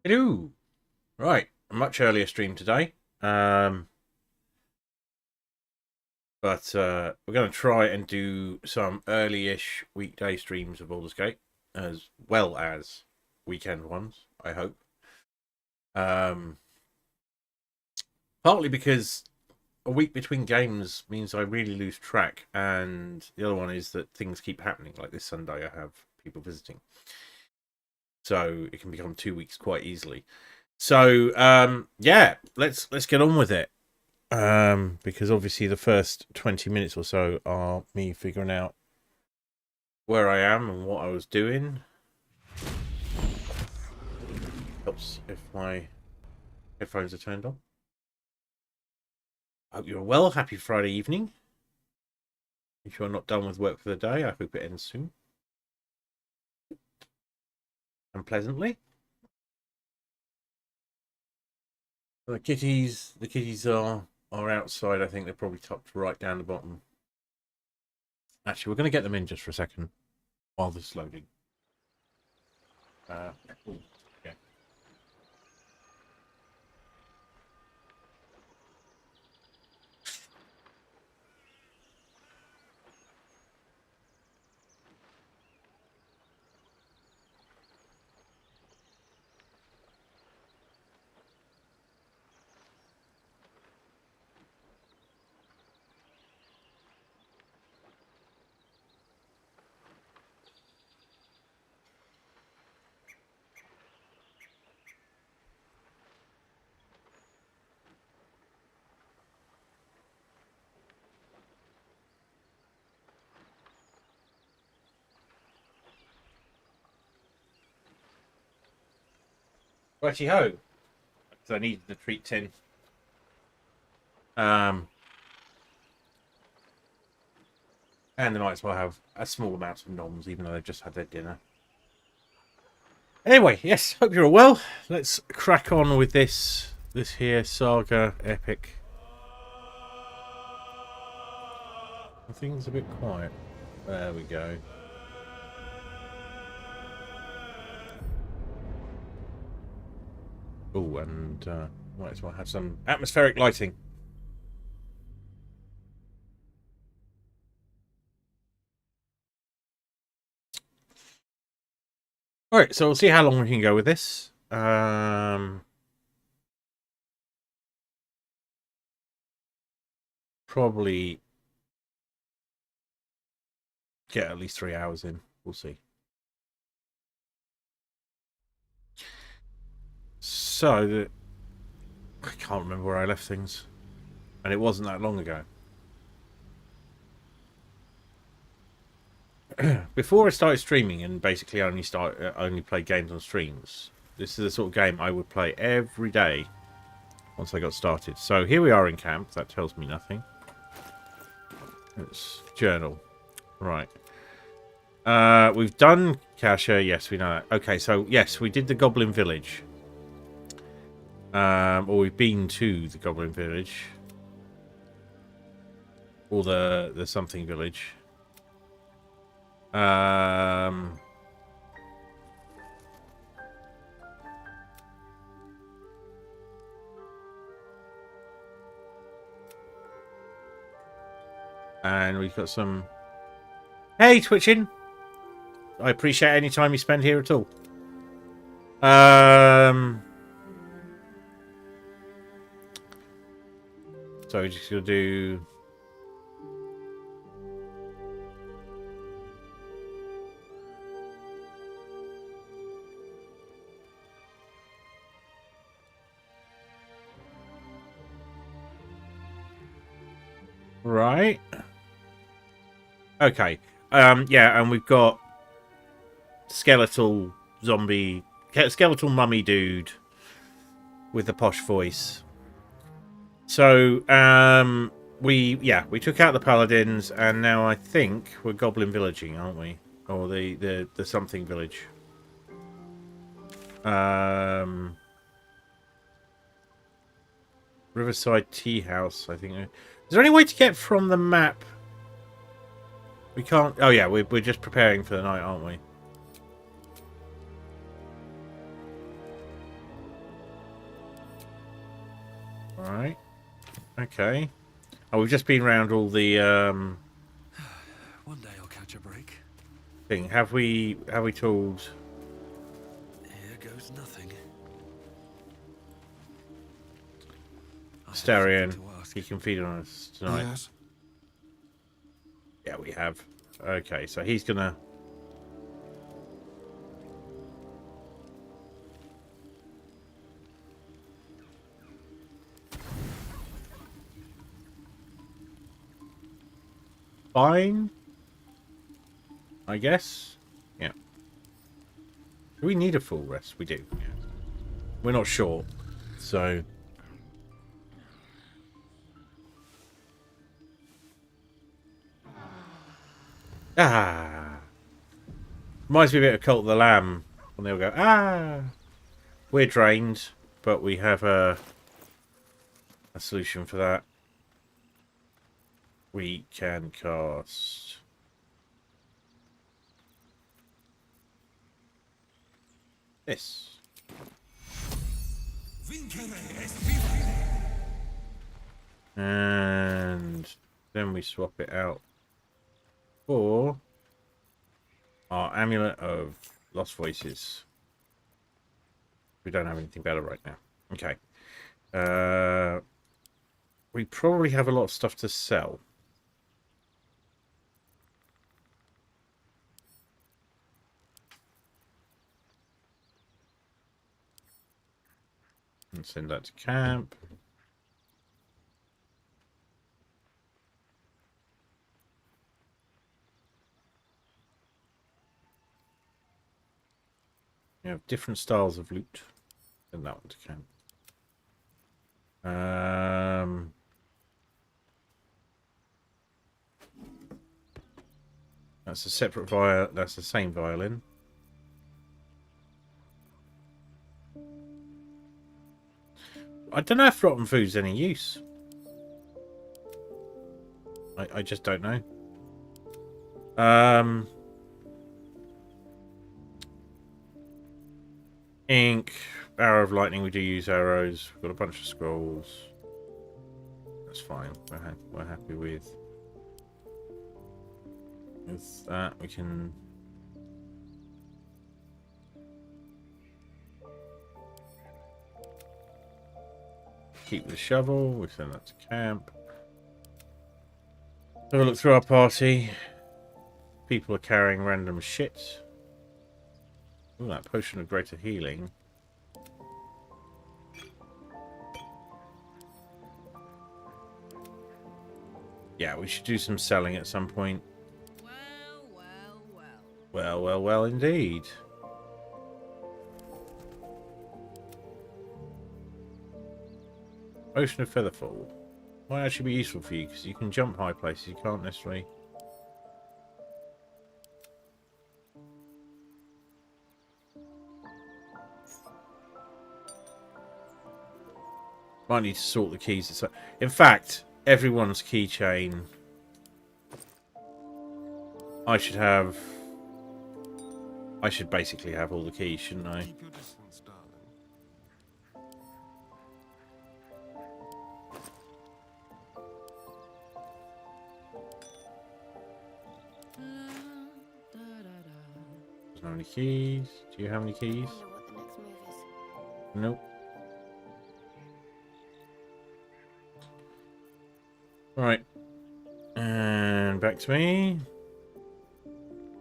Hello. Right, a much earlier stream today. Um, but we're going to try and do some early-ish weekday streams of Baldur's Gate, as well as weekend ones, I hope. Um, Partly because a week between games means I really lose track, and the other one is that things keep happening. Like this Sunday, I have people visiting, so it can become 2 weeks quite easily. So yeah, let's get on with it. Because obviously the first 20 minutes or so are me figuring out where I am and what I was doing. Helps if my headphones are turned on. Hope you're well. Happy Friday evening. If you're not done with work for the day, I hope it ends soon and pleasantly. The kitties are outside. I think they're probably tucked right down the bottom. Actually, we're going to get them in just for a second while this is loading. Ooh, okay. Righty ho. Because I needed the treat tin. Um, and they might as well have a small amount of noms, even though they've just had their dinner. Anyway, yes, hope you're all well. Let's crack on with this here saga epic. Things a bit quiet. There we go. Oh, and might as well have some atmospheric lighting. All right, so we'll see how long we can go with this. Probably get at least 3 hours in. We'll see. So, I can't remember where I left things, and it wasn't that long ago. Before I started streaming and basically only play games on streams, this is the sort of game I would play every day once I got started. So here we are in camp. That tells me nothing. Let's journal. Right. We've done Kasha. Yes, we know that. Okay, so yes, we did the Goblin Village. Or we've been to the Goblin Village. Or the something village. And we've got some... Hey, Twitching! I appreciate any time you spend here at all. So we're just going to do... Right. Okay. Yeah, and we've got skeletal mummy dude with the posh voice. So, we took out the paladins, and now I think we're goblin villaging, aren't we? Or the something village. Riverside Tea House, I think. Is there any way to get from the map? We can't... Oh, yeah, we're just preparing for the night, aren't we? Alright. Okay. Oh, we've just been around all the One day I'll catch a break. thing. Have we told Here goes nothing. I have something Starion to ask. he can feed on us tonight? Yes. Yeah, we have. Okay, so he's gonna. Fine, I guess. Yeah. Do we need a full rest? We do. Yeah. We're not short, so. Ah. Reminds me a bit of Cult of the Lamb when they'll go, ah. We're drained, but we have a solution for that. We can cast this. And then we swap it out for our Amulet of Lost Voices. We don't have anything better right now. Okay. We probably have a lot of stuff to sell. And send that to camp. We have different styles of loot. Send that one to camp. That's a separate violin. That's the same violin. I don't know if rotten food's any use. I just don't know. Ink, arrow of lightning. We do use arrows. We've got a bunch of scrolls. That's fine. We're happy with that. We can. Keep the shovel. We send that to camp. Have a look through our party. People are carrying random shit. Ooh, that potion of greater healing. Yeah, we should do some selling at some point. Well, indeed. Potion of Featherfall. Might actually be useful for you, because you can jump high places. You can't necessarily... Might need to sort the keys. In fact, everyone's keychain... I should basically have all the keys, shouldn't I? Keep your distance, darling. There's not any keys. Do you have any keys? I wonder what the next move is. Nope. Right. And back to me.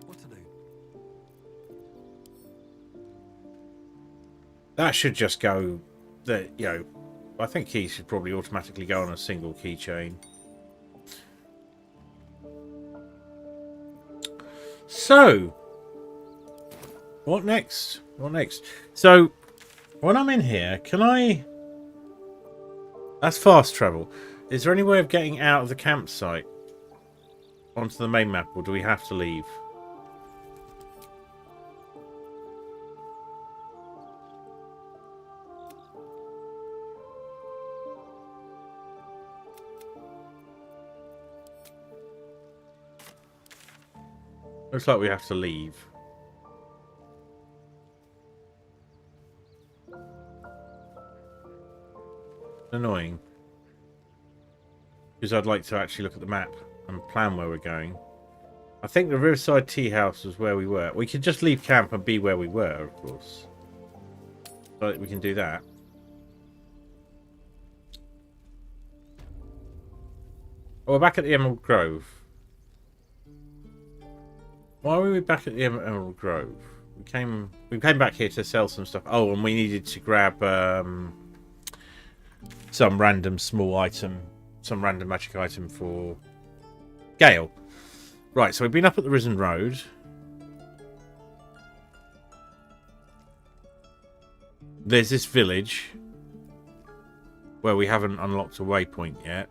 What to do? That should just go... I think keys should probably automatically go on a single keychain. So, what next? What next? So, when I'm in here, can I... That's fast travel. Is there any way of getting out of the campsite onto the main map, or do we have to leave? Looks like we have to leave. Annoying. Because I'd like to actually look at the map and plan where we're going. I think the Riverside Tea House was where we were. We could just leave camp and be where we were, of course. But we can do that. Oh, we're back at the Emerald Grove. Why were we back at the Emerald Grove? We came back here to sell some stuff. Oh, and we needed to grab some random small item, some random magic item for Gale. Right, so we've been up at the Risen Road. There's this village where we haven't unlocked a waypoint yet.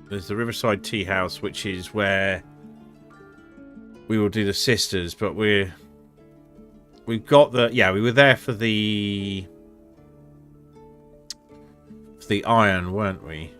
There's the Riverside Tea House, which is where we will do the sisters, but we've got the we were there for the iron, weren't we?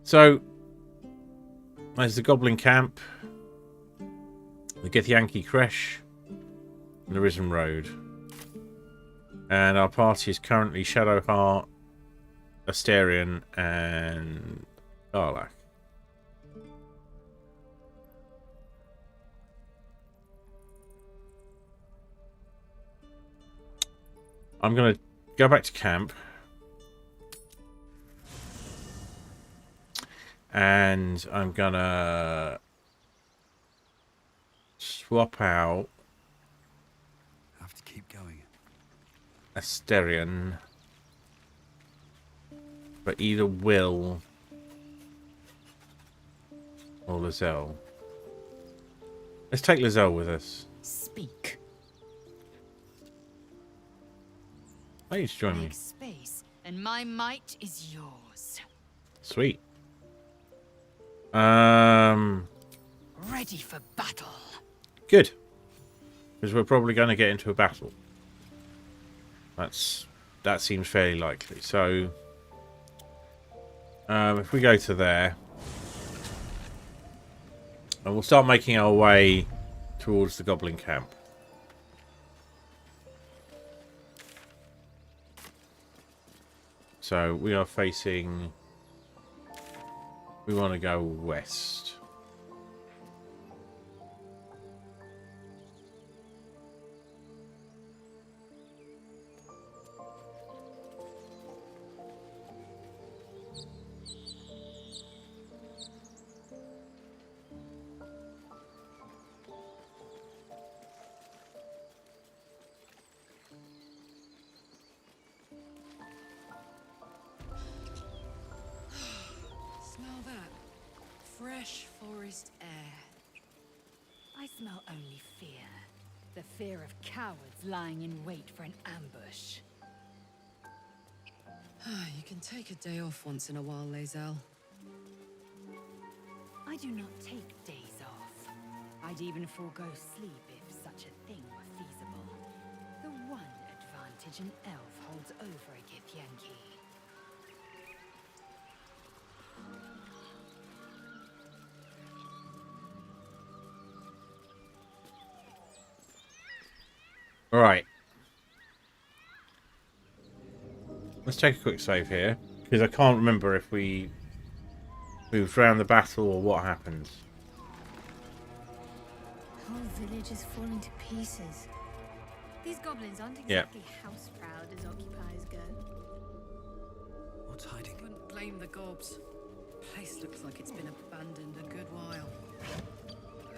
So there's the Goblin Camp, the Githyanki Creche, and the Risen Road. And our party is currently Shadowheart, Asterion, and Garlac. I'm going to go back to camp. And I'm gonna swap out Have to keep going. Asterion for either Will or Lizelle. Let's take Lizelle with us. Speak. Why you join me? Make space, and my might is yours. Sweet. Ready for battle. Good. Because we're probably going to get into a battle. That seems fairly likely. So, if we go to there, and we'll start making our way towards the Goblin Camp. So we are facing. We want to go west. Smell that? Fresh forest air. I smell only fear. The fear of cowards lying in wait for an ambush. You can take a day off once in a while, Lae'zel. I do not take days off. I'd even forego sleep if such a thing were feasible. The one advantage an elf holds over a Githyanki. All right. Let's take a quick save here, because I can't remember if we moved around the battle or what happened. The whole village is falling to pieces. These goblins aren't Yeah. exactly house proud as occupiers go. What's hiding? Wouldn't blame the gobs. Place looks like it's been abandoned a good while.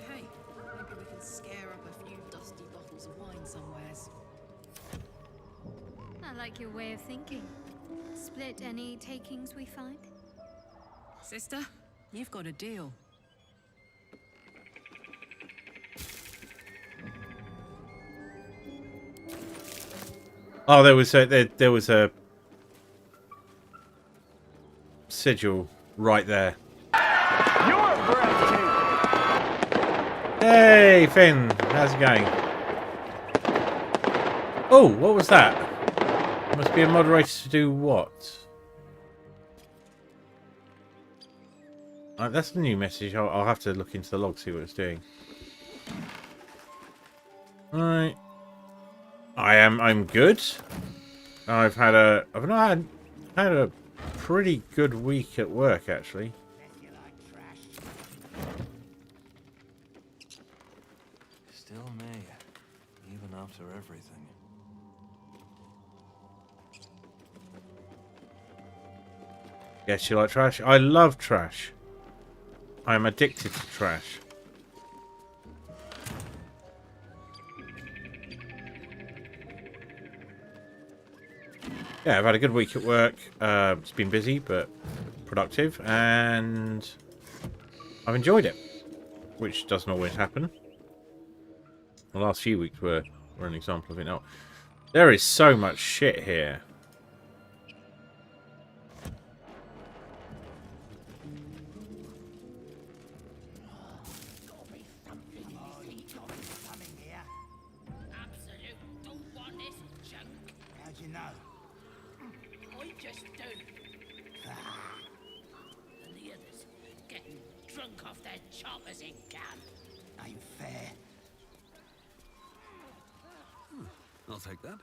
Hey, maybe we can scare up a few dusty bottles of wine somewheres. I like your way of thinking. Split any takings we find? Sister, you've got a deal. Oh, there was a sigil right there. You're breathtaking. Hey, Finn. How's it going? Oh, what was that? Must be a moderator to do what? That's a new message. I'll have to look into the log, see what it's doing. Right. I'm good. I've not had a pretty good week at work, actually. Still me, even after everything. Yes, you like trash? I love trash. I'm addicted to trash. Yeah, I've had a good week at work. It's been busy, but productive, and I've enjoyed it, which doesn't always happen. The last few weeks were an example of it. Now, there is so much shit here. I'll take that.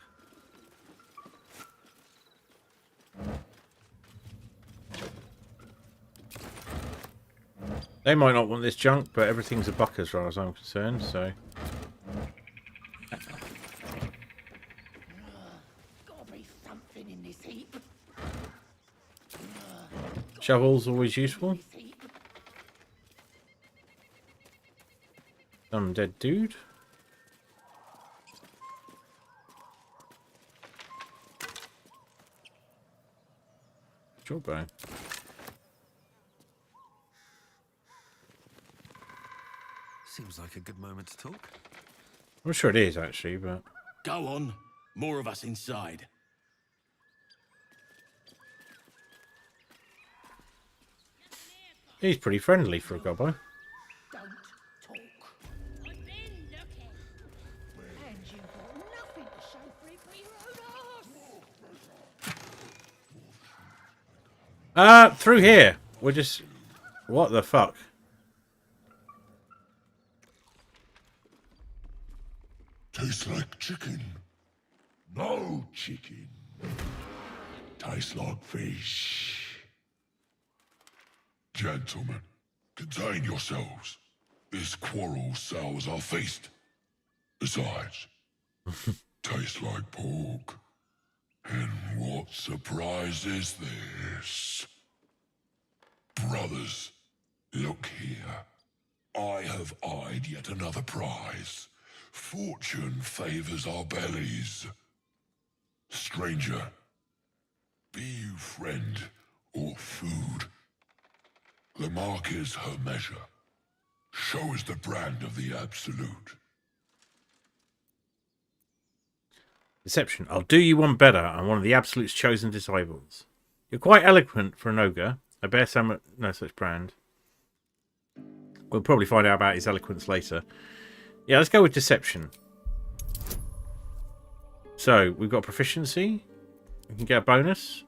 They might not want this junk, but everything's a buck as far as I'm concerned, so... Shovel's always useful. Some dead dude. Jawbone. Seems like a good moment to talk. I'm sure it is, actually, but... Go on. More of us inside. He's pretty friendly for a gobbo. Don't talk. I've been looking. And you've got nothing to show for it but your own arse. Through here. We're just... What the fuck? Tastes like chicken. No chicken. Tastes like fish. Gentlemen, contain yourselves. This quarrel sours our feast. Besides, tastes like pork. And what surprise is this? Brothers, look here. I have eyed yet another prize. Fortune favors our bellies. Stranger, be you friend or food, the mark is her measure. Show us the brand of the absolute. Deception. I'll do you one better. I'm one of the Absolute's chosen disciples. You're quite eloquent for an ogre. I bear no such brand. We'll probably find out about his eloquence later. Yeah, let's go with deception. So, we've got proficiency. We can get a bonus.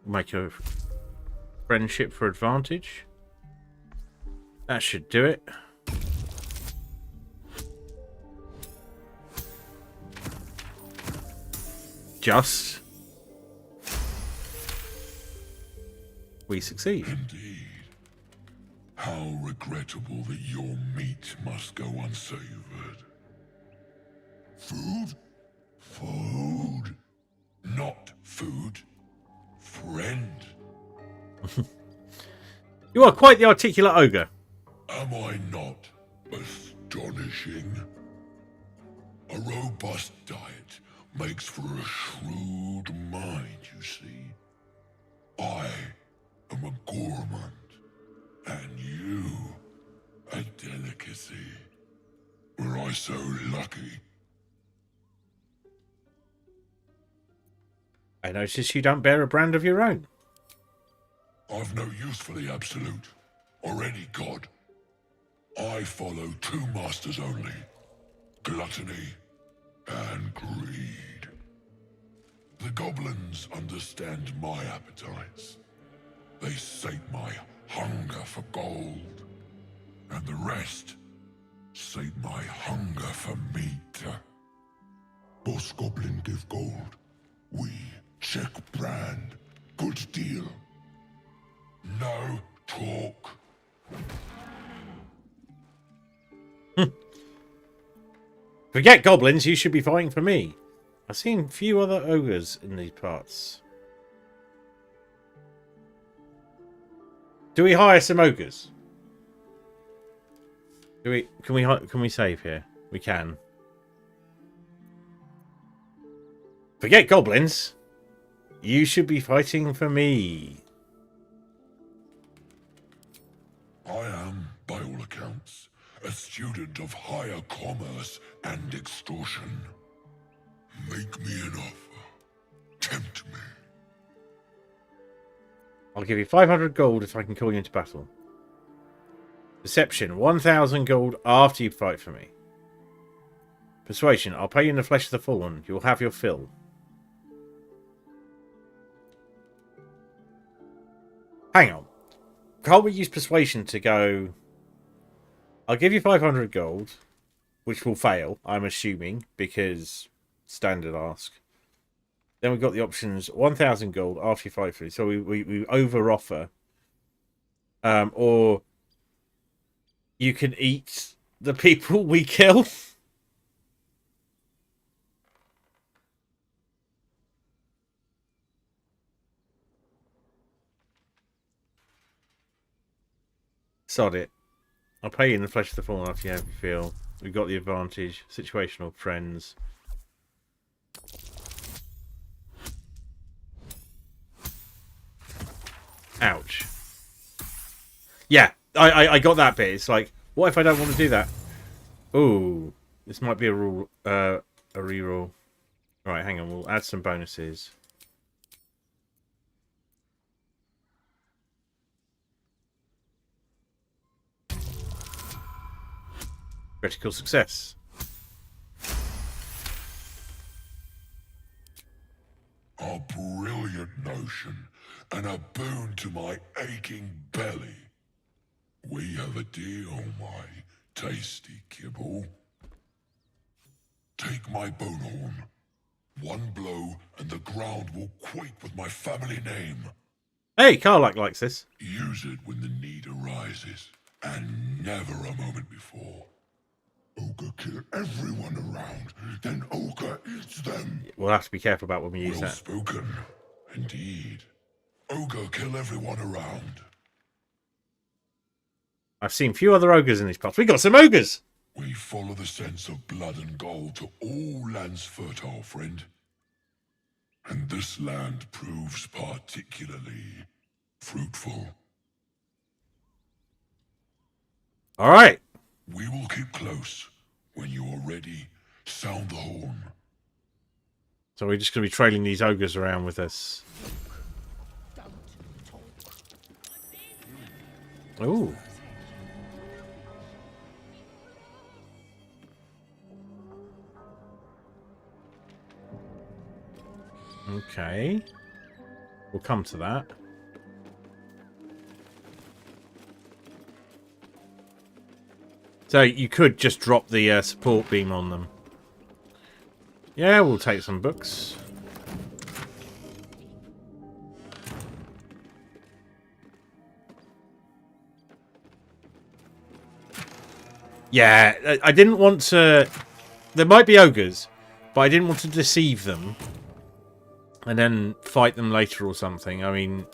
Make a friendship for advantage. That should do it. Just. We succeed. Indeed. How regrettable that your meat must go unsavored. Food? Food. Not food. Friend. You are quite the articulate ogre. Am I not astonishing? A robust diet makes for a shrewd mind, you see. I am a gourmand, and you a delicacy. Were I so lucky? I notice you don't bear a brand of your own. I've no use for the absolute, or any god. I follow two masters only. Gluttony and greed. The goblins understand my appetites. They sate my hunger for gold. And the rest sate my hunger for meat. Boss Goblin give gold. We check brand. Good deal. No talk. Forget goblins, you should be fighting for me. I've seen few other ogres in these parts. Do we hire some ogres? Can we save here? We can. Forget goblins. You should be fighting for me. I am, by all accounts, a student of higher commerce and extortion. Make me an offer. Tempt me. I'll give you 500 gold if I can call you into battle. Deception, 1,000 gold after you fight for me. Persuasion, I'll pay you in the flesh of the fallen. You'll have your fill. Hang on. Can't we use persuasion to go... I'll give you 500 gold, which will fail, I'm assuming, because standard ask. Then we've got the options 1,000 gold after you fight for it. So we over offer. Or you can eat the people we kill. Sod it. I'll pay you in the flesh of the fallen after you have your feel. We've got the advantage. Situational friends. Ouch. Yeah, I got that bit. It's like, what if I don't want to do that? Ooh, this might be a rule, a reroll. Right, hang on. We'll add some bonuses. Critical success. A brilliant notion, and a boon to my aching belly. We have a deal, my tasty kibble. Take my bone horn. One blow, and the ground will quake with my family name. Hey, Karlak likes this. Use it when the need arises, and never a moment before. Ogre kill everyone around, then Ogre eats them. We'll have to be careful about when we use Well that. spoken, indeed. Ogre kill everyone around. I've seen few other ogres in these parts. We got some ogres! We follow the sense of blood and gold to all lands fertile, friend. And this land proves particularly fruitful. Alright. We will keep close. When you are ready, sound the horn. So we're just going to be trailing these ogres around with us. Ooh. Okay. We'll come to that. So you could just drop the support beam on them. Yeah, we'll take some books. Yeah, I didn't want to... There might be ogres, but I didn't want to deceive them and then fight them later or something. I mean,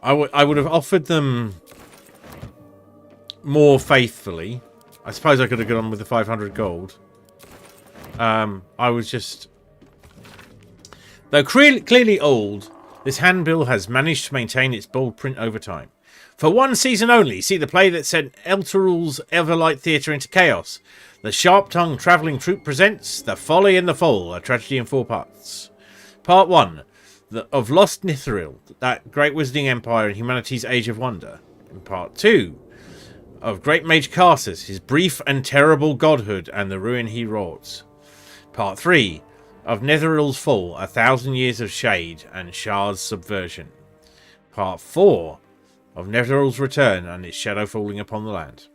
I would have offered them more faithfully. I suppose I could have gone with the 500 gold. I was just... Though clearly old, this handbill has managed to maintain its bold print over time. For one season only, see the play that sent Elturul's Everlight Theatre into chaos. The Sharp-Tongued Travelling Troupe presents The Folly and the Fall, a tragedy in 4 parts. Part 1. of Lost Nithril, that great wizarding empire in humanity's age of wonder. In part 2, of Great Mage Carsus, his brief and terrible godhood and the ruin he wrought. Part 3, of Netheril's fall, 1,000 years of shade and Shard's subversion. Part 4, of Netheril's return and its shadow falling upon the land.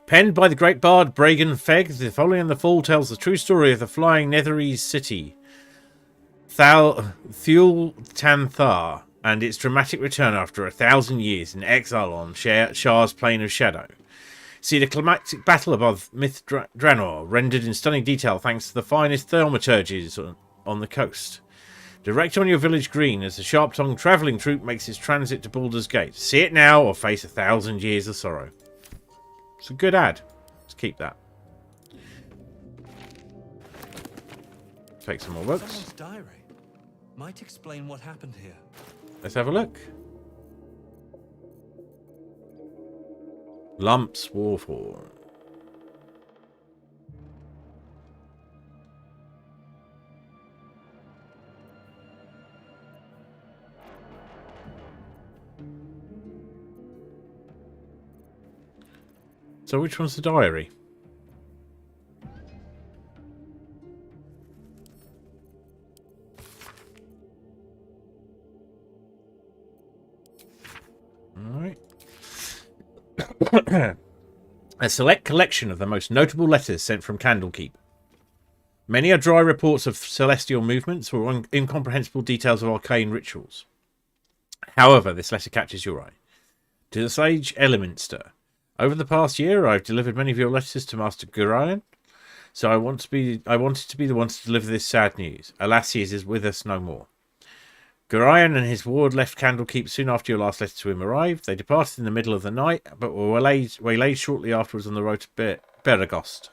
Penned by the great bard Bragan Feg, The Following and the Fall tells the true story of the flying Netherese city, Thule Tanthar, and its dramatic return after 1,000 years in exile on Shah's Plane of Shadow. See the climactic battle above Myth Dranor, rendered in stunning detail thanks to the finest thaumaturges on the coast. Direct on your village green as the sharp-tongued travelling troupe makes its transit to Baldur's Gate. See it now or face 1,000 years of sorrow. It's a good ad. Let's keep that. Take some more books. Someone's diary might explain what happened here. Let's have a look. Lumps Warfall. So which one's the diary? Alright. A select collection of the most notable letters sent from Candlekeep. Many are dry reports of celestial movements or incomprehensible details of arcane rituals. However, this letter catches your eye. To the sage Elementster. Over the past year, I've delivered many of your letters to Master Gurion, so I wanted to be the one to deliver this sad news. Alas, he is with us no more. Gurion and his ward left Candlekeep soon after your last letter to him arrived. They departed in the middle of the night, but were waylaid shortly afterwards on the road to Beragost.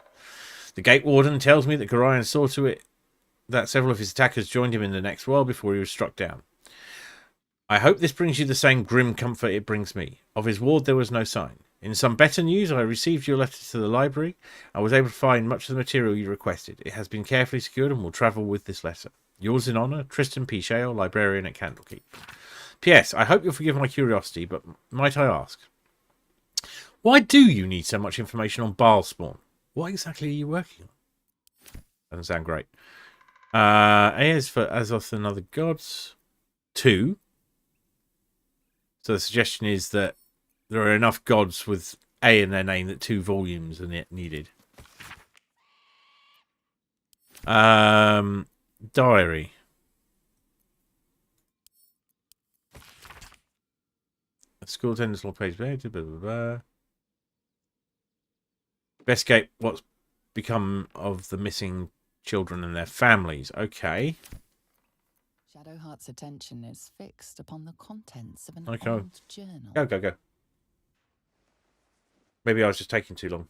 The gate warden tells me that Gurion saw to it that several of his attackers joined him in the next world before he was struck down. I hope this brings you the same grim comfort it brings me. Of his ward there was no sign. In some better news, I received your letter to the library. I was able to find much of the material you requested. It has been carefully secured and will travel with this letter. Yours in honour, Tristan P. Shale, librarian at Candlekeep. P.S. I hope you'll forgive my curiosity, but might I ask, why do you need so much information on Balspawn? What exactly are you working on? Doesn't sound great. A is for Azoth and other gods. 2. So the suggestion is that there are enough gods with A in their name that 2 volumes are needed. Diary. School attendance law page. Blah, blah, blah, blah. Investigate what's become of the missing children and their families. Okay. Shadowheart's attention is fixed upon the contents of an Okay. old journal. Go. Maybe I was just taking too long.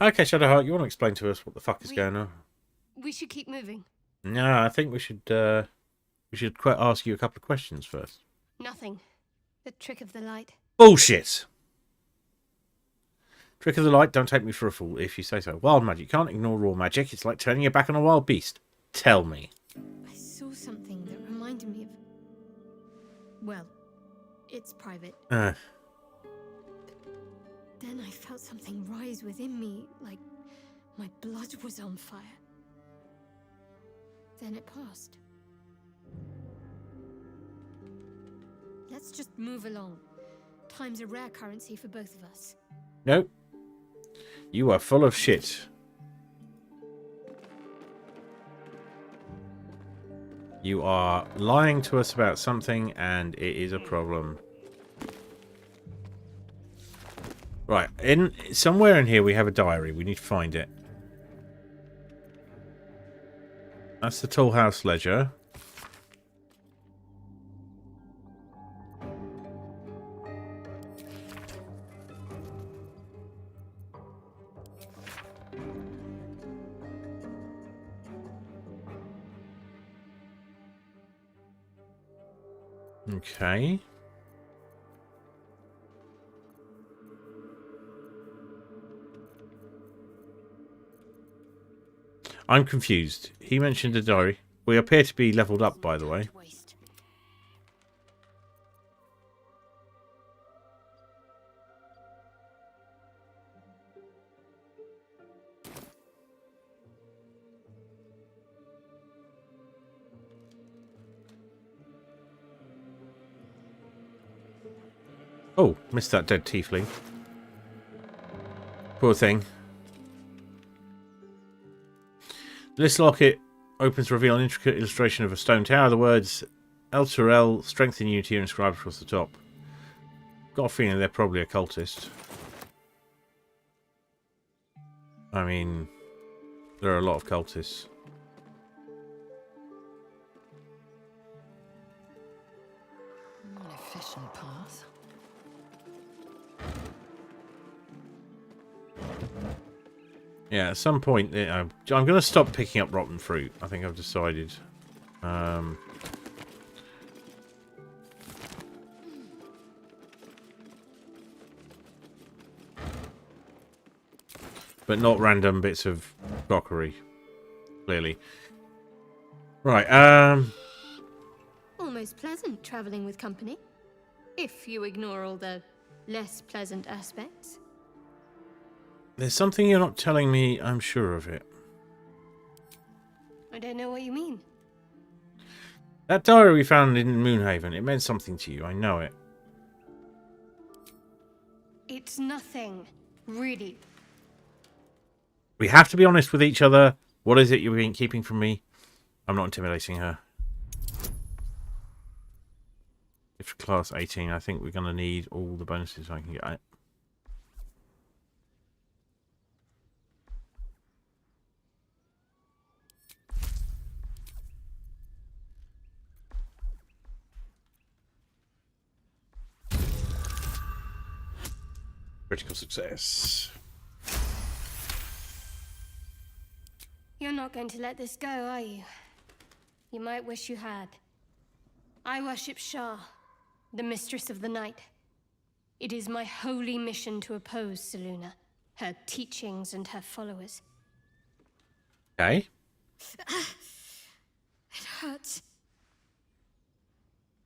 Okay, Shadowheart, you want to explain to us what the fuck is going on? We should keep moving. No, I think we should ask you a couple of questions first. Nothing. The trick of the light. Bullshit! Trick of the light, don't take me for a fool if you say so. Wild magic, you can't ignore raw magic. It's like turning your back on a wild beast. Tell me. I saw something that reminded me of... Well, it's private. Then I felt something rise within me, like my blood was on fire. Then it passed. Let's just move along. Time's a rare currency for both of us. Nope. You are full of shit. You are lying to us about something, and it is a problem. Right, somewhere in here we have a diary. We need to find it. That's the Tall House Ledger. Okay. I'm confused. He mentioned a diary. We appear to be leveled up, by the way. Waste. Oh, missed that dead tiefling. Poor thing. This locket opens to reveal an intricate illustration of a stone tower. The words El Turel, strength and unity are inscribed across the top. Got a feeling they're probably a cultist. I mean, there are a lot of cultists. An efficient path. Yeah, at some point, I'm going to stop picking up rotten fruit. I think I've decided. But not random bits of crockery, clearly. Right, Almost pleasant traveling with company. If you ignore all the less pleasant aspects. there's something you're not telling me, I'm sure of it. I don't know what you mean. That diary we found in Moonhaven, it meant something to you, I know it. It's nothing, really. We have to be honest with each other. What is it you've been keeping from me? I'm not intimidating her. If class 18, I think we're going to need all the bonuses I can get. Critical success. You're not going to let this go, are you? You might wish you had. I worship Shah, the mistress of the night. It is my holy mission to oppose Selûne, her teachings and her followers. Okay. It hurts.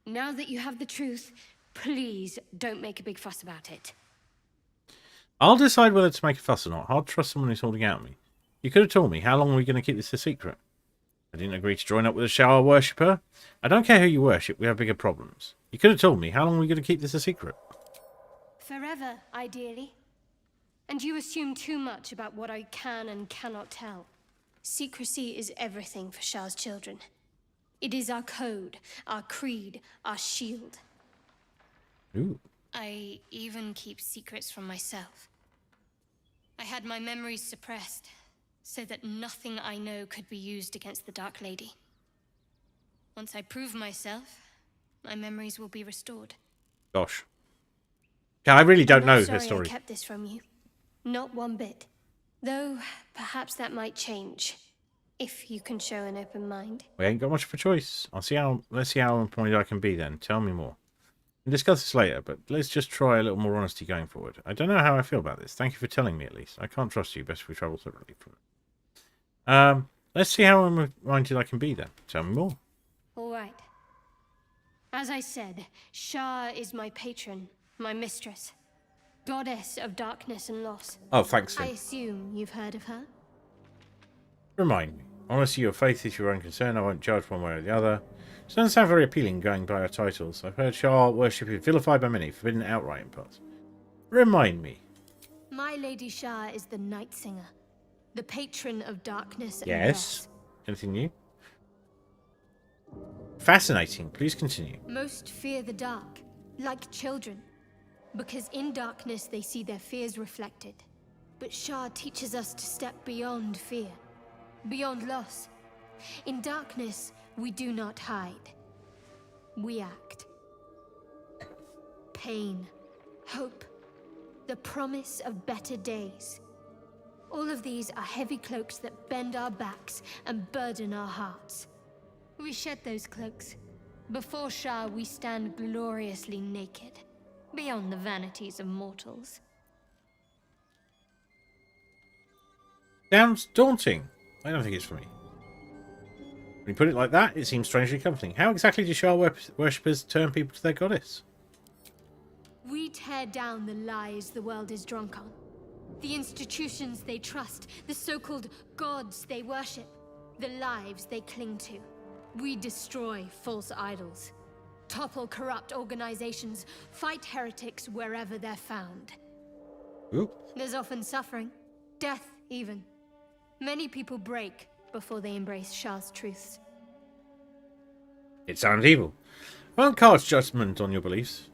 Now that you have the truth, please don't make a big fuss about it. I'll decide whether to make a fuss or not. I'll trust someone who's holding out on me. You could have told me. How long are we going to keep this a secret? I didn't agree to join up with a shower worshipper. I don't care who you worship. We have bigger problems. You could have told me. How long are we going to keep this a secret? Forever, ideally. And you assume too much about what I can and cannot tell. Secrecy is everything for Shah's children. It is our code, our creed, our shield. Ooh. I even keep secrets from myself. I had my memories suppressed, so that nothing I know could be used against the Dark Lady. Once I prove myself, my memories will be restored. Gosh. Yeah, I really don't know I'm her not sorry story. I kept this from you. Not one bit. Though, perhaps that might change. If you can show an open mind. We ain't got much of a choice. Let's see how employed I can be then. Tell me more. We'll discuss this later, but let's just try a little more honesty going forward. I don't know how I feel about this. Thank you for telling me at least. I can't trust you. Best if we travel separately from it. Let's see how minded I can be then. Tell me more. All right. As I said, Shah is my patron, my mistress. Goddess of darkness and loss. Oh, thanks, I Sim. assume you've heard of her? Remind me. Honestly, your faith is your own concern. I won't judge one way or the other. It doesn't sound very appealing going by our titles. I've heard Shah worship is vilified by many, forbidden outright in parts. Remind me. My Lady Shah is the Night Singer, the patron of darkness and Yes. Anything new? Fascinating. Please continue. loss. Most fear the dark, like children, because in darkness they see their fears reflected. But Shah teaches us to step beyond fear, beyond loss. In darkness, we do not hide. We act. Pain, hope, the promise of better days. All of these are heavy cloaks that bend our backs and burden our hearts. We shed those cloaks. Before Shah, we stand gloriously naked, beyond the vanities of mortals. Sounds daunting. I don't think it's for me. When you put it like that, it seems strangely comforting. How exactly do Shah worshippers turn people to their goddess? We tear down the lies the world is drunk on. The institutions they trust, the so-called gods they worship, the lives they cling to. We destroy false idols, topple corrupt organizations, fight heretics wherever they're found. Ooh. There's often suffering, death even. Many people break before they embrace Shah's truths. It sounds evil. I won't cast judgment on your beliefs.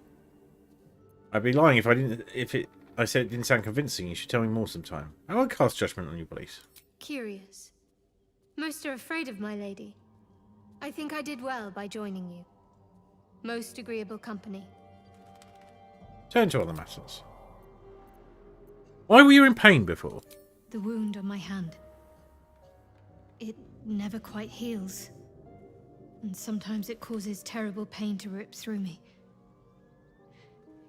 I'd be lying if I didn't. I said it didn't sound convincing. You should tell me more sometime. I won't cast judgment on your beliefs. Curious. Most are afraid of my lady. I think I did well by joining you. Most agreeable company. Turn to other matters. Why were you in pain before? The wound on my hand. It never quite heals. And sometimes it causes terrible pain to rip through me.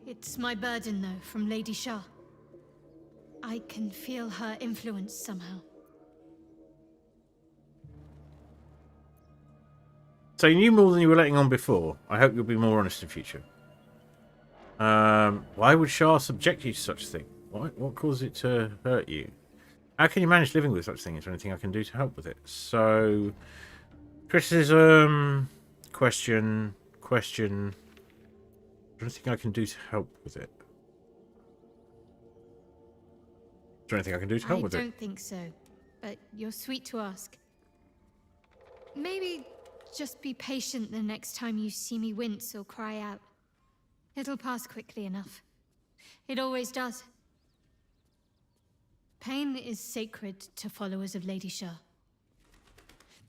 It's my burden, though, from Lady Shah. I can feel her influence somehow. So you knew more than you were letting on before. I hope you'll be more honest in future. Why would Shah subject you to such a thing? What caused it to hurt you? How can you manage living with such a thing? Is there anything I can do to help with it? So, criticism, question. Anything I can do to help with it? Is there anything I can do to help with it? I don't think so, but you're sweet to ask. Maybe just be patient the next time you see me wince or cry out. It'll pass quickly enough. It always does. Pain is sacred to followers of Lady Shah.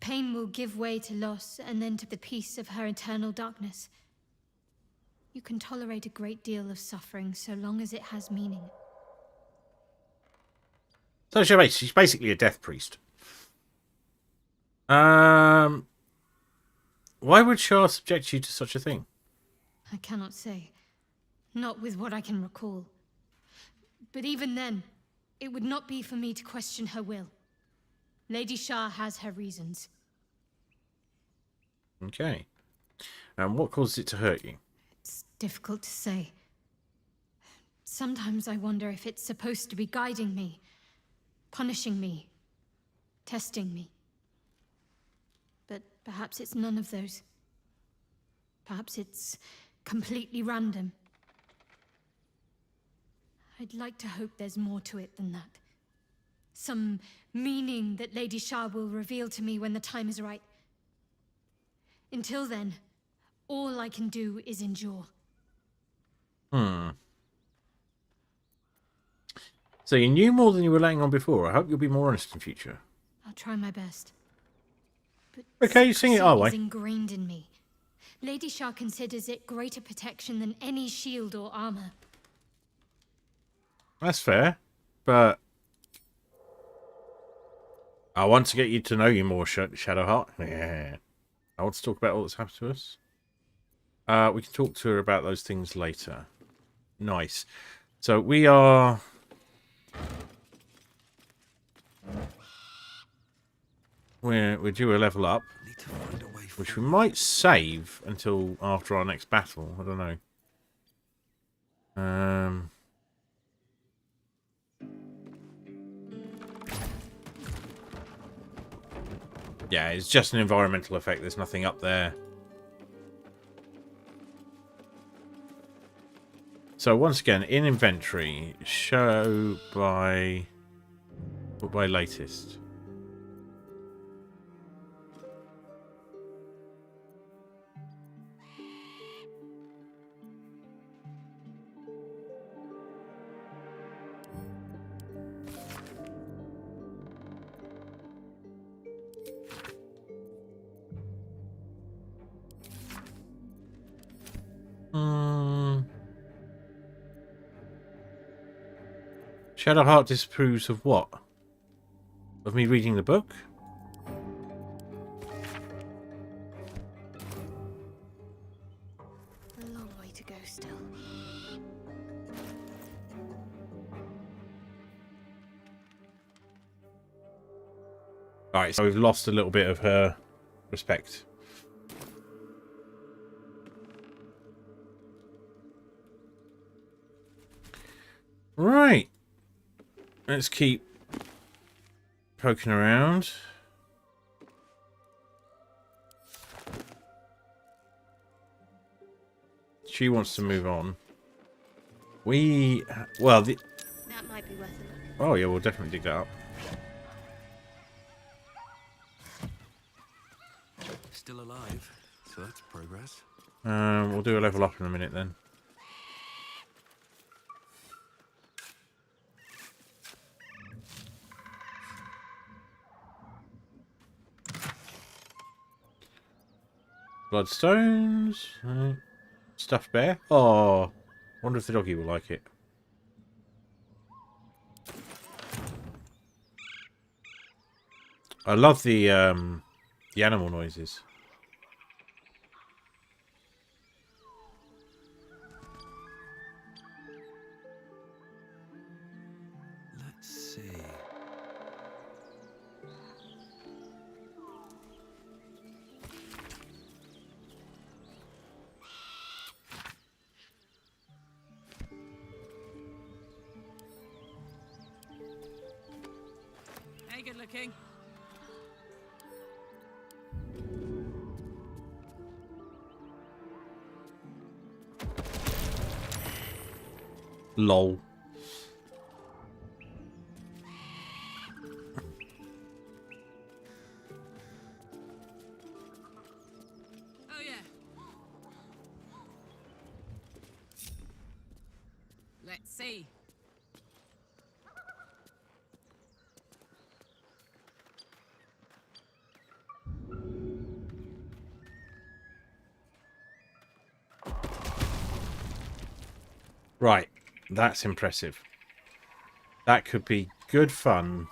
Pain will give way to loss and then to the peace of her eternal darkness. You can tolerate a great deal of suffering so long as it has meaning. So she's basically a death priest. Why would Shah subject you to such a thing? I cannot say. Not with what I can recall. But even then, it would not be for me to question her will. Lady Shah has her reasons. Okay. And what caused it to hurt you? It's difficult to say. Sometimes I wonder if it's supposed to be guiding me, punishing me, testing me. But perhaps it's none of those. Perhaps it's completely random. I'd like to hope there's more to it than that. Some meaning that Lady Shah will reveal to me when the time is right. Until then, all I can do is endure. So you knew more than you were letting on before. I hope you'll be more honest in future. I'll try my best. But Okay, sing it our way. is ingrained in me. Lady Shah considers it greater protection than any shield or armor. That's fair, but I want to get you to know you more, Shadowheart. Yeah. I want to talk about all that's happened to us. We can talk to her about those things later. Nice. So we are... We're due a level up, Need to find a way which we might save until after our next battle. I don't know. Yeah, it's just an environmental effect. There's nothing up there. So once again, in inventory, show by latest. Shadowheart disapproves of what? Of me reading the book? A long way to go still. Alright, so we've lost a little bit of her respect. Right. Let's keep poking around. She wants to move on. Well, That might be worth a look. oh yeah, we'll definitely dig that up. Still alive, so that's progress. We'll do a level up in a minute then. Bloodstones. Right. Stuffed bear. Oh, wonder if the doggy will like it. I love the animal noises. Let's see. Hey, good looking. Lol. Oh, yeah. Let's see. Right, that's impressive. That could be good fun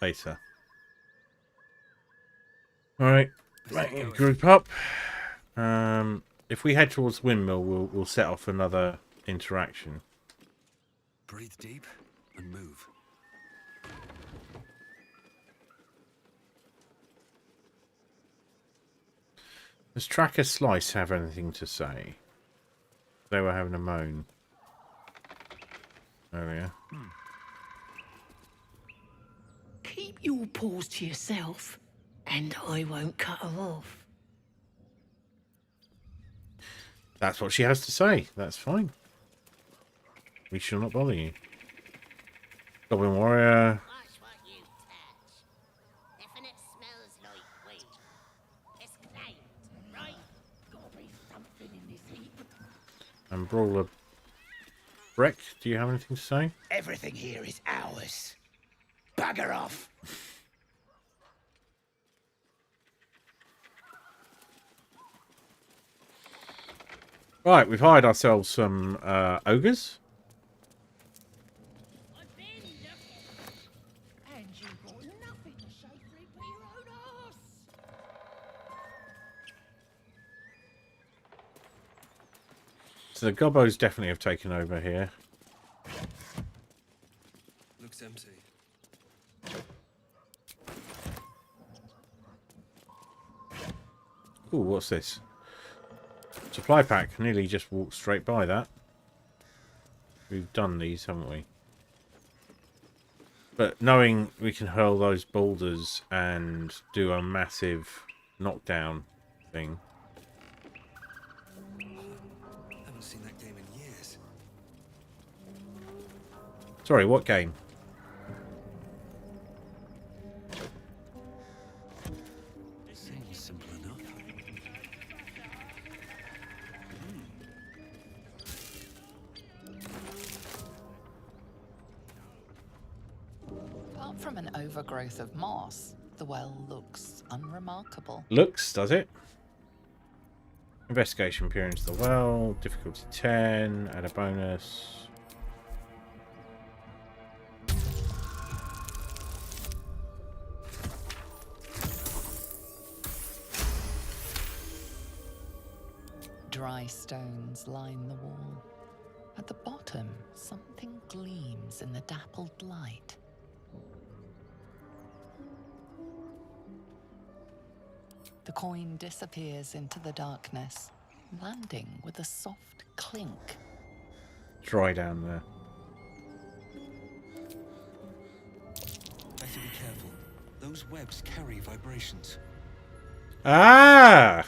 later. Alright, group up. If we head towards the windmill, we'll set off another interaction. Breathe deep and move. Does Tracker Slice have anything to say? They were having a moan. Oh yeah. Keep your paws to yourself, and I won't cut them off. That's what she has to say. That's fine. We shall not bother you. Goblin Warrior. Watch what you touch. If it smells like weed, it's claimed, right? Gotta be something in this heap. And Brawler Breck, do you have anything to say? Everything here is ours. Bugger off. Right, we've hired ourselves some ogres. I've been looking. And you got nothing to show for it but your own arse. So the gobos definitely have taken over here. Looks empty. Ooh, what's this? Supply pack. Nearly just walked straight by that. We've done these, haven't we? But knowing we can hurl those boulders and do a massive knockdown thing. Haven't seen that game in years. Sorry, what game? Seems simple enough. Apart from an overgrowth of moss, the well looks unremarkable. Looks, does it? Investigation, peer into the well. Difficulty 10. Add a bonus. Dry stones line the wall. At the bottom, something gleams in the dappled light. The coin disappears into the darkness, landing with a soft clink. Dry down there. Better be careful. Those webs carry vibrations. Ah!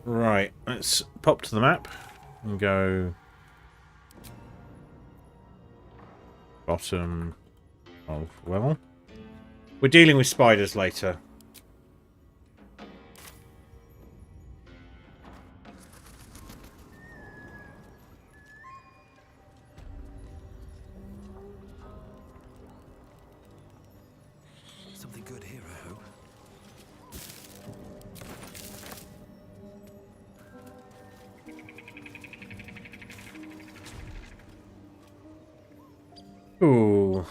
Right, let's pop to the map and go bottom of level. We're dealing with spiders later. Something good here, I hope. Ooh.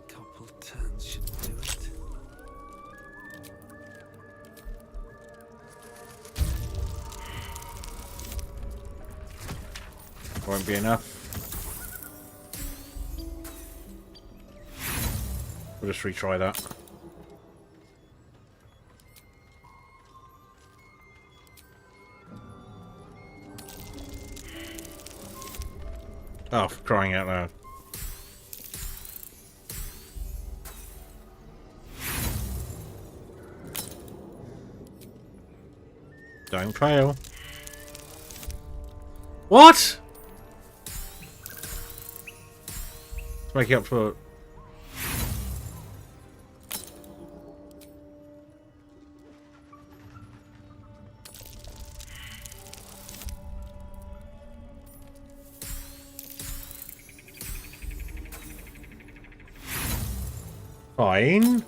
Couple turns should do it. Won't be enough. We'll just retry that. Oh, for crying out loud. Don't fail. What? Let's make it up for... Fine.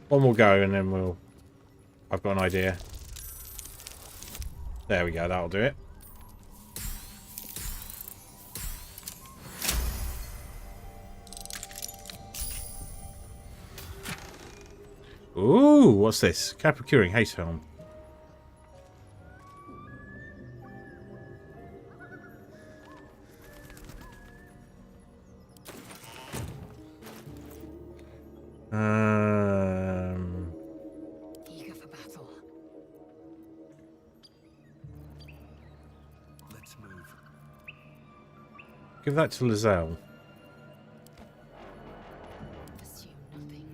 One more go and then we'll... I've got an idea. There we go, that'll do it. Ooh, what's this? Cap procuring haste helm. Eager for battle. Let's move. Give that to Lizelle. Assume nothing.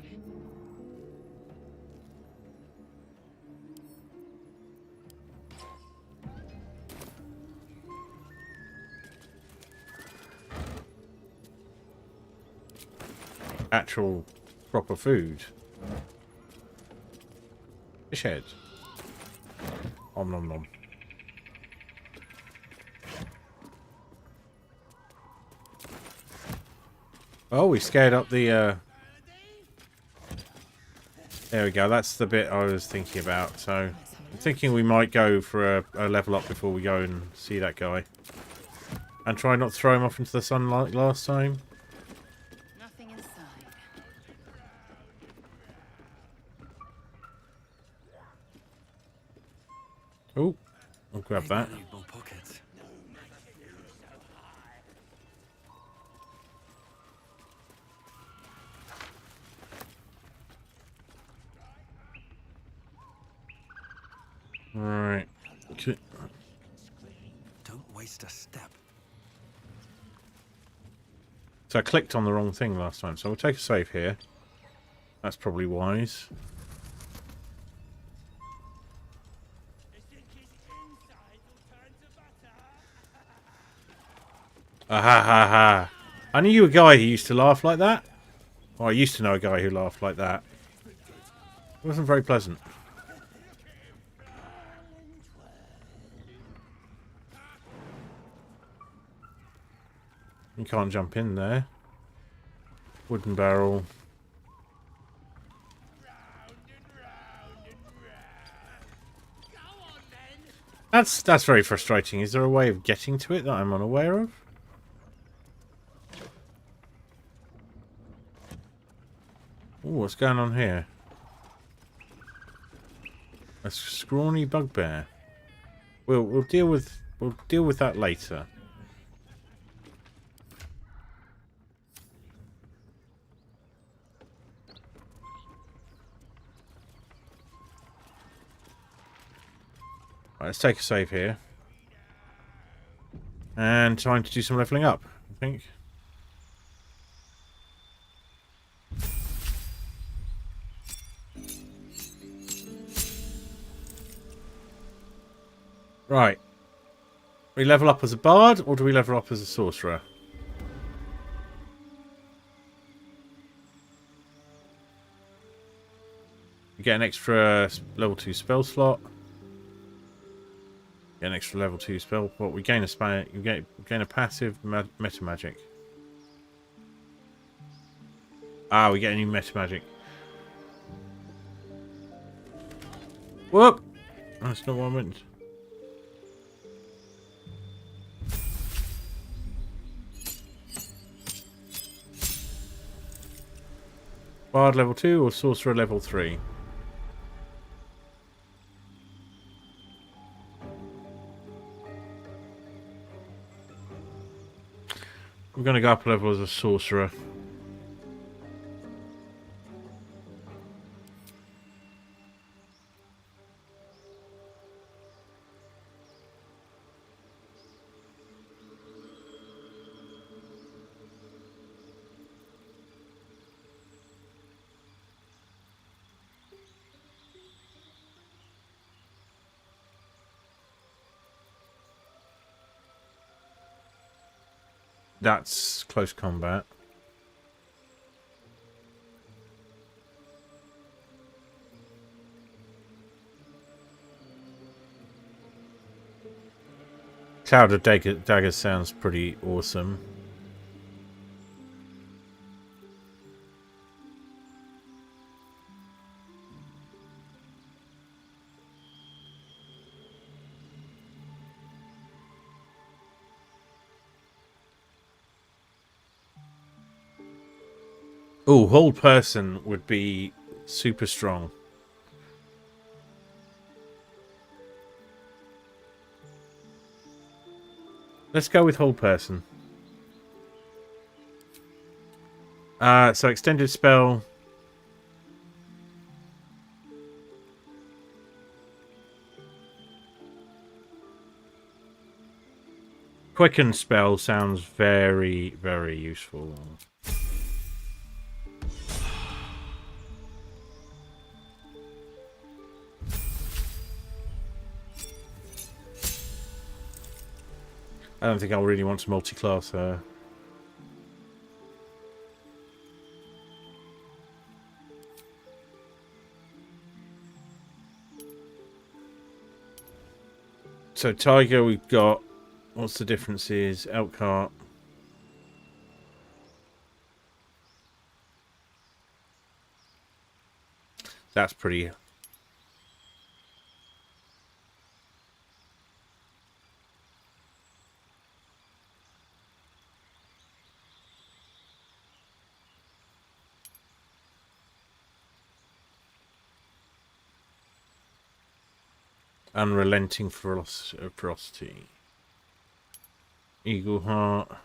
Actual proper food. Fish head. Om nom nom. Oh, we scared up the there we go, that's the bit I was thinking about. So I'm thinking we might go for a level up before we go and see that guy. And try not to throw him off into the sun like last time. Nothing inside. Oh, I'll grab that. Need more pockets. Right. Okay. Don't waste a step. So I clicked on the wrong thing last time, so we'll take a save here. That's probably wise. Ah ha ha ha. I knew you a guy who used to laugh like that. Or I used to know a guy who laughed like that. It wasn't very pleasant. You can't jump in there. Wooden barrel. That's very frustrating. Is there a way of getting to it that I'm unaware of? Oh, what's going on here? A scrawny bugbear. We'll deal with that later. Right, let's take a save here. And time to do some leveling up, I think. Right. We level up as a bard, or do we level up as a sorcerer? You get an extra level 2 spell slot. Get an extra level 2 spell. What we gain gain a passive meta magic. Ah, we get a new meta magic. Whoop! That's not what I meant. Bard level 2 or sorcerer level 3? I'm going to go up a level as a sorcerer. That's close combat. Cloud of Daggers sounds pretty awesome. Oh, hold person would be super strong. Let's go with hold person. So extended spell. Quicken spell sounds very, very useful. I don't think I'll really want to multi-class her. So Tiger we've got. What's the difference is Elkhart. That's pretty. Unrelenting ferocity. Eagle Heart.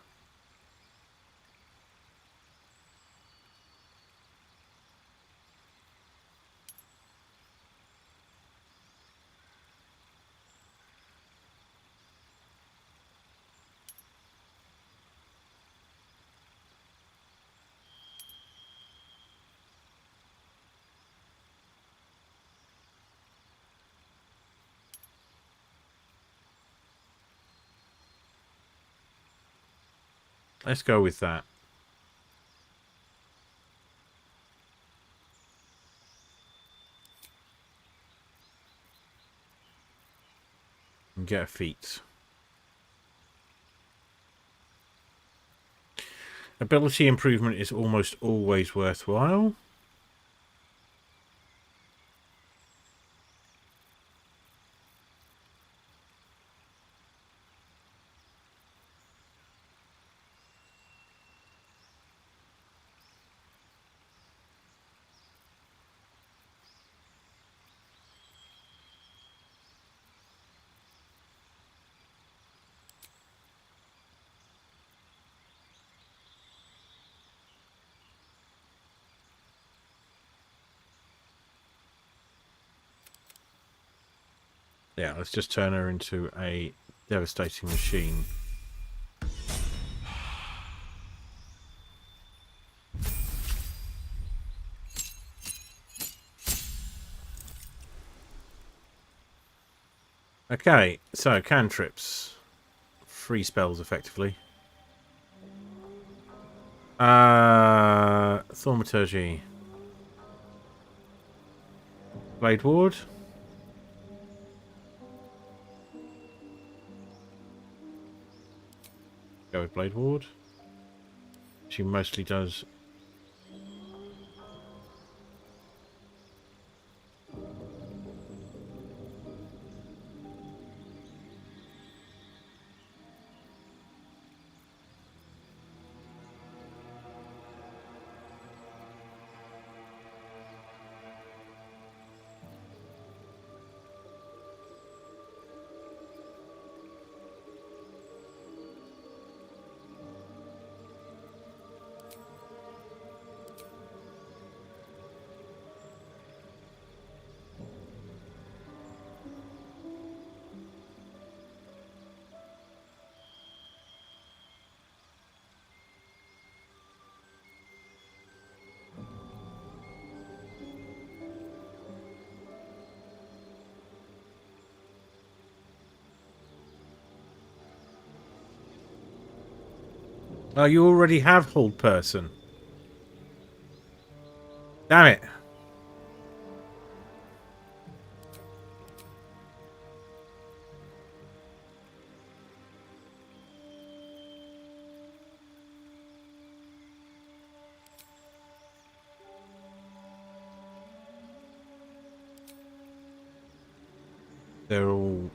Let's go with that. And get a feat. Ability improvement is almost always worthwhile. Yeah, let's just turn her into a devastating machine. Okay, so cantrips. Free spells, effectively. Thaumaturgy. Blade Ward. Go with Blade Ward. She mostly does. Oh, you already have hold person. Damn it. They're all...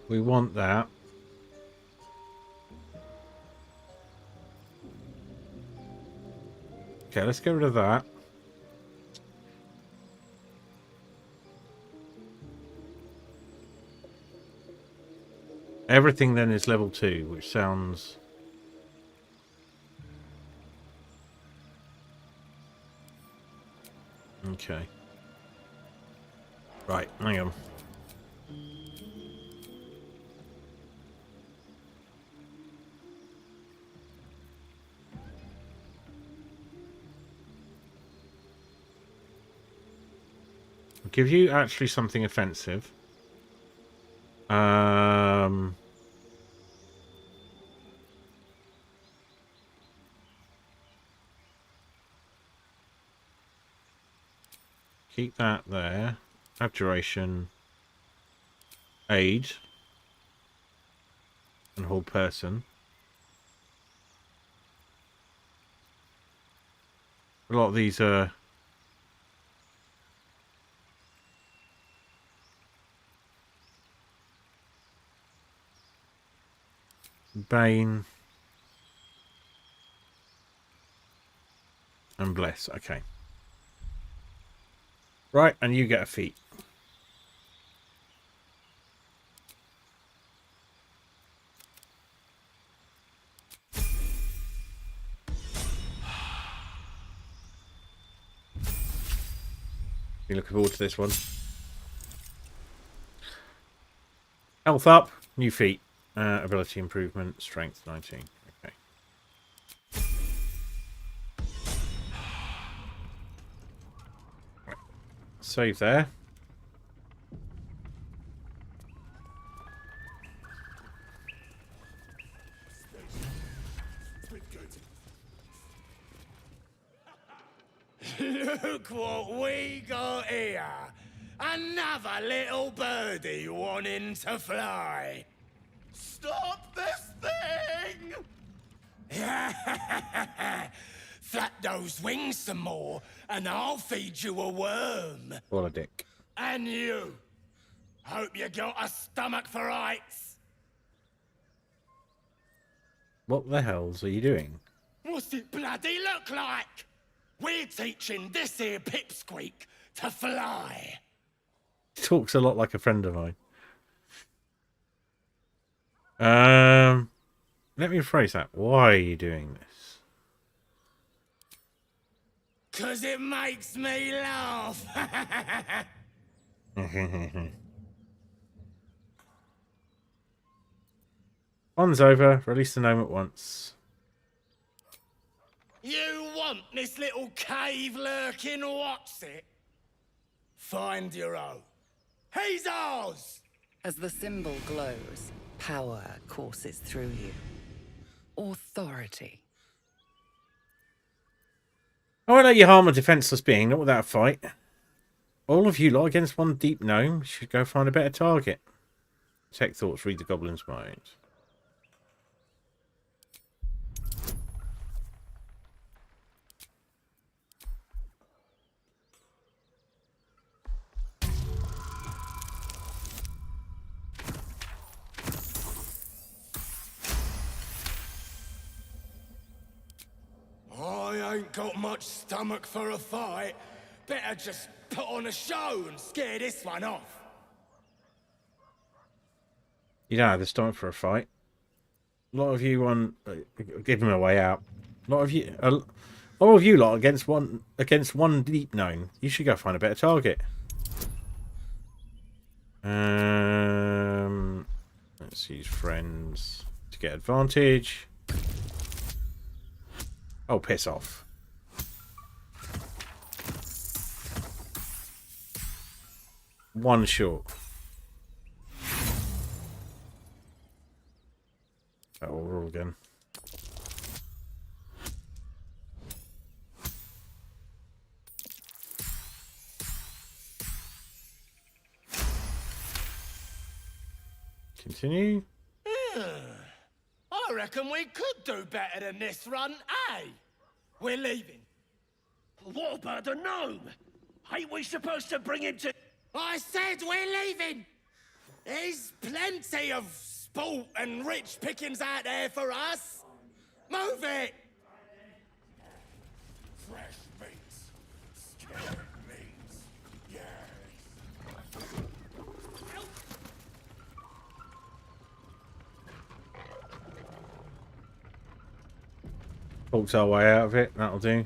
We want that. Okay, let's get rid of that. Everything then is level 2, which sounds... Okay. Right, hang on. I'll give you actually something offensive. Keep that there. Abjuration. Aid. And hold person. A lot of these are... Bane. And Bless. Okay. Right, and you get a feat. You looking forward to this one? Health up, new feat, ability improvement, strength 19. Okay. Right. Save there. Look what we got here. Another little birdie wanting to fly. Stop this thing! Flap those wings some more, and I'll feed you a worm. What a dick. And you. Hope you got a stomach for heights. What the hells are you doing? What's it bloody look like? We're teaching this here pipsqueak to fly. He talks a lot like a friend of mine. Let me rephrase that. Why are you doing this? 'Cause it makes me laugh. One's over. Release the gnome at once. You want this little cave lurking what's it? Find your own. He's ours! As the symbol glows, power courses through you. Authority. I won't let you harm a defenseless being, not without a fight. All of you lot against one deep gnome should go find a better target. Check thoughts, read the goblin's mind. I ain't got much stomach for a fight. Better just put on a show and scare this one off. You don't have the stomach for a fight. A lot of you want give him a way out. A lot of you, all of you lot against one deep gnome. You should go find a better target. Let's use friends to get advantage. Oh, piss off. One short. Oh, we'll roll again. Continue. I reckon we could do better than this run, eh? We're leaving. What about the gnome? Ain't we supposed to bring him to... I said we're leaving! There's plenty of sport and rich pickings out there for us. Move it! Fresh meats. Scared meats. Yes. Talks our way out of it. That'll do.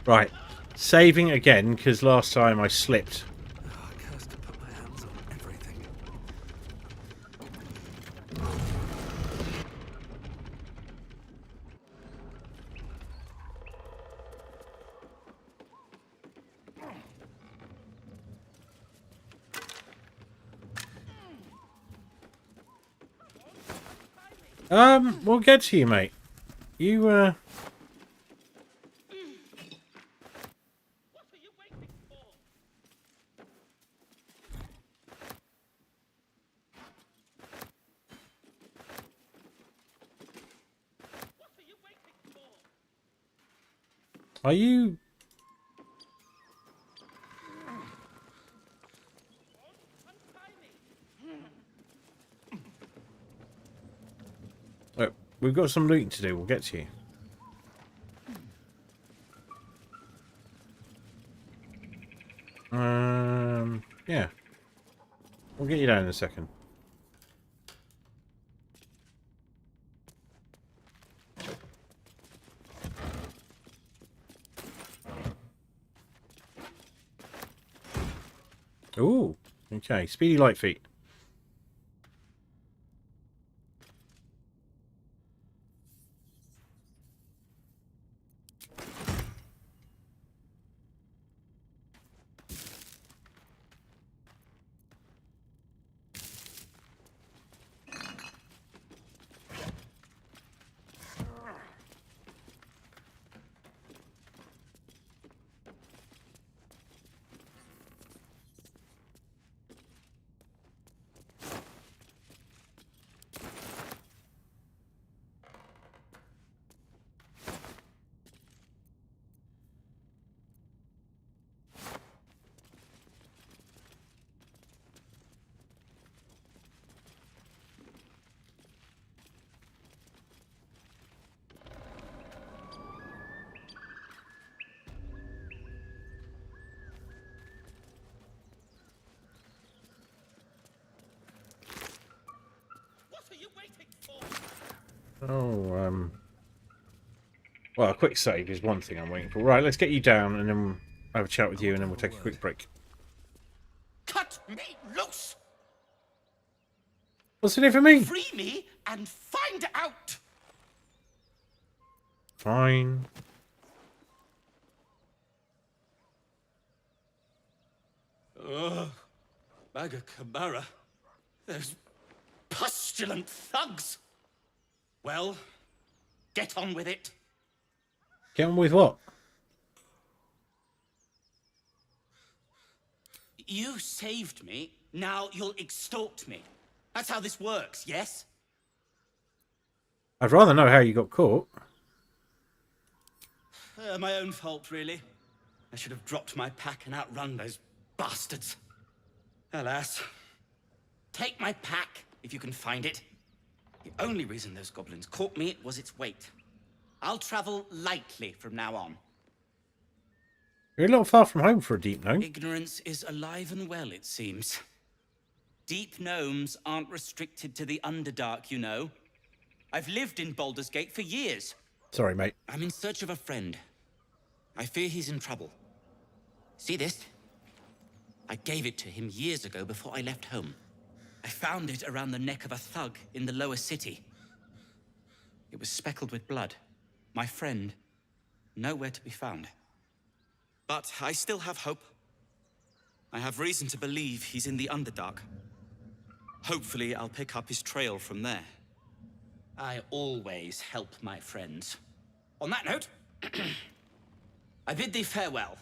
Right, saving again because last time I slipped. Oh, I cursed to put my hands on everything. We'll get to you, mate. You, Are you... Look, we've got some looting to do. We'll get to you. Yeah. We'll get you down in a second. Ooh, okay. Speedy light feet. Oh, well, a quick save is one thing I'm waiting for. Right, let's get you down and then I'll have a chat with you and then we'll take a quick break. Cut me loose! What's in it for me? Free me and find out! Fine. Ugh. Maga Kamara. Those pustulant thugs! Well, get on with it. Get on with what? You saved me, now you'll extort me. That's how this works, yes? I'd rather know how you got caught. My own fault, really. I should have dropped my pack and outrun those bastards. Alas. Take my pack, if you can find it. The only reason those goblins caught me was its weight. I'll travel lightly from now on. You're a little far from home for a deep gnome. Ignorance is alive and well, it seems. Deep gnomes aren't restricted to the Underdark, you know. I've lived in Baldur's Gate for years. Sorry, mate. I'm in search of a friend. I fear he's in trouble. See this? I gave it to him years ago before I left home. I found it around the neck of a thug in the lower city. It was speckled with blood. My friend, nowhere to be found. But I still have hope. I have reason to believe he's in the Underdark. Hopefully, I'll pick up his trail from there. I always help my friends. On that note, I bid thee farewell.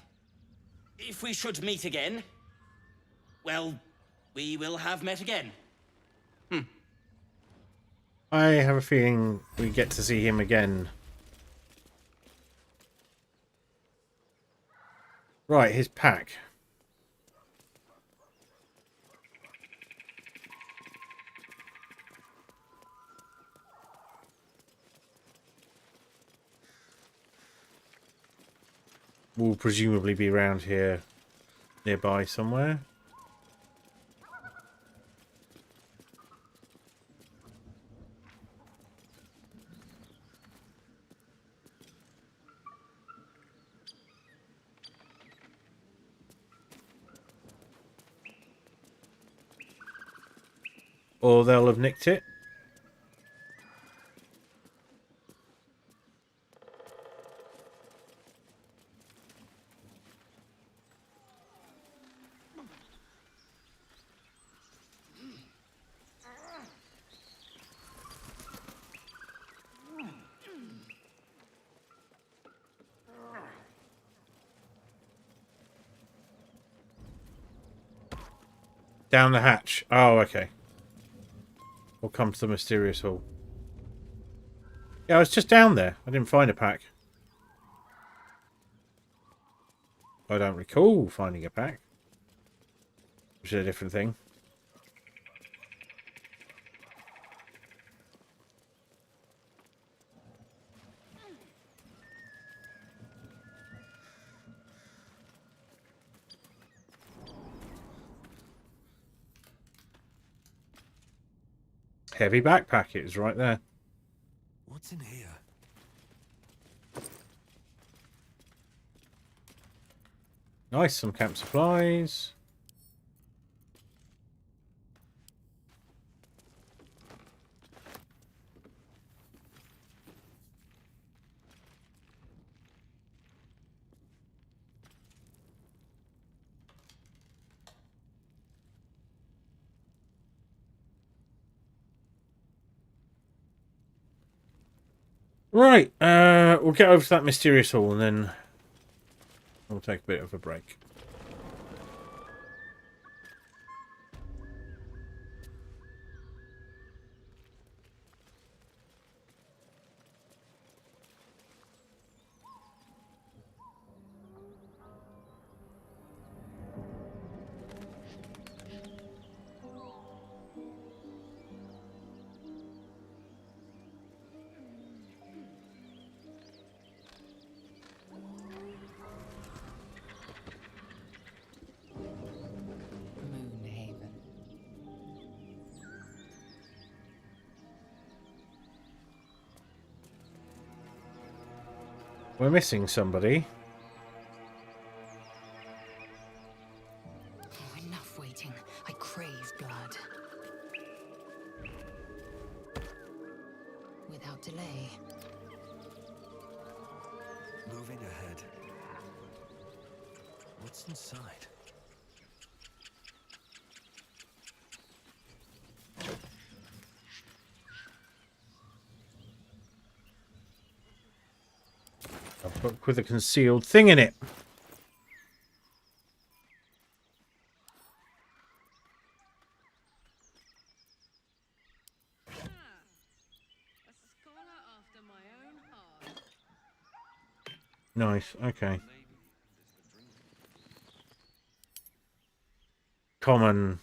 If we should meet again, well, we will have met again. I have a feeling we get to see him again. Right, his pack. Will presumably be around here nearby somewhere. Or they'll have nicked it. Down the hatch. Oh, okay. We'll come to the mysterious hall. Yeah, I was just down there. I didn't find a pack. I don't recall finding a pack. Which is a different thing. Heavy backpack, it is right there. What's in here? Nice, some camp supplies. Right, we'll get over to that mysterious hall and then we'll take a bit of a break. We're missing somebody. Enough waiting. I crave blood. Without delay. Moving ahead. What's inside? A book with a concealed thing in it. A scholar after my own heart. Nice. Okay. Common.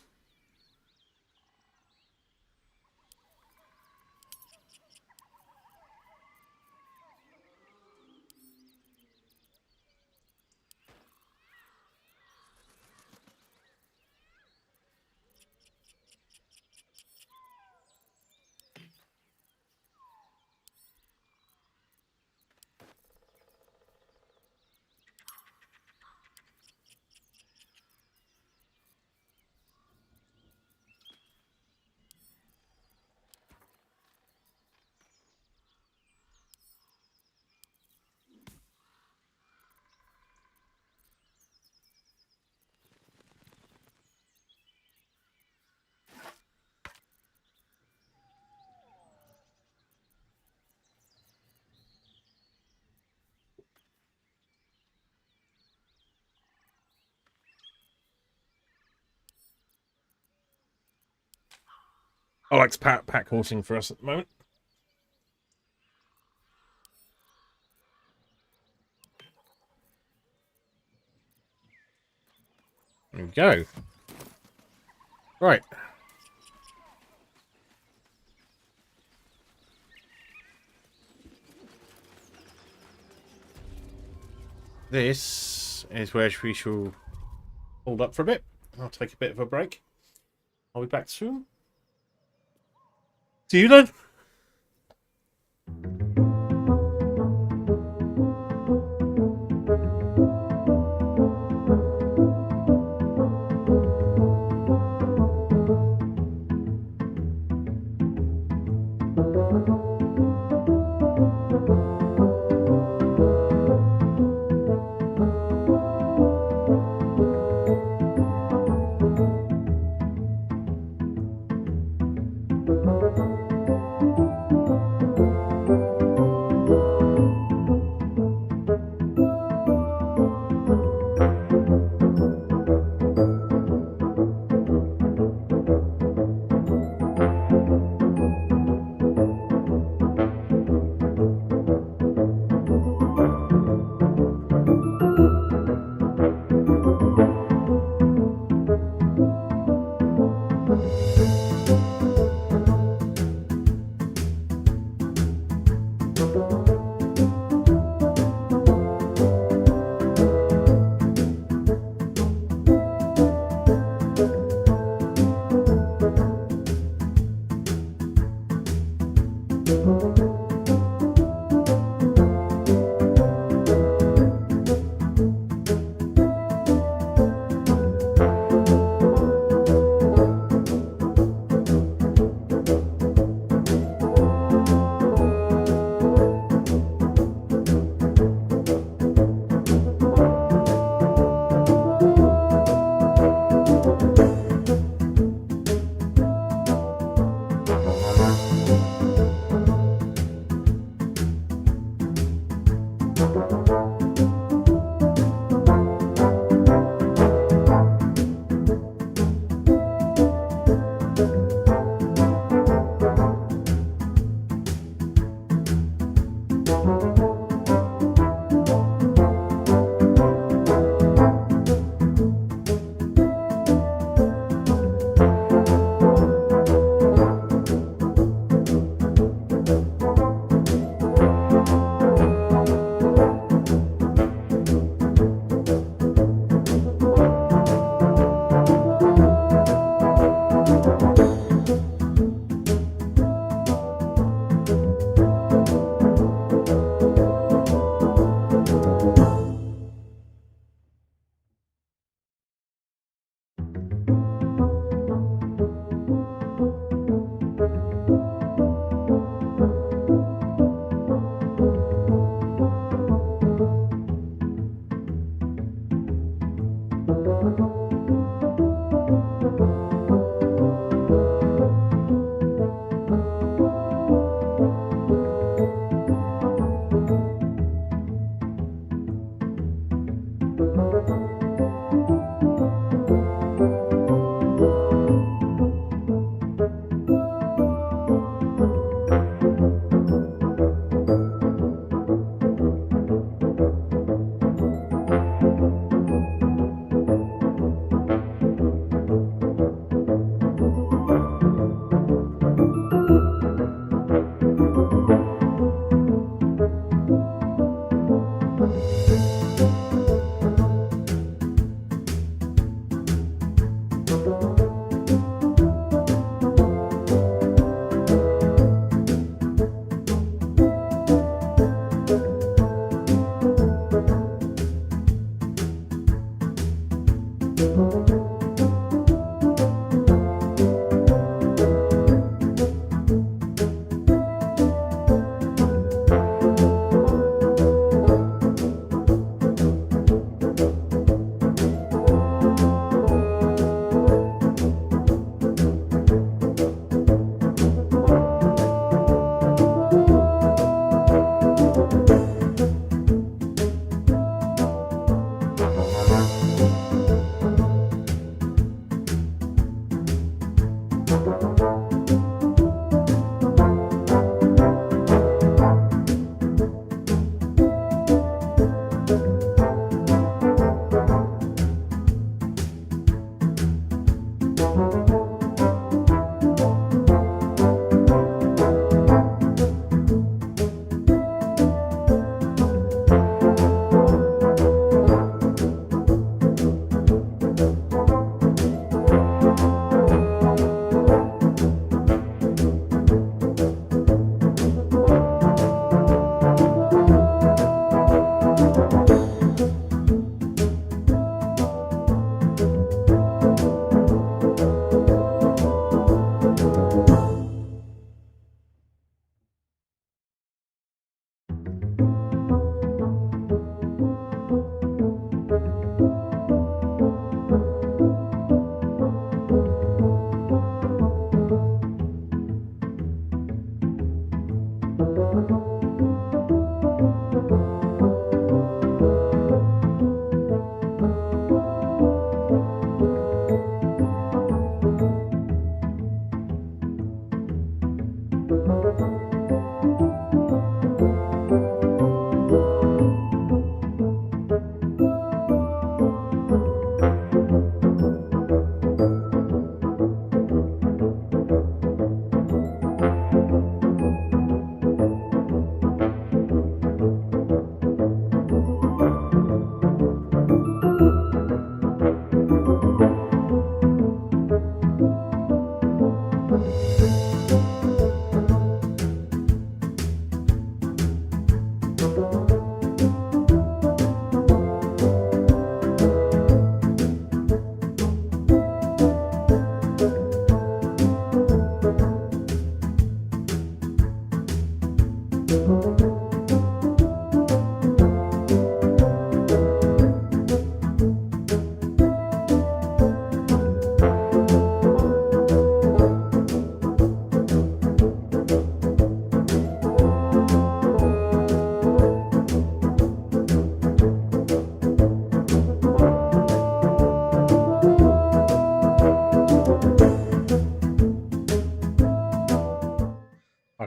Alex pack horsing for us at the moment. There we go. Right. This is where we shall hold up for a bit. I'll take a bit of a break. I'll be back soon. See you then.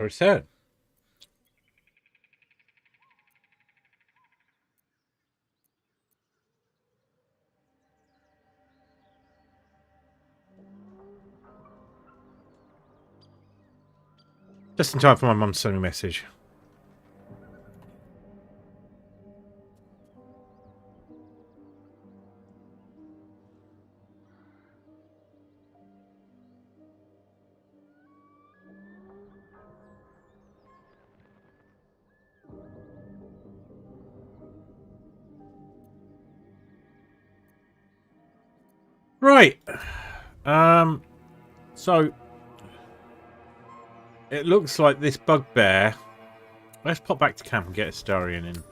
return. Just in time for my mum to send me a message. Right. So it looks like this bugbear. Let's pop back to camp and get Astarion in.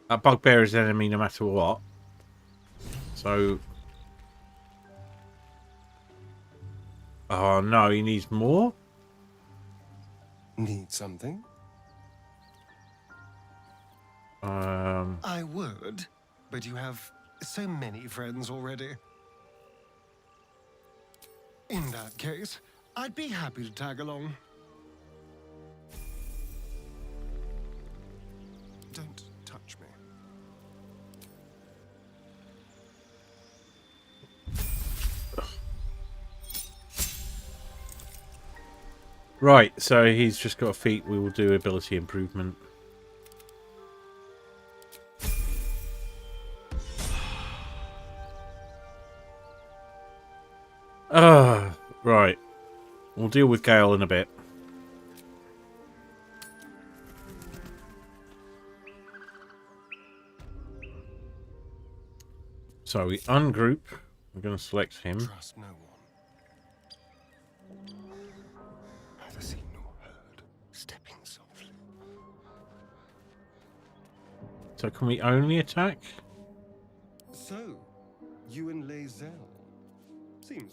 That bugbear is enemy no matter what. So. Oh no, he needs more? Need something? I would, but you have so many friends already. In that case, I'd be happy to tag along. Don't touch me. Right, so he's just got a feat. We will do ability improvement. Right. We'll deal with Gale in a bit. So we ungroup. We're going to select him. Trust no one. Neither seen nor heard. Stepping softly. So can we only attack? So, you and Lae'zel. Seems.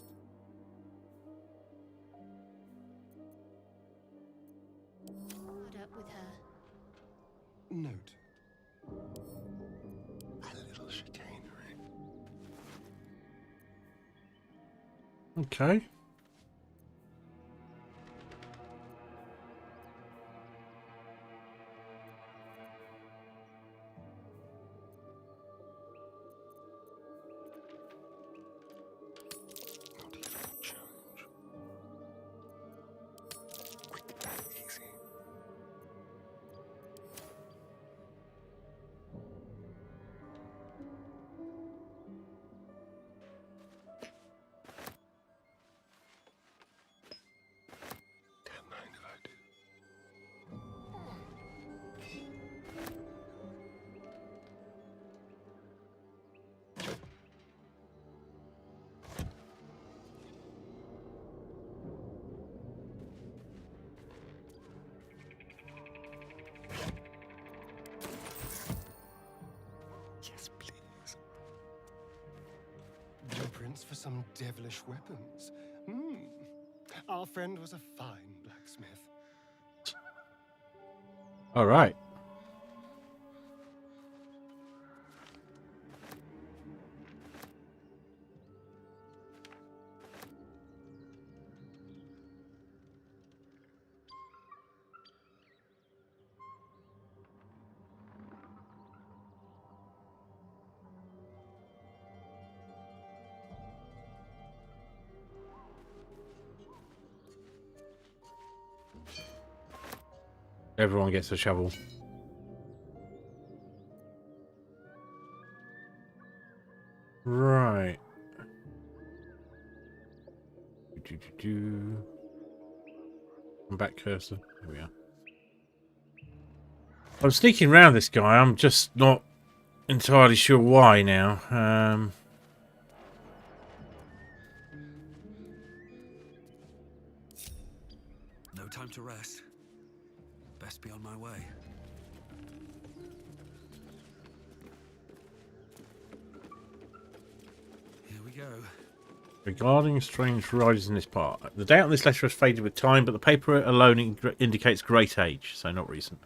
Put up with her. Note. A little chicanery. Okay. Not a little challenge. Quick and easy. Don't mind if I do. Yes, please. Blueprints for some devilish weapons. Our friend was a fine blacksmith. All right. Everyone gets a shovel. Right. I'm back, cursor. Here we are. I'm sneaking around this guy. I'm just not entirely sure why now. No time to rest. Best be on my way. Here we go. Regarding strange riders in this part. The date on this letter has faded with time, but the paper alone indicates great age, so not recent.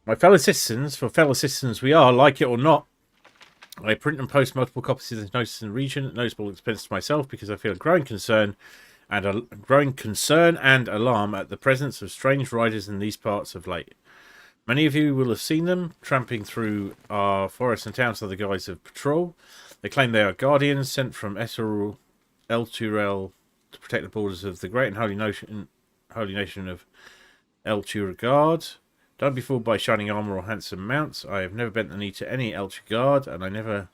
My fellow citizens, for fellow citizens we are, like it or not, I print and post multiple copies of this notice in the region at notable expense to myself because I feel a growing concern and alarm at the presence of strange riders in these parts of late. Many of you will have seen them tramping through our forests and towns under the guise of patrol. They claim they are guardians sent from El Turel to protect the borders of the great and holy nation of El Turgard. Don't be fooled by shining armor or handsome mounts. I have never bent the knee to any El Turgard, and I never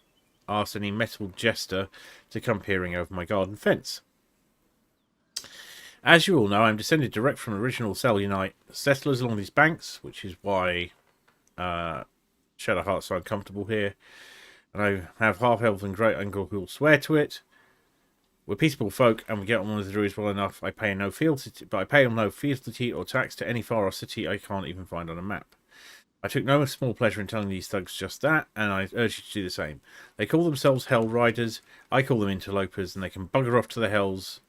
asked any metal jester to come peering over my garden fence. As you all know, I'm descended direct from original Selunite settlers along these banks, which is why Shadowheart's so uncomfortable here. And I have half-elf and great uncle who will swear to it. We're peaceable folk, and we get on with the druids well enough. I pay no fealty or tax to any far-off city I can't even find on a map. I took no small pleasure in telling these thugs just that, and I urge you to do the same. They call themselves Hell Riders. I call them interlopers, and they can bugger off to the hells,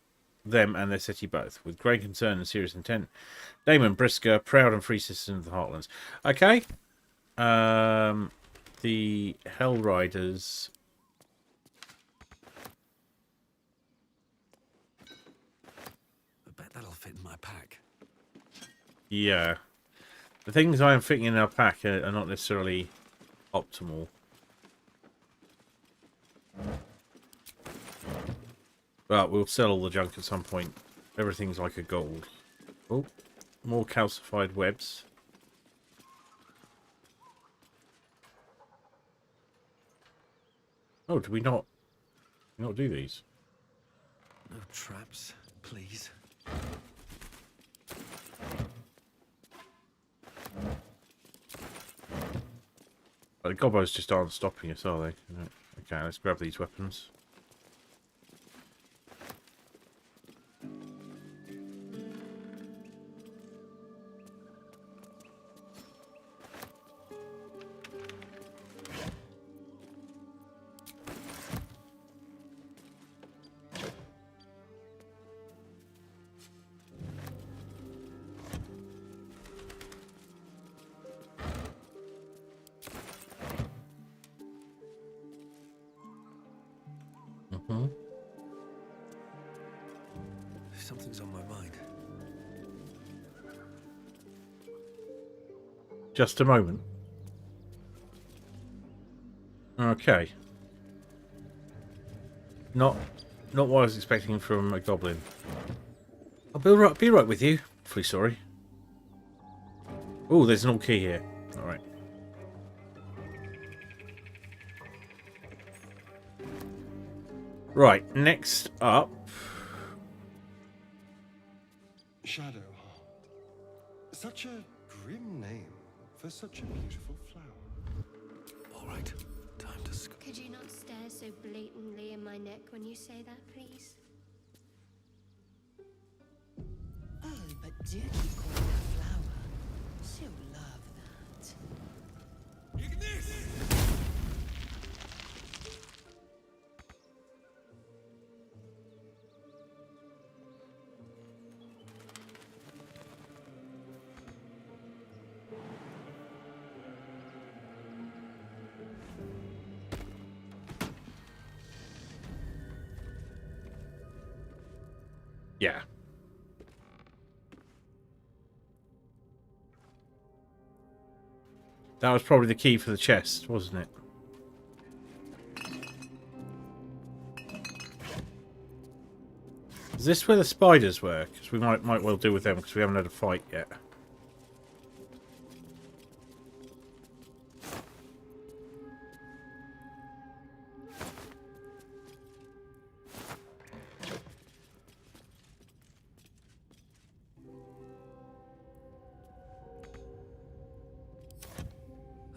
them and their city both, with great concern and serious intent. Damon Brisker, proud and free citizen of the Heartlands. Okay. The Hell Riders. I bet that'll fit in my pack. Yeah. The things I am fitting in our pack are not necessarily optimal. But we'll sell all the junk at some point. Everything's like a gold. Oh, more calcified webs. Oh, do we not do these? No traps, please. The gobos just aren't stopping us, are they? No. Okay, let's grab these weapons. Something's on my mind. Just a moment. Okay. Not what I was expecting from a goblin. I'll be right with you. Awfully sorry. Oh, there's an old key here. All right. Right, next up. Shadowheart. Such a grim name for such a beautiful flower. All right, time to Could you not stare so blatantly in my neck when you say that, please? Oh, but do keep calling her flower. She'll love that. Ignis! Yeah. That was probably the key for the chest, wasn't it? Is this where the spiders were? Because we might well deal with them because we haven't had a fight yet.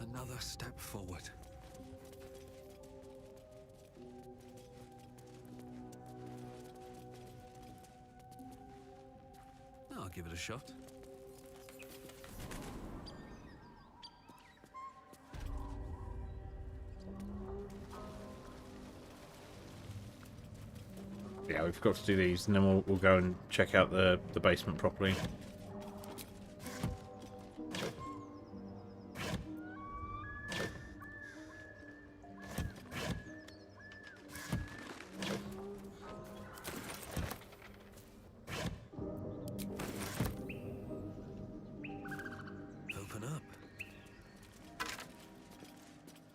Another step forward. I'll give it a shot. Yeah, we've got to do these, and then we'll go and check out the basement properly.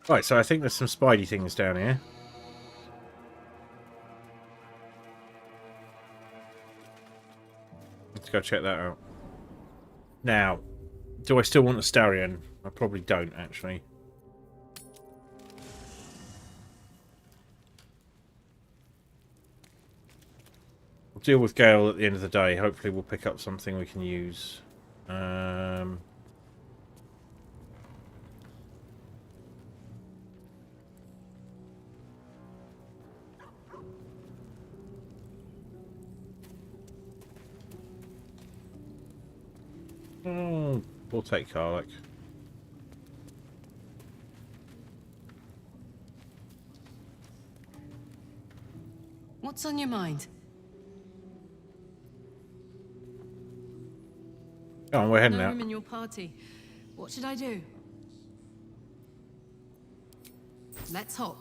Right, so I think there's some spidey things down here. Let's go check that out. Now, do I still want a Starion? I probably don't, actually. We'll deal with Gale at the end of the day. Hopefully we'll pick up something we can use. We'll take Karlach. What's on your mind? Go on, we're heading No out. room in your party. What should I do? Let's hop.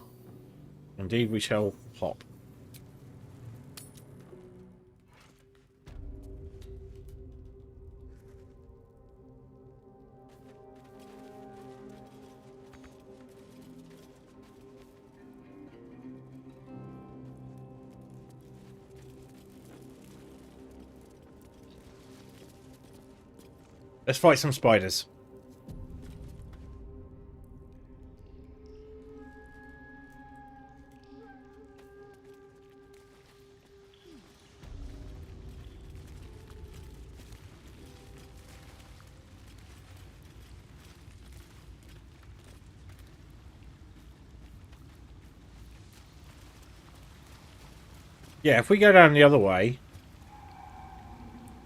Indeed, we shall hop. Let's fight some spiders. Yeah, if we go down the other way,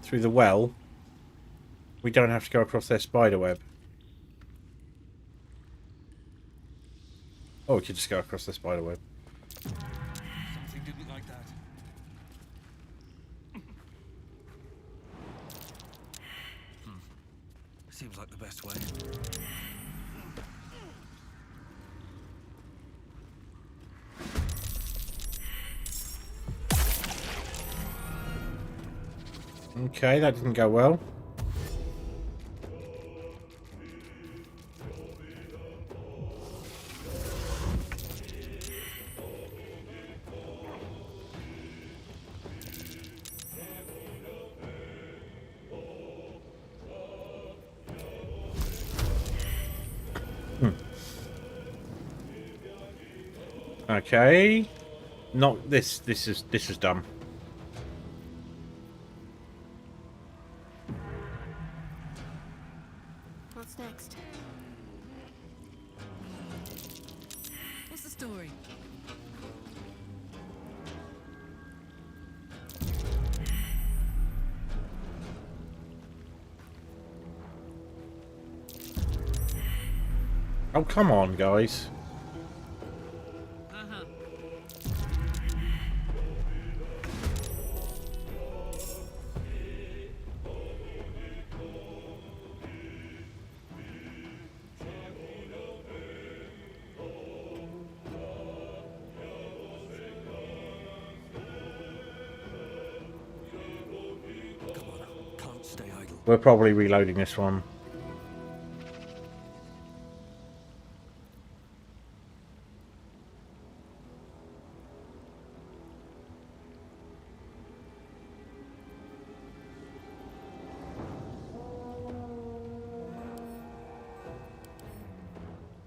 through the well, we don't have to go across their spider web. Oh, we could just go across the spider web. Something didn't like that. Seems like the best way. Okay, that didn't go well. Okay. Not this. This is dumb. What's next? What's the story? Oh, come on, guys. Come on, can't stay idle. We're probably reloading this one.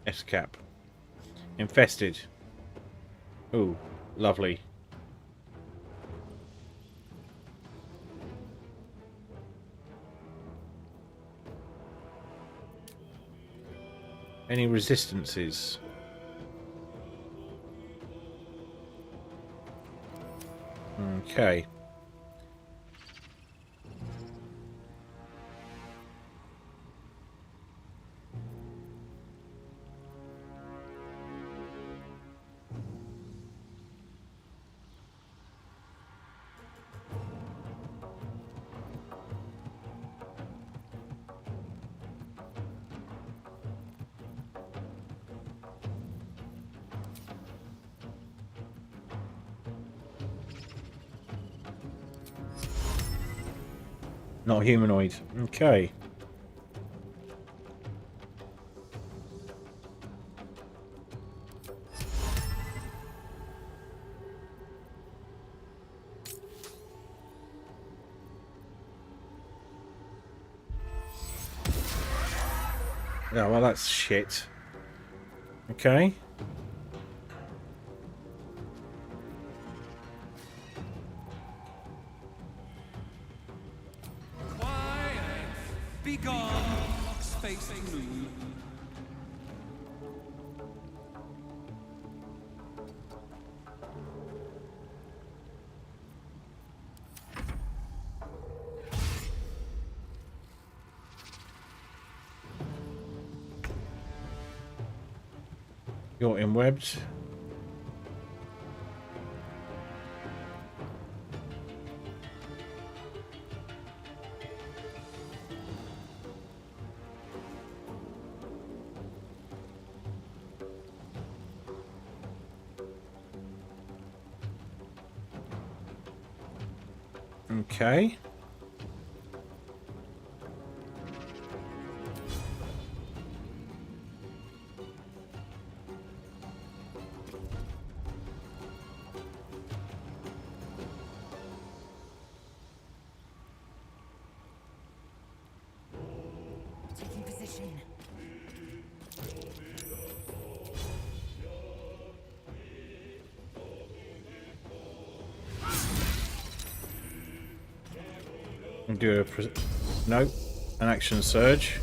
S-cap. Infested. Ooh, lovely. Any resistances? Okay. Not humanoid. Okay. Yeah, well, that's shit. Okay. Quiet! Be gone, fox-faced moon. You're in webbed. Okay. Taking position. Do a no, an action surge.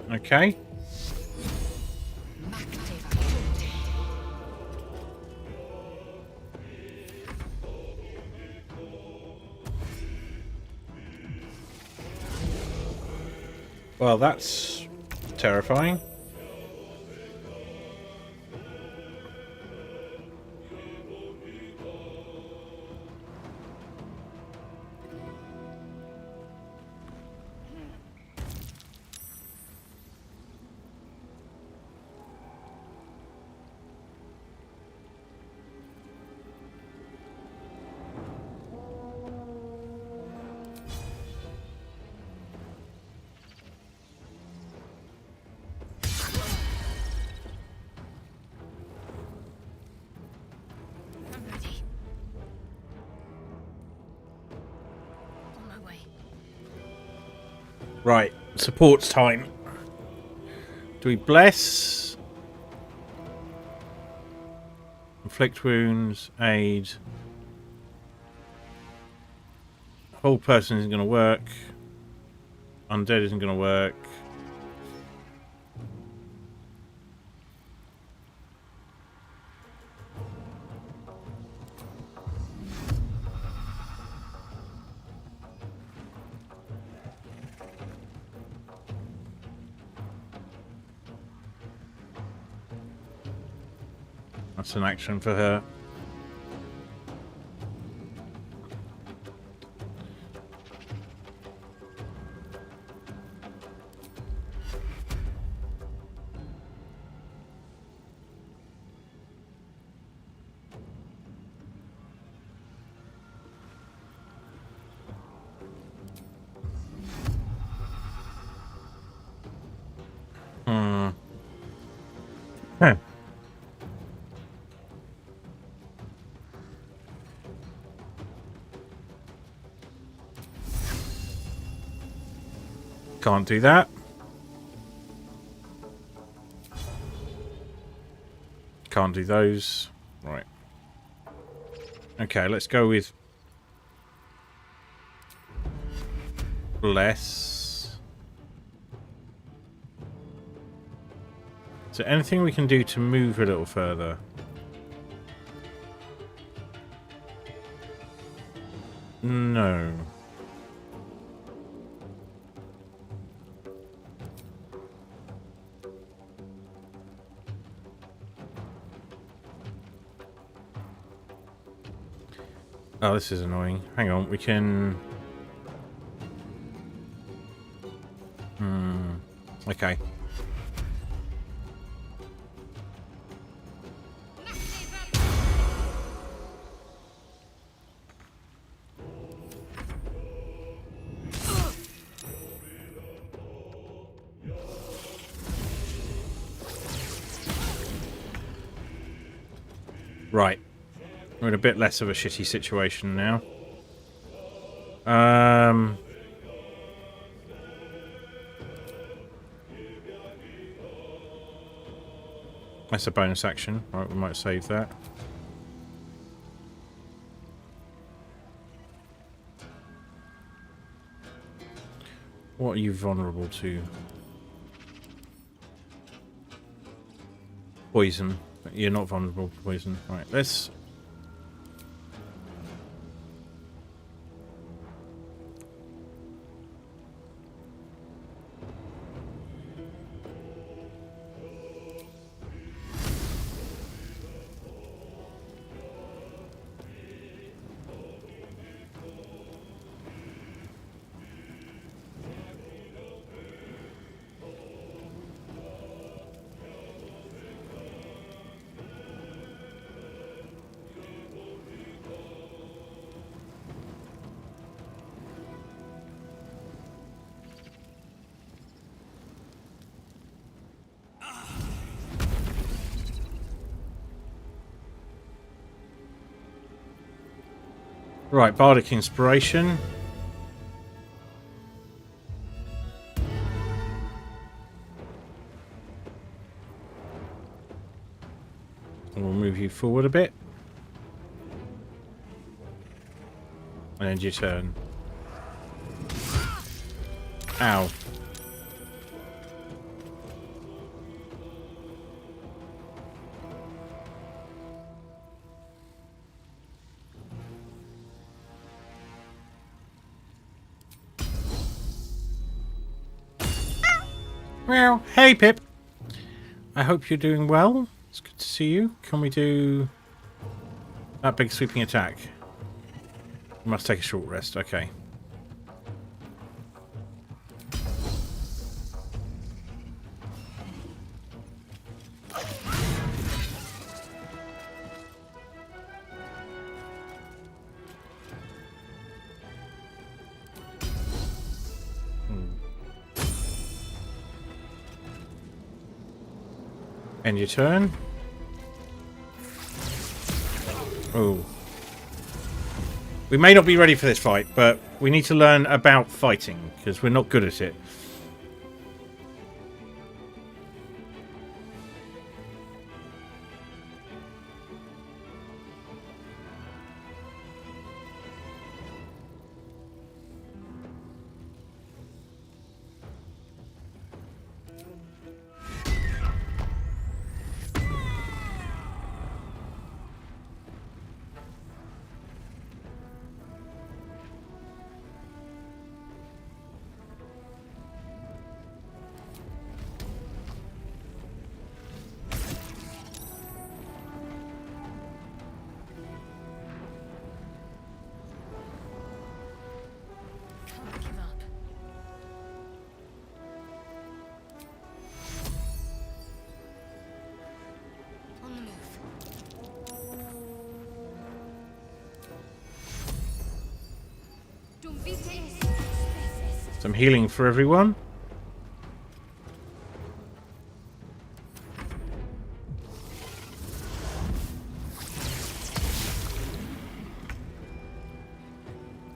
Okay. Well, that's terrifying. I'm ready. On my way. Right, supports time. Do we bless? Inflict wounds, aid. Whole person isn't going to work. Undead isn't going to work. That's an action for her. Huh. Can't do that. Can't do those. Right. Okay, let's go with bless. Is there anything we can do to move a little further? No. Oh, this is annoying. Hang on, we can... Okay. Right. We're in a bit less of a shitty situation now. That's a bonus action. Right, we might save that. What are you vulnerable to? Poison. You're not vulnerable to poison. Right, let's... Right, Bardic Inspiration. We'll move you forward a bit. And end your turn. Ow. Well, hey Pip. I hope you're doing well. It's good to see you. Can we do that big sweeping attack? You must take a short rest. Okay. End your turn. Oh. We may not be ready for this fight, but we need to learn about fighting, because we're not good at it. Some healing for everyone.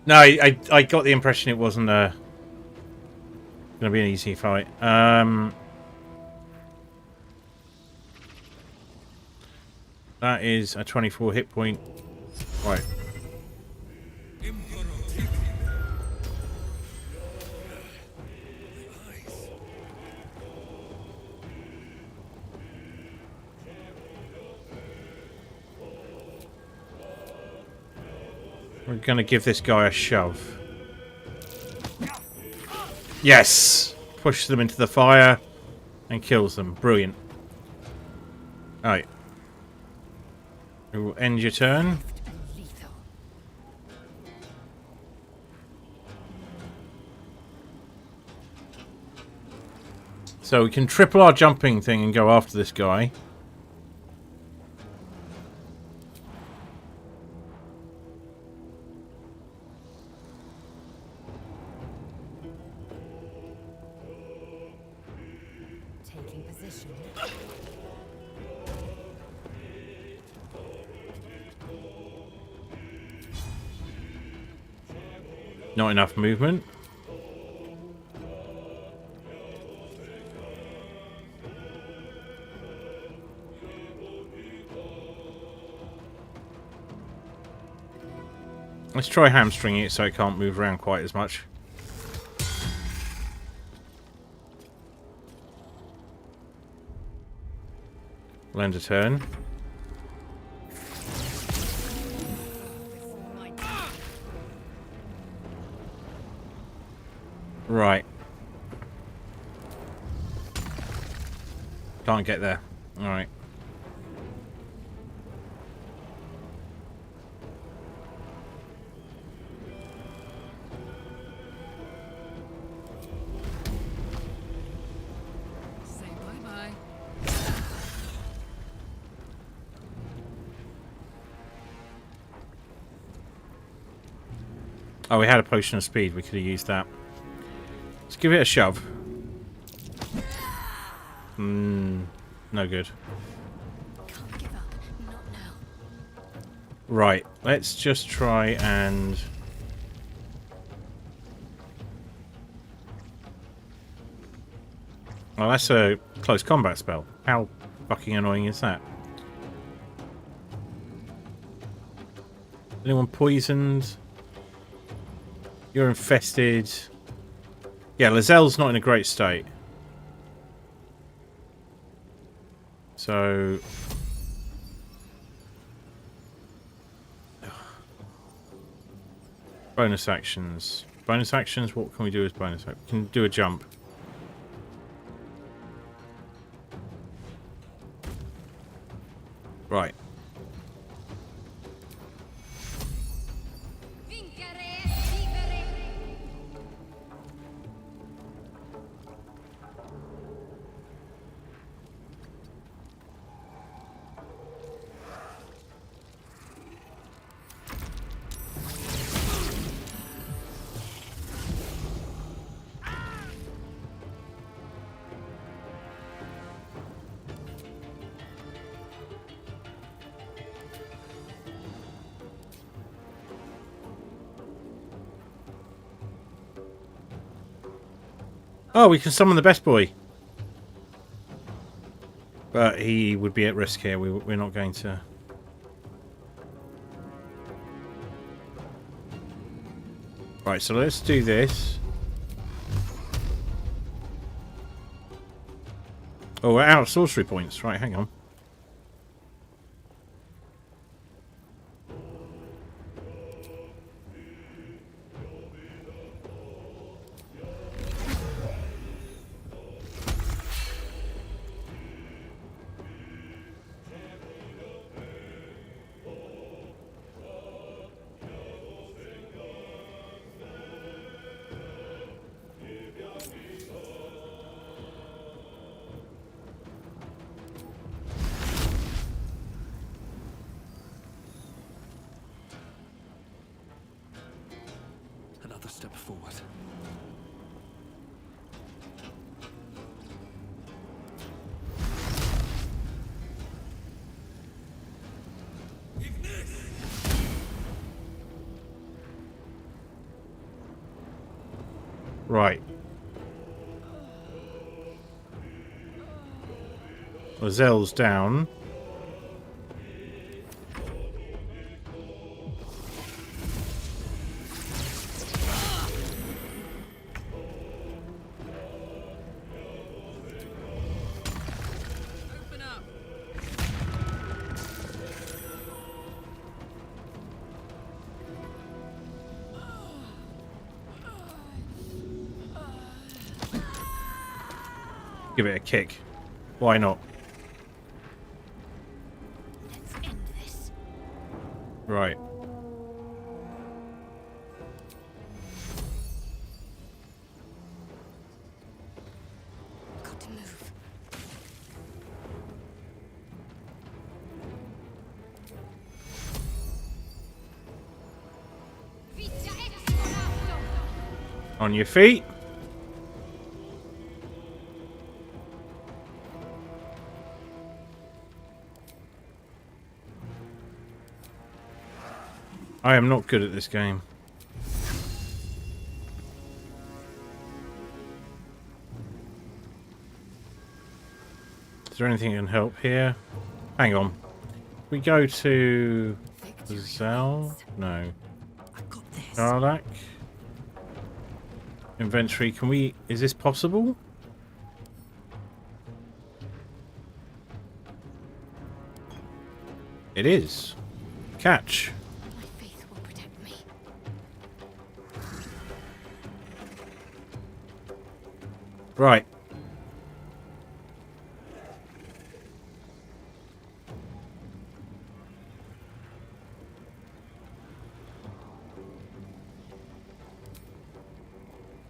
No, I got the impression it wasn't going to be an easy fight. That is a 24 hit point. Right. We're going to give this guy a shove. Yes! Pushes them into the fire and kills them. Brilliant. Alright. We will end your turn. So we can triple our jumping thing and go after this guy. Taking position. Not enough movement. Let's try hamstringing it so it can't move around quite as much. We'll end a turn. Right. Can't get there. Alright. Say bye-bye. Oh, we had a potion of speed. We could have used that. Let's give it a shove. No good. Can't give up. Not now. Right. Let's just try and... Well, that's a close combat spell. How fucking annoying is that? Anyone poisoned? You're infested. Yeah, Lazelle's not in a great state. So... Bonus actions. Bonus actions, what can we do as bonus actions? We can do a jump. Right. Oh, we can summon the best boy. But he would be at risk here. We're not going to... Right, so let's do this. Oh, we're out of sorcery points. Right, hang on. Another step forward. Right. Lazelle's down. Open up. Give it a kick. Why not? Let's end this. Right. Got to move On your feet. I am not good at this game. Is there anything that can help here? Hang on. We go to Zal? No. Garlac? Inventory. Can we... Is this possible? It is. Catch. My faith will protect me. Right.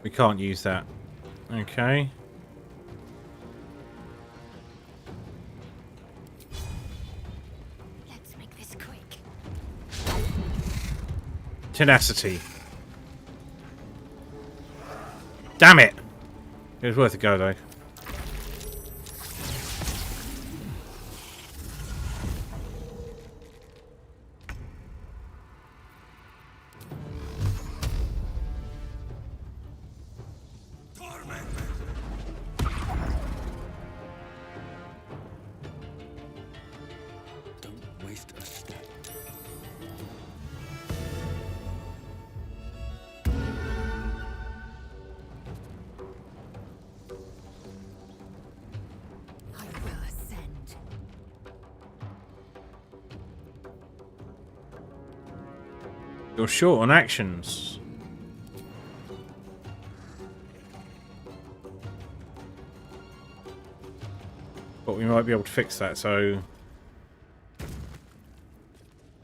We can't use that. Okay. Let's make this quick. Tenacity. Damn it! It was worth a go though. Don't waste a step. I will ascend. You're short on actions. But we might be able to fix that, so...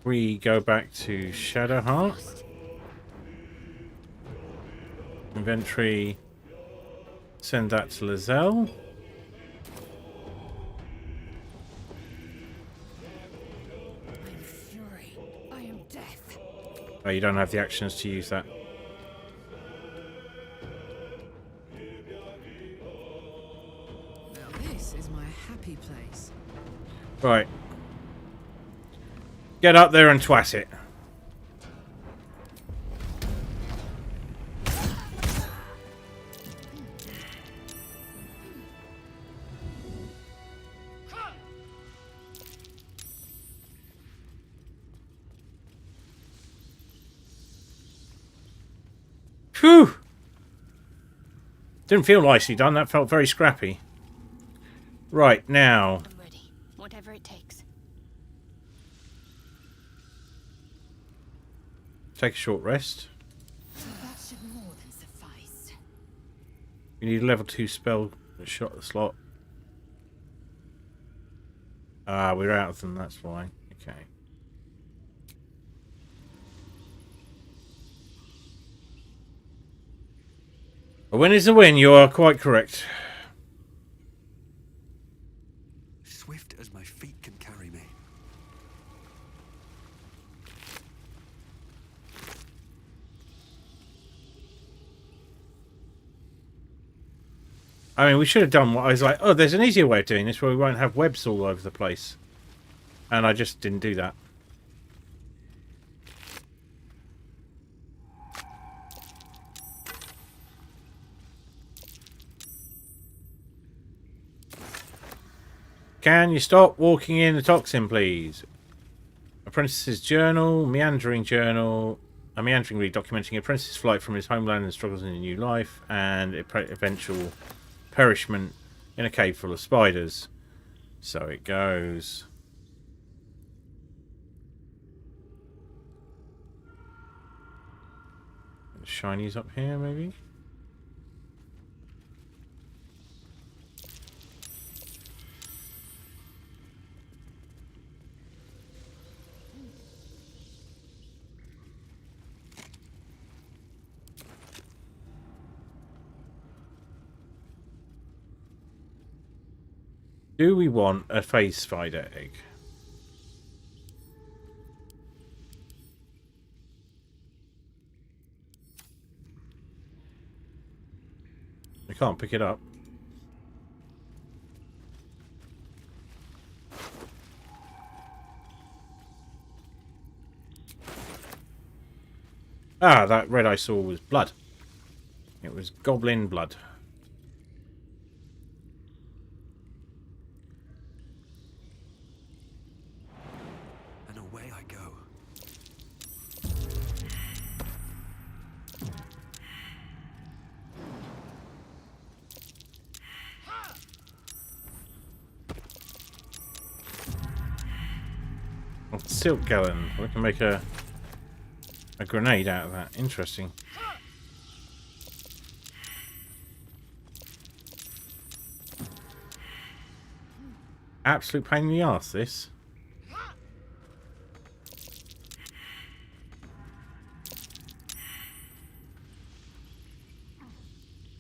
We go back to Shadowheart. Inventory. Send that to Lizelle. I am fury. I am death. Oh, you don't have the actions to use that. Now this is my happy place. Right. Get up there and twat it. Phew! Didn't feel nicely done. That felt very scrappy. Right, now. I'm ready. Whatever it takes. Take a short rest. That should more than suffice. You need a level 2 spell shot slot. Ah, we're out of them, that's why. Okay. A win is a win, you are quite correct. Swift as my feet can carry me. I mean, we should have done what I was like, oh, there's an easier way of doing this where we won't have webs all over the place. And I just didn't do that. Can you stop walking in the toxin, please? Apprentice's journal, meandering journal, a meandering read documenting apprentice's flight from his homeland and struggles in a new life, and eventual perishment in a cave full of spiders. So it goes. Shinies up here, maybe? Do we want a phase spider egg? can't pick it up. Ah, that red I saw was blood. It was goblin blood. And away I go. Oh, silk gallon. We can make a grenade out of that. Interesting. Absolute pain in the arse, this.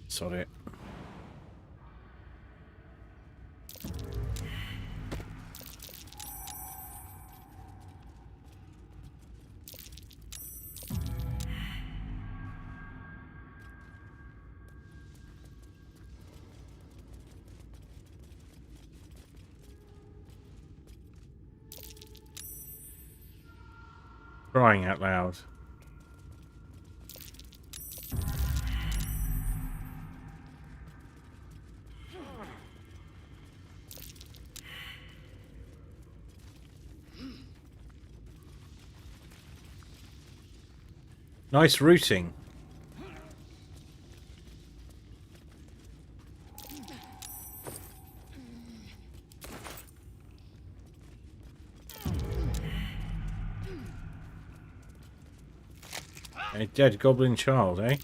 Sod it. Crying out loud. Nice routing. A dead goblin child, eh?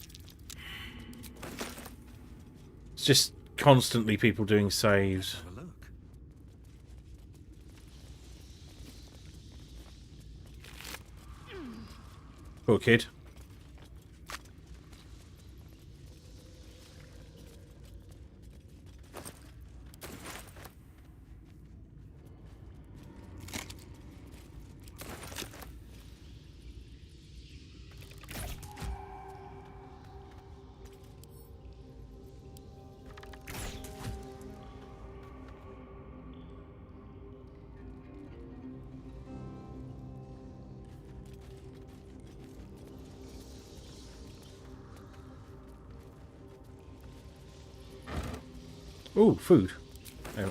It's just constantly people doing saves. Have a look. Poor kid. Ooh, food. Oh.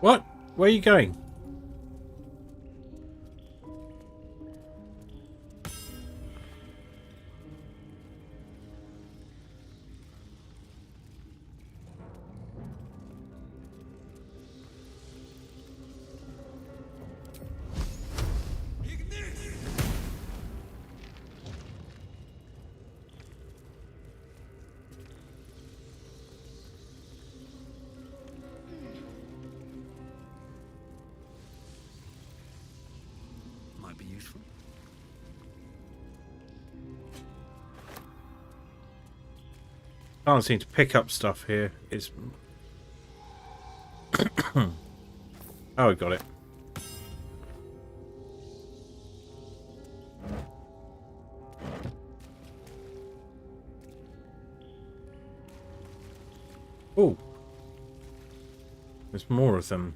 What? Where are you going? Might be useful. Can't seem to pick up stuff here. It's oh, I got it. Oh, there's more of them.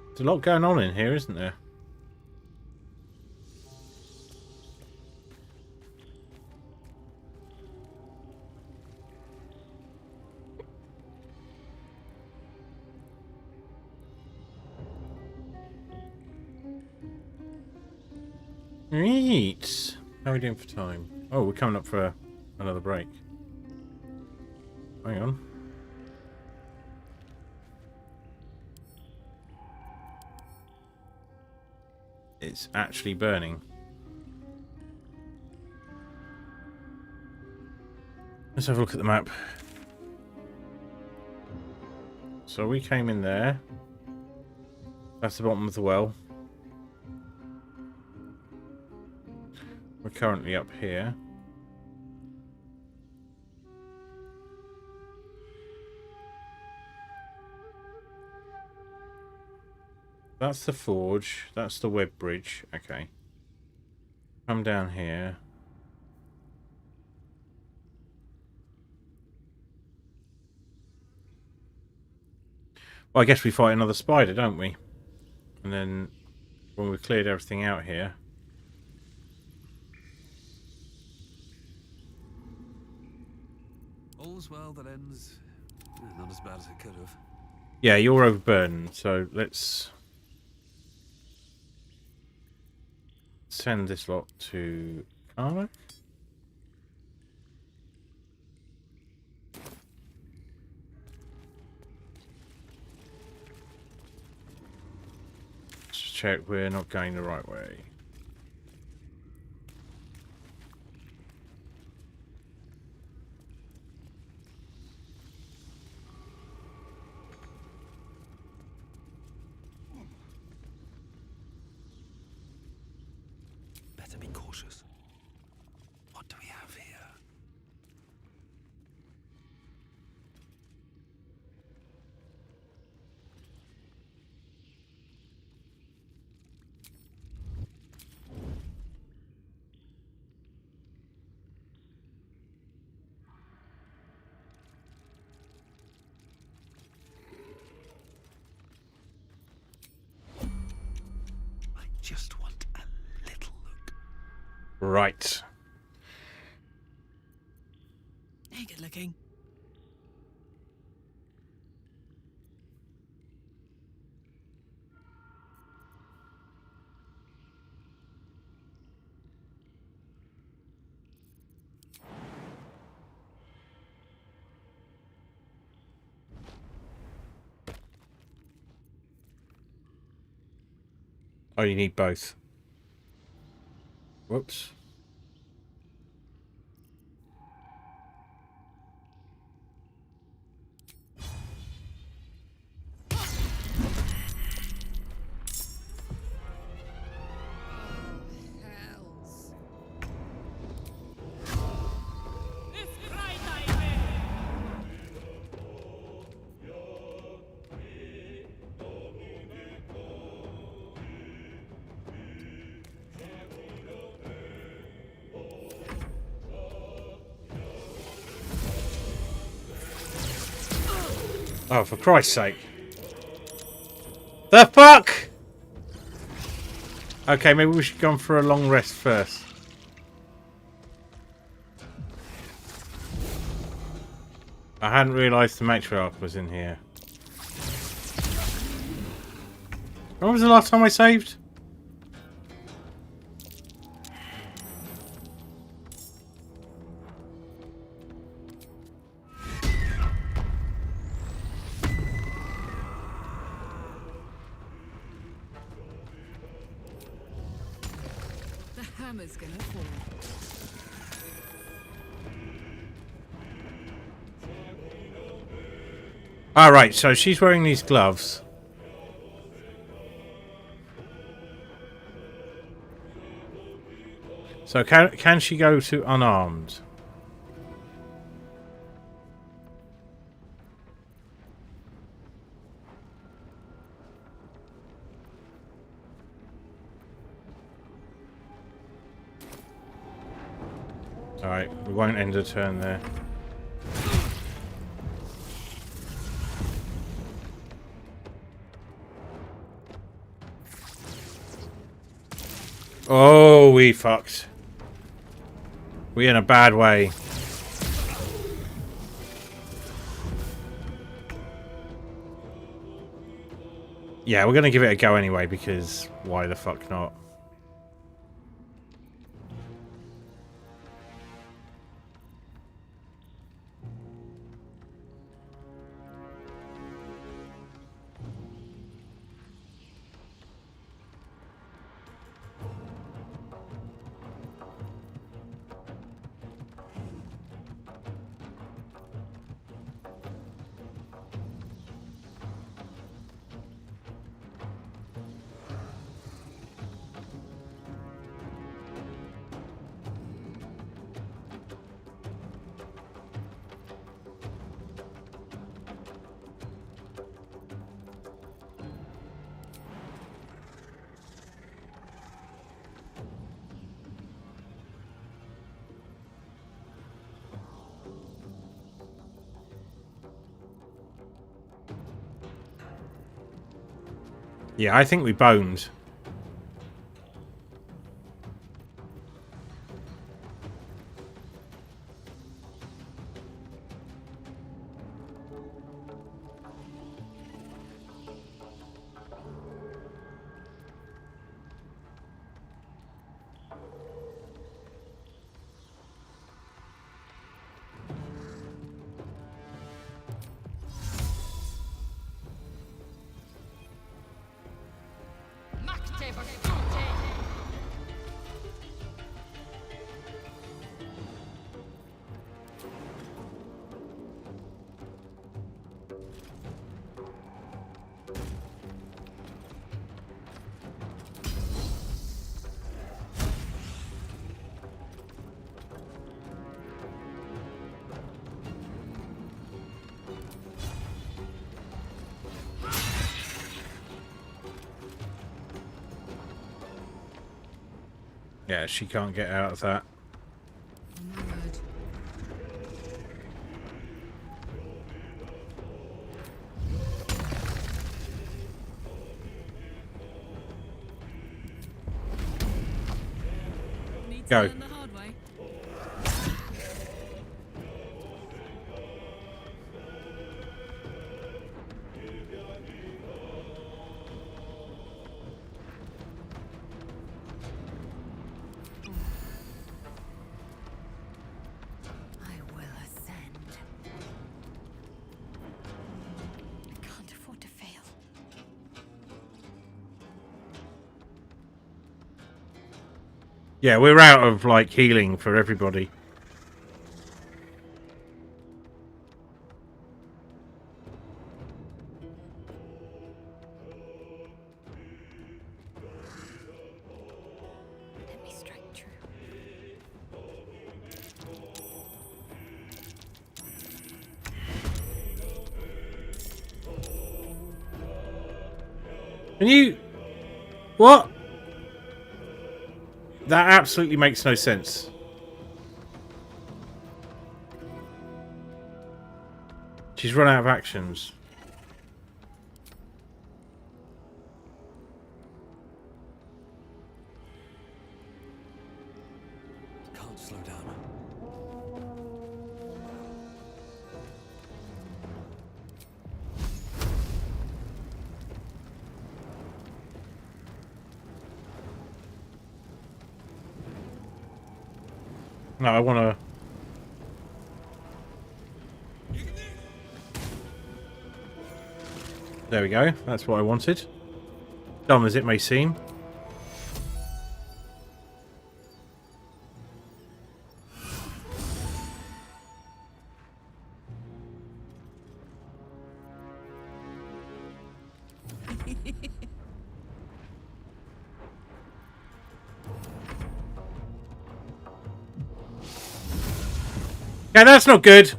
There's a lot going on in here, isn't there? Right. How are we doing for time? Oh, we're coming up for another break. Hang on. it's actually burning. Let's have a look at the map. So we came in there. That's the bottom of the well. We're currently up here. That's the forge. That's the web bridge. Okay. Come down here. Well, I guess we fight another spider, don't we? And then when we've cleared everything out here. All's well that ends not as bad as it could have. Yeah, you're overburdened, so let's send this lot to Carlo. Just check we're not going the right way. Better be cautious. What do we have here? I just want a little look. Right. Hey, good looking. Oh, you need both. Whoops. Oh, for Christ's sake. The fuck? Okay, maybe we should go for a long rest first. I hadn't realised the matriarch was in here. When was the last time I saved? The hammer's gonna fall. Alright, so she's wearing these gloves. So can she go to unarmed? Alright, we won't end a turn there. Oh, we fucked. We in a bad way. Yeah, we're gonna give it a go anyway, because why the fuck not? Yeah, I think we boned. Yeah, she can't get out of that. Go. I will ascend. I can't afford to fail. Yeah, we're out of like healing for everybody. Let me strike true. Can you... What? That absolutely makes no sense. She's run out of actions. Can't slow down. No, I want to... There we go. That's what I wanted. Dumb as it may seem. Yeah, that's not good.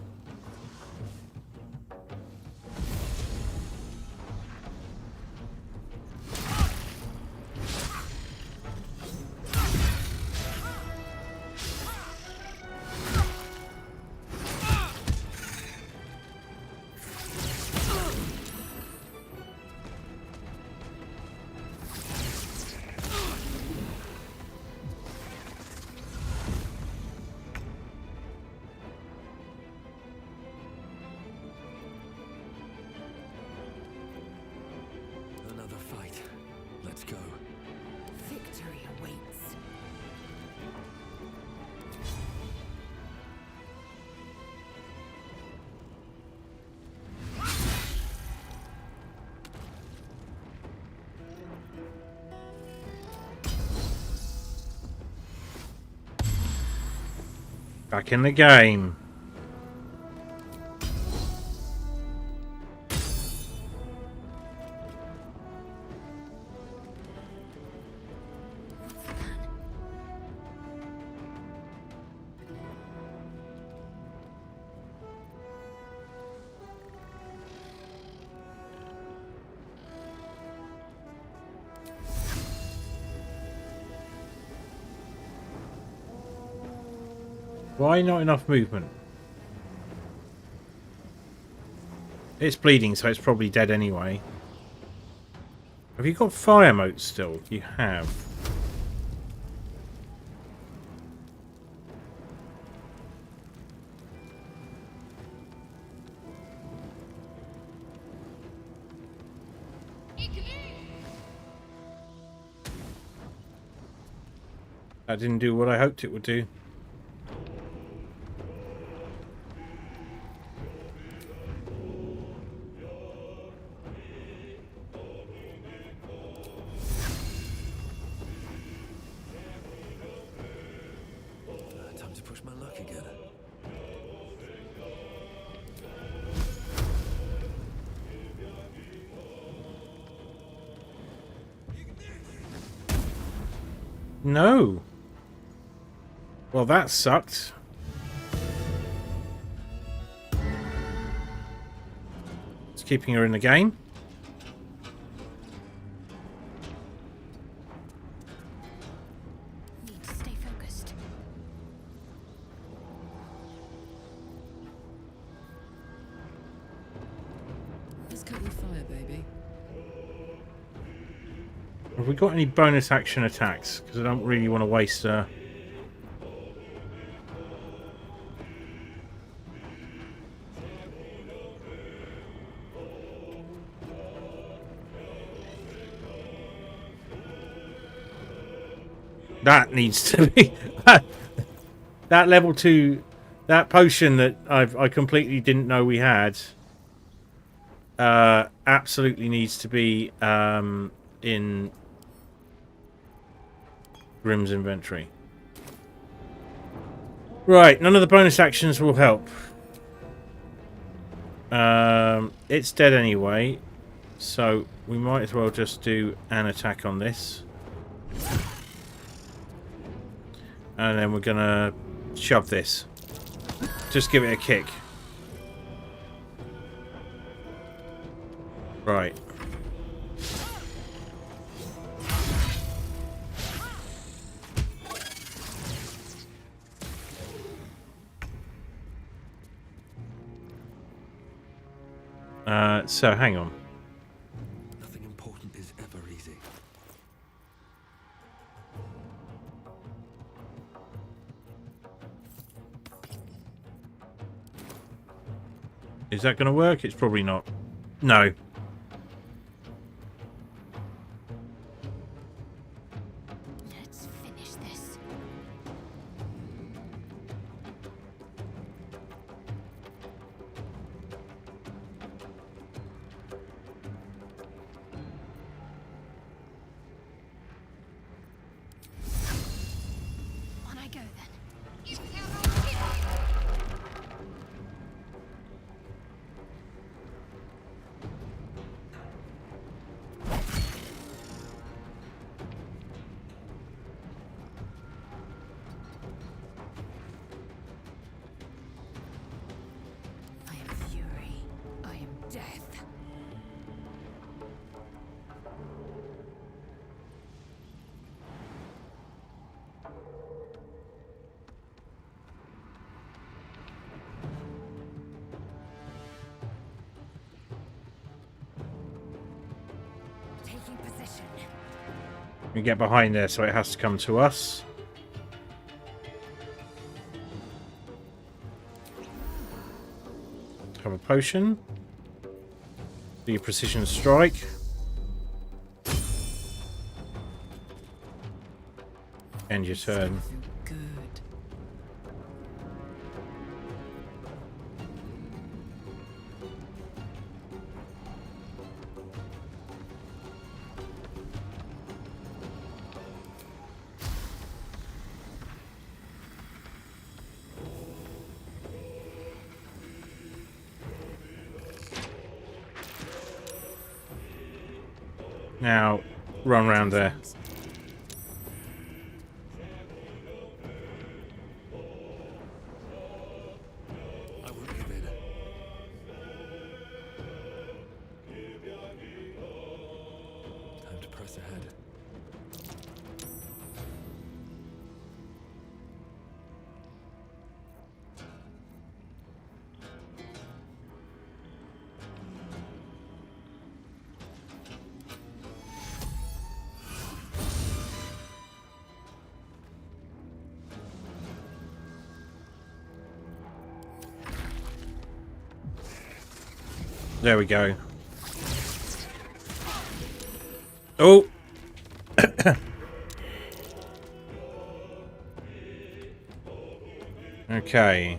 Another fight. Let's go. Victory awaits. Back in the game. Why not enough movement? It's bleeding, so it's probably dead anyway. Have you got fire motes still? You have. That didn't do what I hoped it would do. Time to push my luck again. No. Well, that sucked. It's keeping her in the game. Need to stay focused. Let's cover fire, baby. Have we got any bonus action attacks? Because I don't really want to waste that needs to be that level 2, that potion that I completely didn't know we had. Absolutely needs to be in Grimm's inventory. Right, none of the bonus actions will help. It's dead anyway, so we might as well just do an attack on this. And then we're gonna shove this. Just give it a kick. Right. So hang on. Nothing important is ever easy. Is that going to work? It's probably not. No. Let's finish this. On I go then. I am fury. I am death. Taking position. We get behind there, so it has to come to us. Have a potion. Do your precision strike. End your turn. Feel good. Now, run round there. I won't give in. Time to press ahead. There we go. Oh! Okay.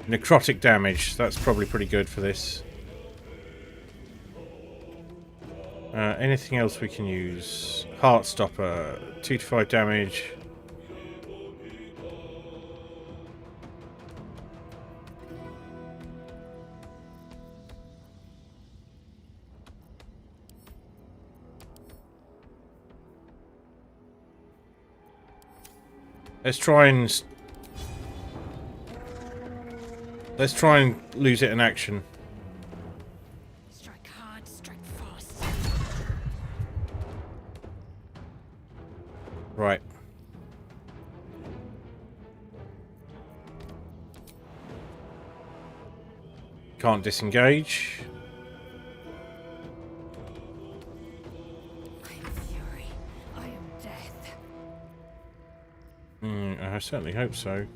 Necrotic damage. That's probably pretty good for this. Anything else we can use? Heartstopper. 2 to 5 damage. Let's try and lose it in action. Strike hard, strike fast. Right. Can't disengage. I am fury. I am death. I certainly hope so.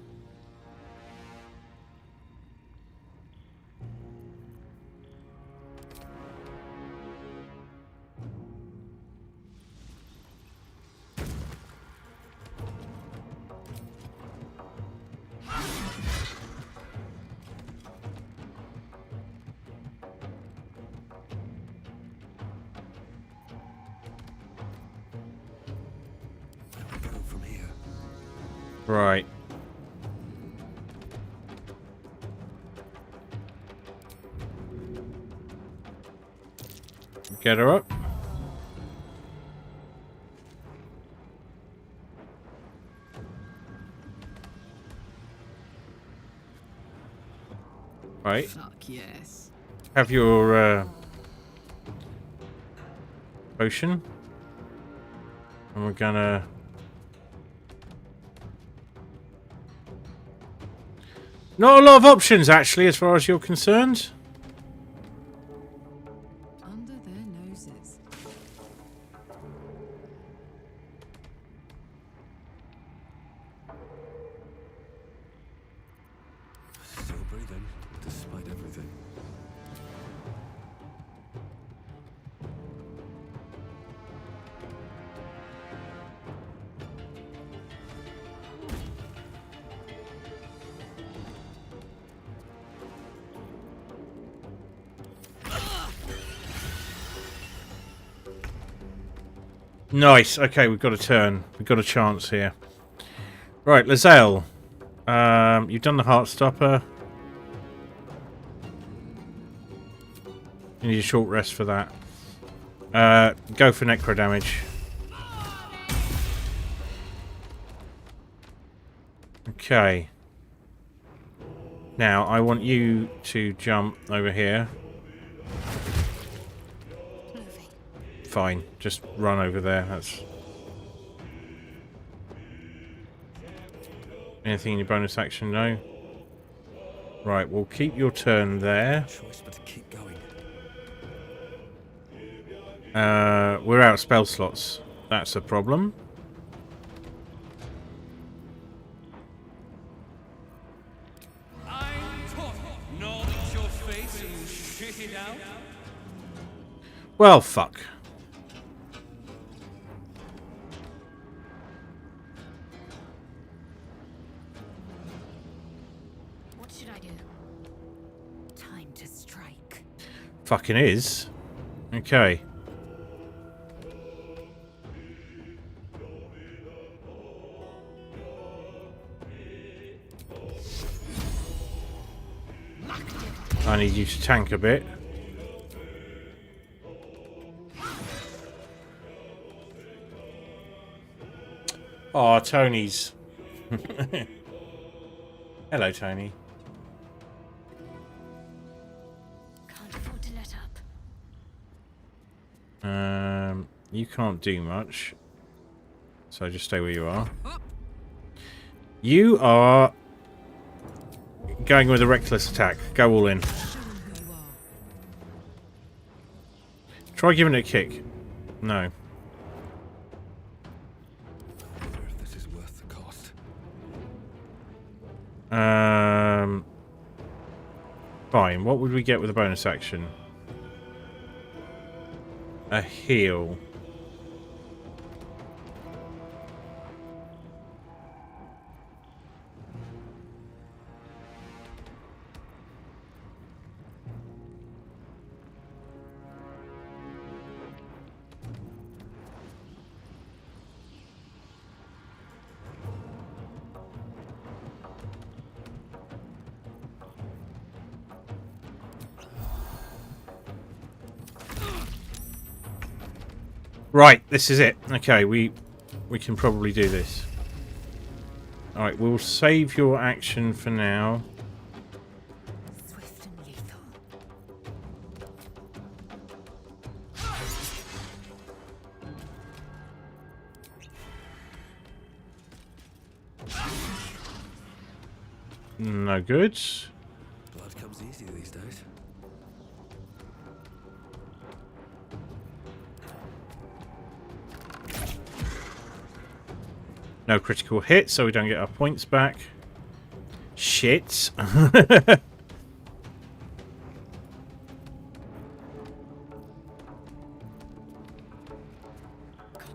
Where we go from here? Right. Get her up. Right. Fuck yes. Have your potion. And we're gonna not a lot of options actually as far as you're concerned. Under their noses. Still breathing, despite everything. Nice. Okay, we've got a turn. We've got a chance here. Right, Lae'zel. You've done the Heartstopper. You need a short rest for that. Go for necro damage. Okay. Now, I want you to jump over here. Fine, just run over there. That's anything in your bonus action? No. Right, we'll keep your turn there. Choice but to keep going. We're out of spell slots. That's a problem. I'm tough. Nod your face and shit it out. Well, fuck. What should I do? Time to strike. Fucking is. Okay. I need you to tank a bit. Oh, Tony's. Hello, Tony. Can't afford to let up. You can't do much. So just stay where you are. You are going with a reckless attack. Go all in. Try giving it a kick. No. This is worth the cost. Fine. What would we get with a bonus action? a heal. Right, this is it. Okay, we can probably do this. Alright, we'll save your action for now. Swift and lethal. No good. Blood comes easy these days. No critical hit, so we don't get our points back. Shit. Got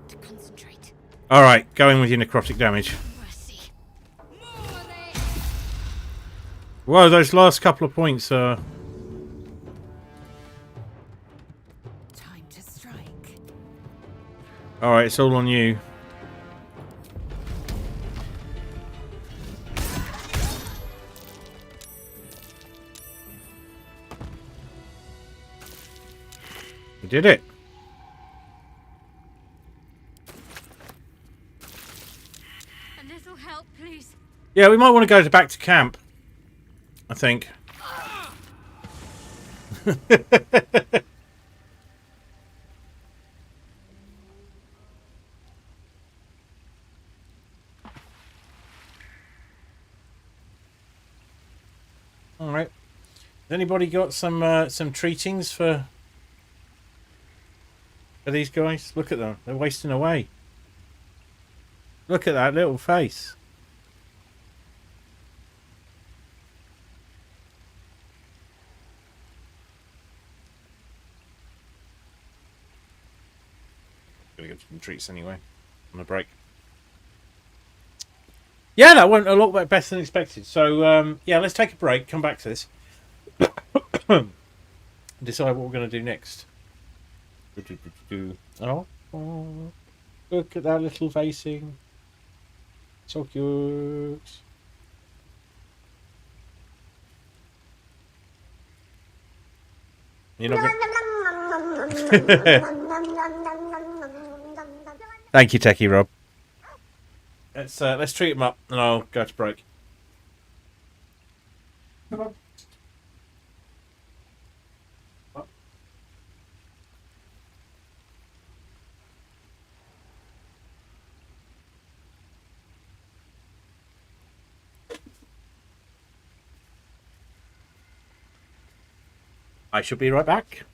to concentrate. Alright, going with your necrotic damage. Mercy. Whoa, those last couple of points are... Time to strike. Alright, it's all on you. We did it. A little help, please. Yeah, we might want to go back to camp. I think. All right. Has anybody got some treatings for these guys? Look at them. They're wasting away. Look at that little face. Gonna get some treats anyway on the break. Yeah, that went a lot better than expected. So yeah, let's take a break. Come back to this. Decide what we're going to do next. Oh, look at that little facing. So cute. You're not Thank you, Techie Rob. Let's treat him up, and I'll go to break. Come on. I shall be right back.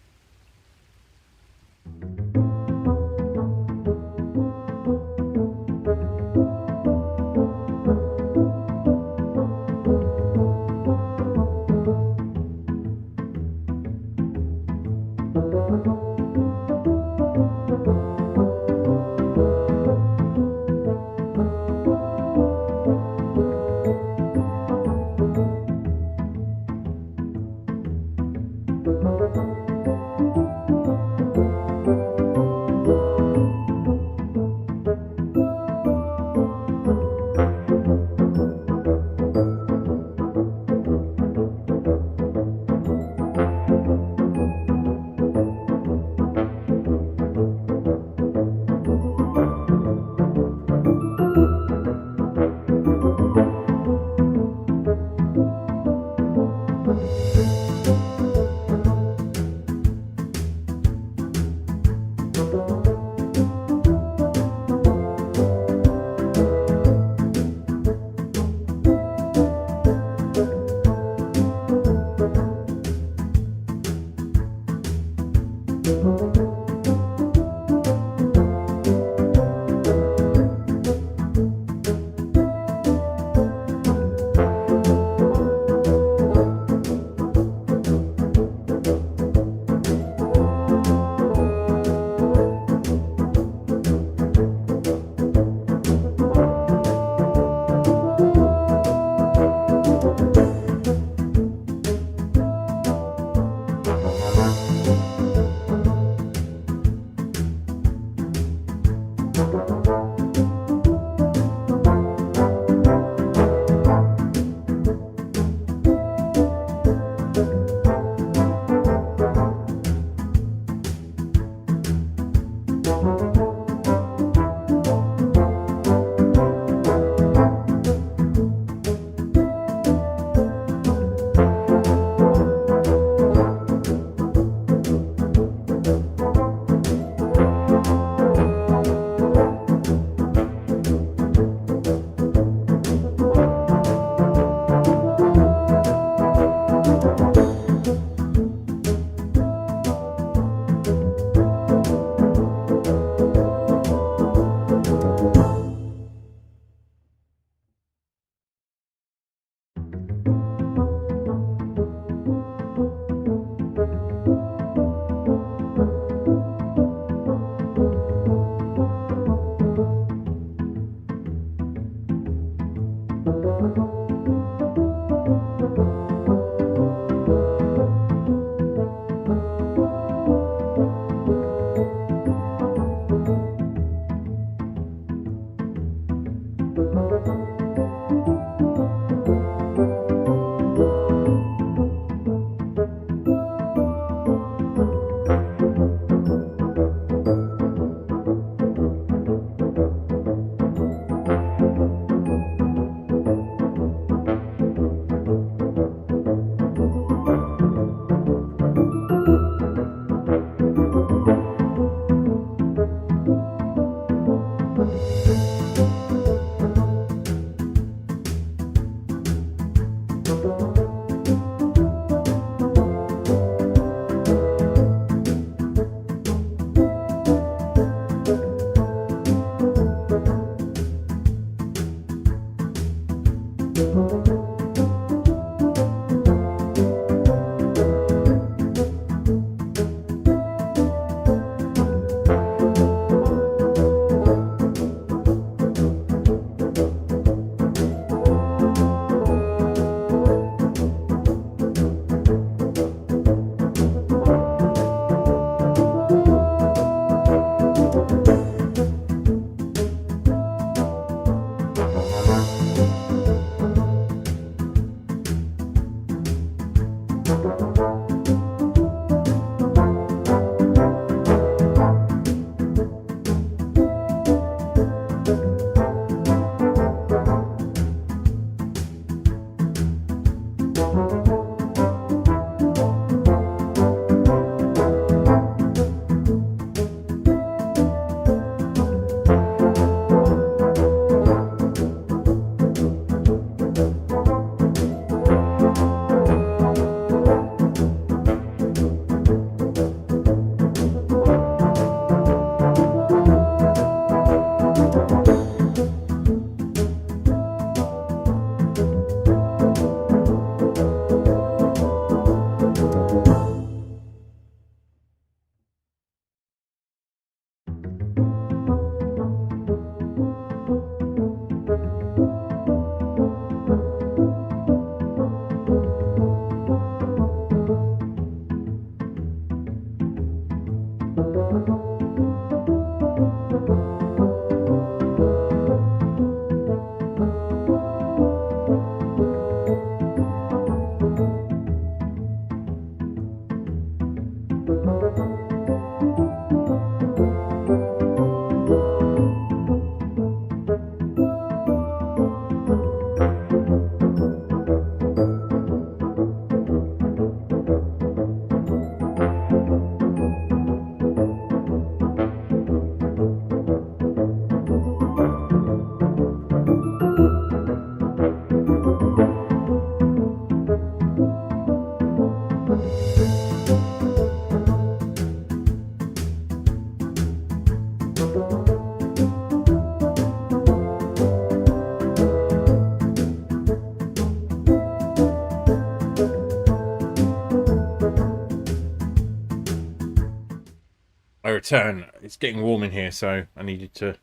I return. It's getting warm in here, so I needed to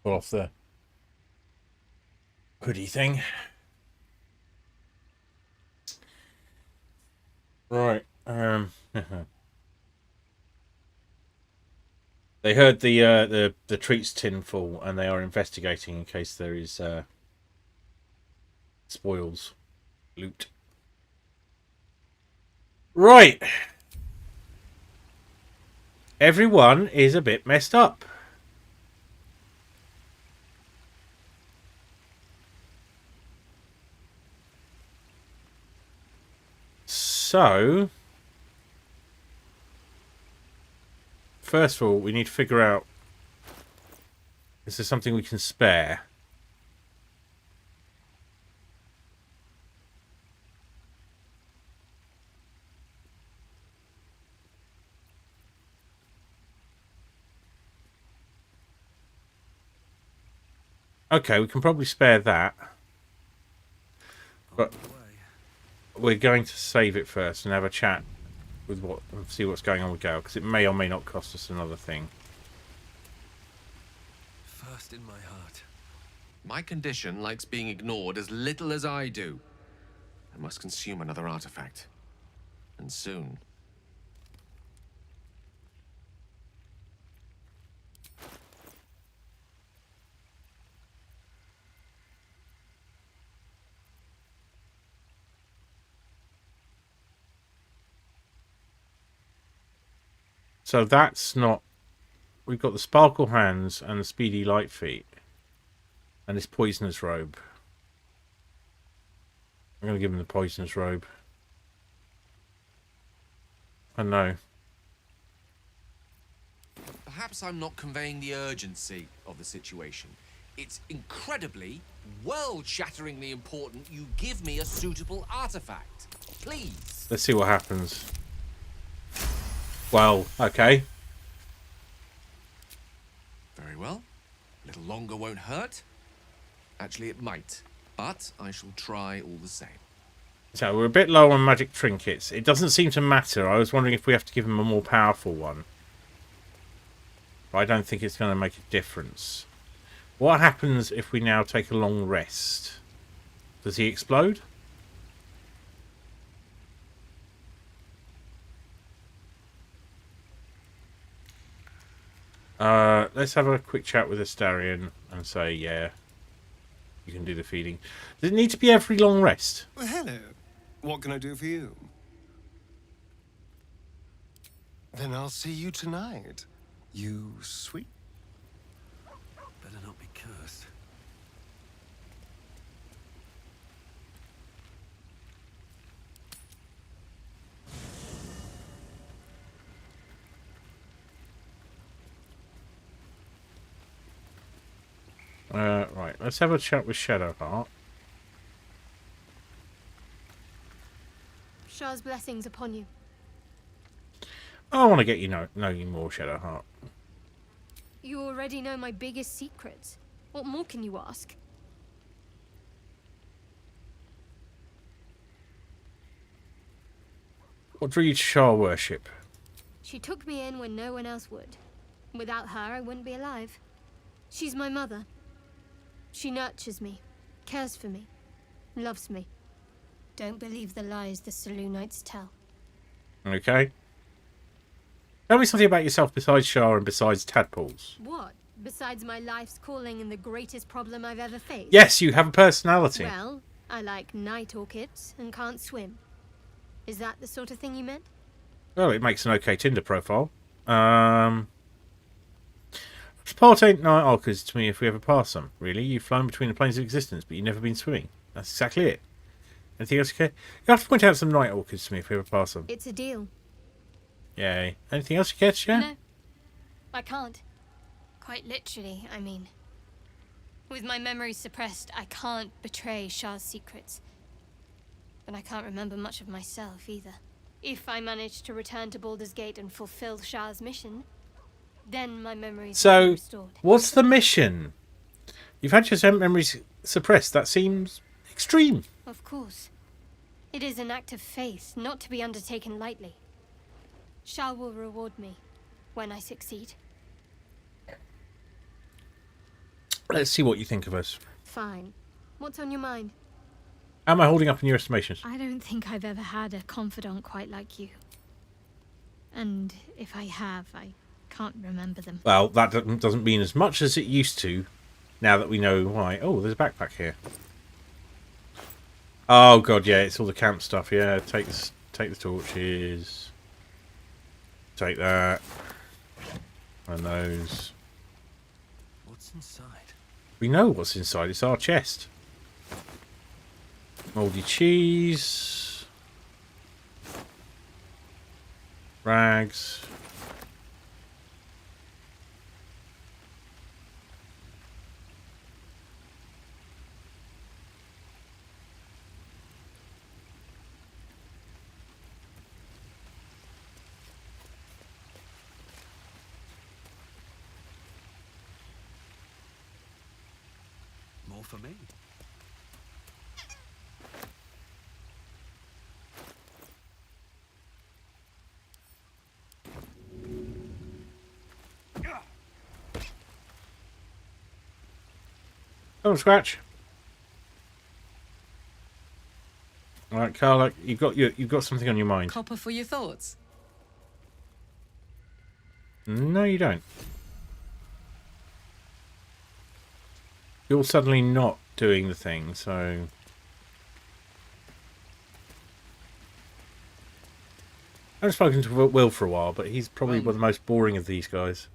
pull off the hoodie thing. Right. They heard the treats tin fall, and they are investigating in case there is spoils, loot. Right. Everyone is a bit messed up. So, first of all, we need to figure out, is there something we can spare? Okay, we can probably spare that. But we're going to save it first and have a chat with see what's going on with Gale, because it may or may not cost us another thing. First in my heart. My condition likes being ignored as little as I do. I must consume another artifact. And soon. So that's not... We've got the sparkle hands and the speedy light feet. And this poisonous robe. I'm going to give him the poisonous robe. I know. Perhaps I'm not conveying the urgency of the situation. It's incredibly, world-shatteringly important you give me a suitable artifact. Please. Let's see what happens. Well, okay. Very well. A little longer won't hurt. Actually, it might. But I shall try all the same. So we're a bit low on magic trinkets. It doesn't seem to matter. I was wondering if we have to give him a more powerful one. But I don't think it's going to make a difference. What happens if we now take a long rest? Does he explode? Let's have a quick chat with Astarion and say, yeah, you can do the feeding. Does it need to be every long rest? Well, hello. What can I do for you? Then I'll see you tonight. You sweet. Better not be cursed. Right, let's have a chat with Shadowheart. Shah's blessings upon you. I want to get you know you more, Shadowheart. You already know my biggest secrets. What more can you ask? What drew you to Shah worship? She took me in when no one else would. Without her, I wouldn't be alive. She's my mother. She nurtures me, cares for me, loves me. Don't believe the lies the Selûnites tell. Okay. Tell me something about yourself besides Shah and besides tadpoles. What? Besides my life's calling and the greatest problem I've ever faced? Yes, you have a personality. Well, I like night orchids and can't swim. Is that the sort of thing you meant? Well, it makes an okay Tinder profile. Part ain't night orchids to me if we ever pass them, really. You've flown between the planes of existence, but you've never been swimming. That's exactly it. Anything else you care? You have to point out some night orchids to me if we ever pass them. It's a deal. Yay. Anything else you care to share? No, I can't. Quite literally, I mean. With my memories suppressed, I can't betray Shah's secrets. But I can't remember much of myself, either. If I manage to return to Baldur's Gate and fulfill Shah's mission, then my memories will be restored. What's the mission? You've had your memories suppressed. That seems extreme. Of course. It is an act of faith, not to be undertaken lightly. Shah will reward me when I succeed. Let's see what you think of us. Fine. What's on your mind? How am I holding up in your estimations? I don't think I've ever had a confidant quite like you. And if I have, I can't remember them. Well, that doesn't mean as much as it used to, now that we know why. Oh, there's a backpack here. Oh god, yeah, it's all the camp stuff. Yeah, take the torches. Take that. And those. What's inside? We know what's inside. It's our chest. Mouldy cheese. Rags. More for me. Don't scratch. All right, Carla, you've got something on your mind. Copper for your thoughts. No, you don't. You're suddenly not doing the thing, so... I haven't spoken to Will for a while, but he's probably one of the most boring of these guys.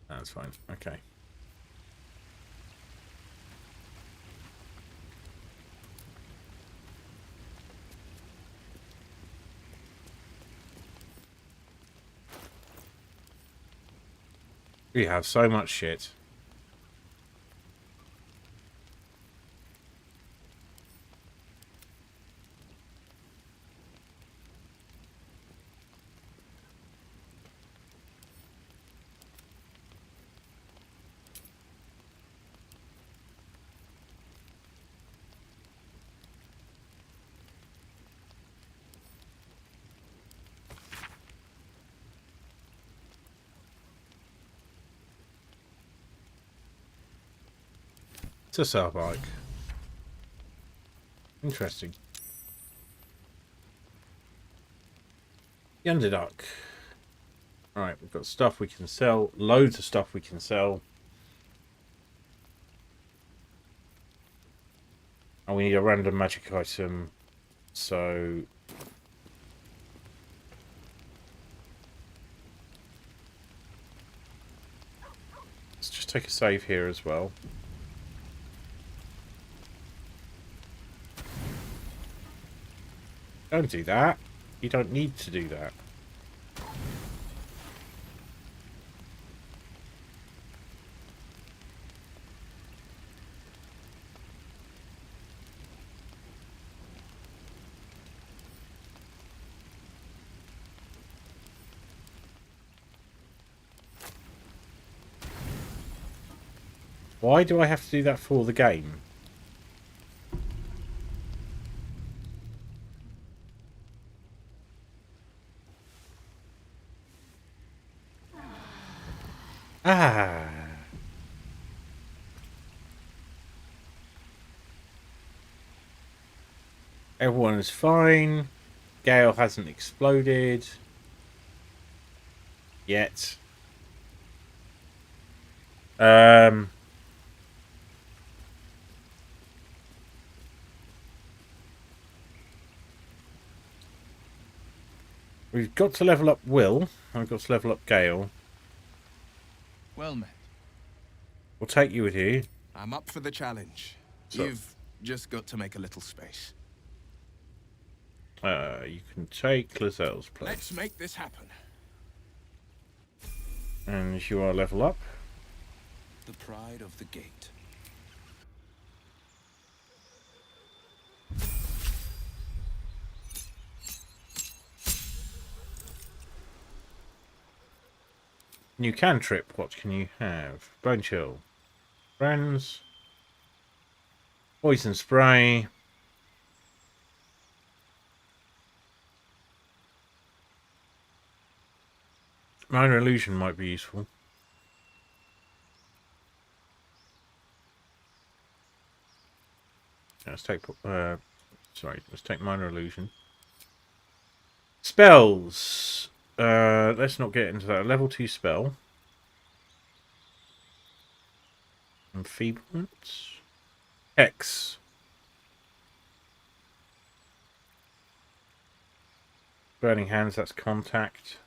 That's fine. Okay. We have so much shit. It's a sub bike. Interesting. The Underdark. Alright, we've got stuff we can sell. Loads of stuff we can sell. And we need a random magic item. So... let's just take a save here as well. Don't do that. You don't need to do that. Why do I have to do that for the game? Ah. Everyone is fine. Gale hasn't exploded. Yet. We've got to level up Will. And we've got to level up Gale. Well met. We'll take you with you. I'm up for the challenge. So, You've just got to make a little space. You can take Lazelle's place. Let's make this happen. And you are level up. The pride of the gate. New cantrip. What can you have? Bone chill. Friends. Poison spray. Minor illusion might be useful. Let's take let's take minor illusion. Spells. Let's not get into that. Level 2 spell. Enfeeblement. Hex. Burning hands, that's contact.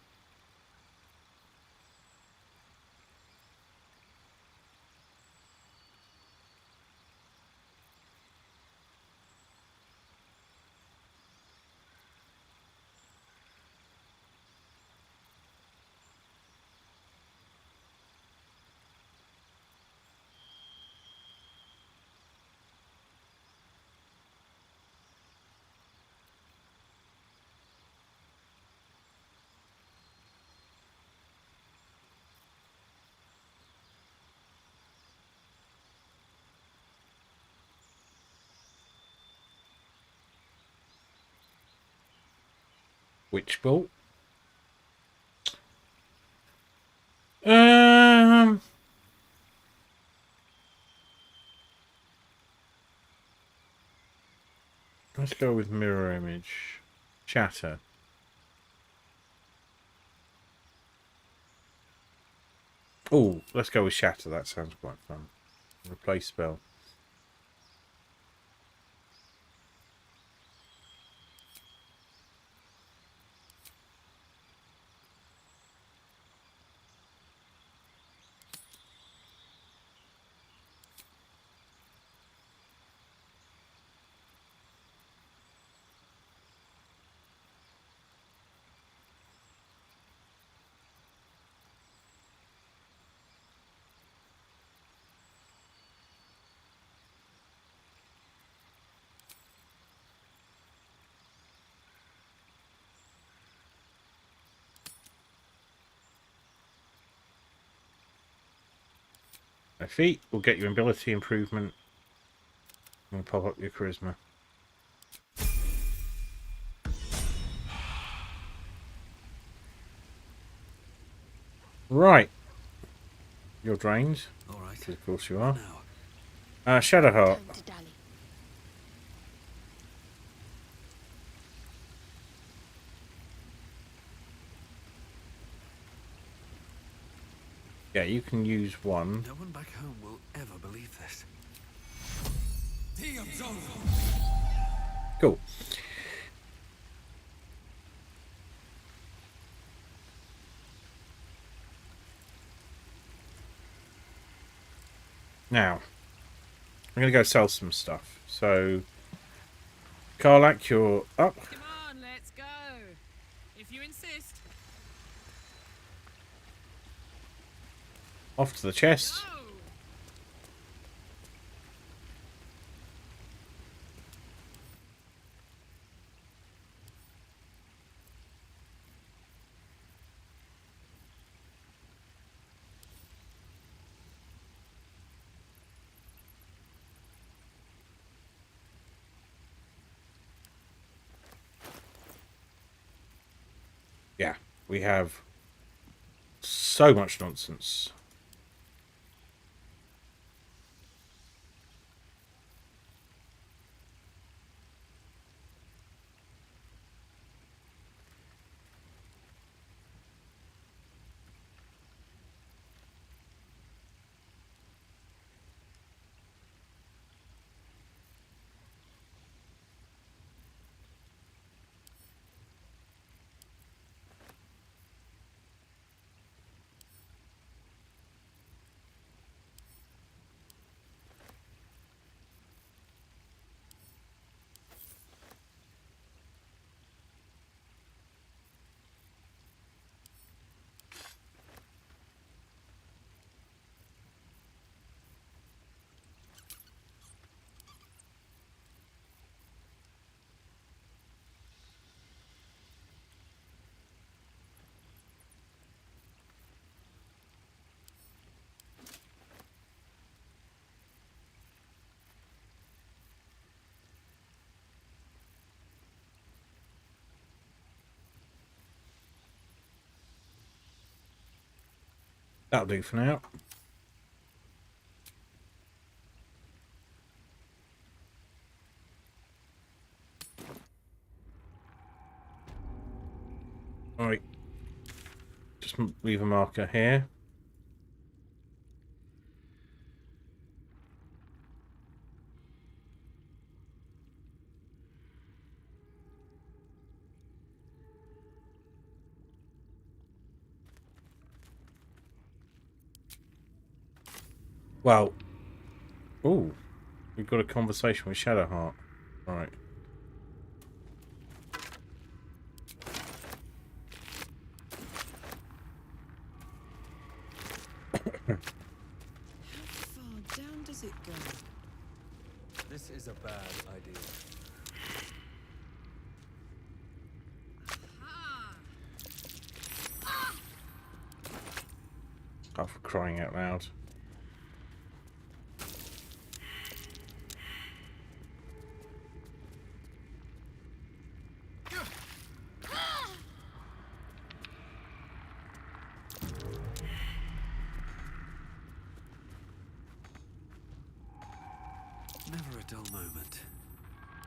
Witch bolt. Let's go with mirror image. Shatter. Oh, let's go with shatter. That sounds quite fun. Replace spell. Feat will get your ability improvement. And pop up your charisma. Right. You're drained. All right. Of course you are. Shadowheart. Yeah, you can use one. No one back home will ever believe this. Cool. Now, I'm going to go sell some stuff. So, Karlak, you're up. Come on, let's go. If you insist. Off to the chest. Yeah, we have so much nonsense. That'll do for now. Alright. Just leave a marker here. Well, oh, we've got a conversation with Shadowheart. Right. How far down does it go? This is a bad idea. Oh, for crying out loud. Never a dull moment.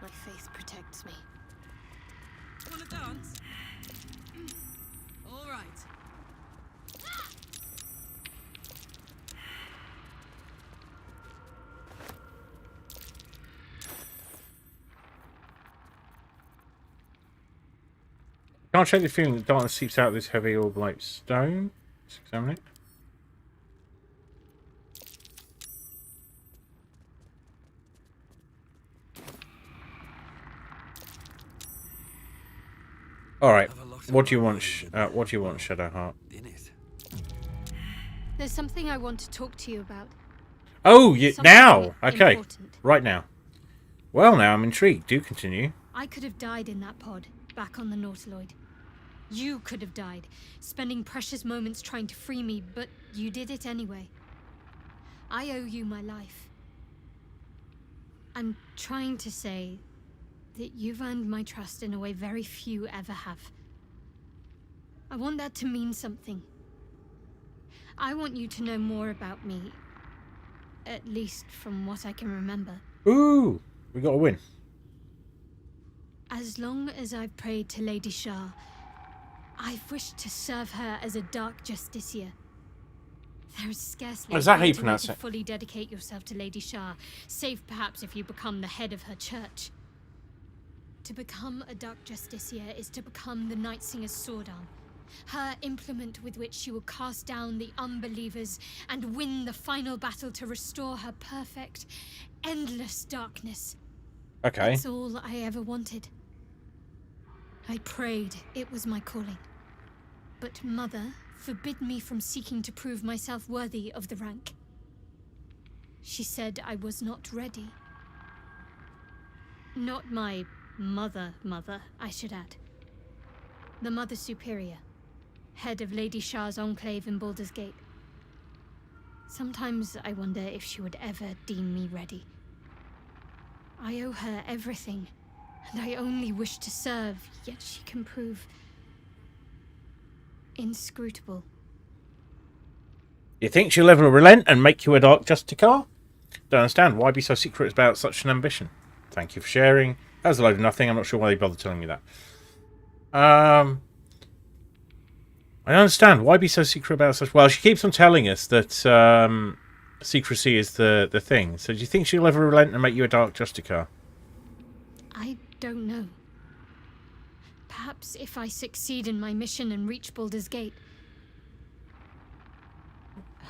My faith protects me. Wanna dance? All right. Can't shake the feeling that darkness seeps out of this heavy orb like stone. Let's examine it. All right. What do you want? What do you want, Shadowheart? There's something I want to talk to you about. Oh, Something now. Okay, important. right now. Well, now I'm intrigued. Do continue. I could have died in that pod, back on the Nautiloid. You could have died, spending precious moments trying to free me, but you did it anyway. I owe you my life. I'm trying to say that you've earned my trust in a way very few ever have. I want that to mean something. I want you to know more about me, at least from what I can remember. Ooh, we got a win. As long as I've prayed to Lady Shah, I've wished to serve her as a dark justiciar. There is scarcely Is that how you a pronounce way to it? fully dedicate yourself to Lady Shah, save perhaps if you become the head of her church. To become a dark justiciar is to become the Night Singer's sword arm, her implement with which she will cast down the unbelievers and win the final battle to restore her perfect, endless darkness. Okay. That's all I ever wanted. I prayed it was my calling. But Mother forbid me from seeking to prove myself worthy of the rank. She said I was not ready. Not my mother, I should add. The Mother Superior, head of Lady Shah's enclave in Baldur's Gate. Sometimes I wonder if she would ever deem me ready. I owe her everything, and I only wish to serve, yet she can prove inscrutable. You think she'll ever relent and make you a dark justicar? Don't understand. Why be so secret about such an ambition? Thank you for sharing. That was a load of nothing. I'm not sure why they bothered telling me that. I don't understand. Why be so secret about such... Well, she keeps on telling us that secrecy is the thing. So do you think she'll ever relent and make you a dark justicar? I don't know. Perhaps if I succeed in my mission and reach Baldur's Gate.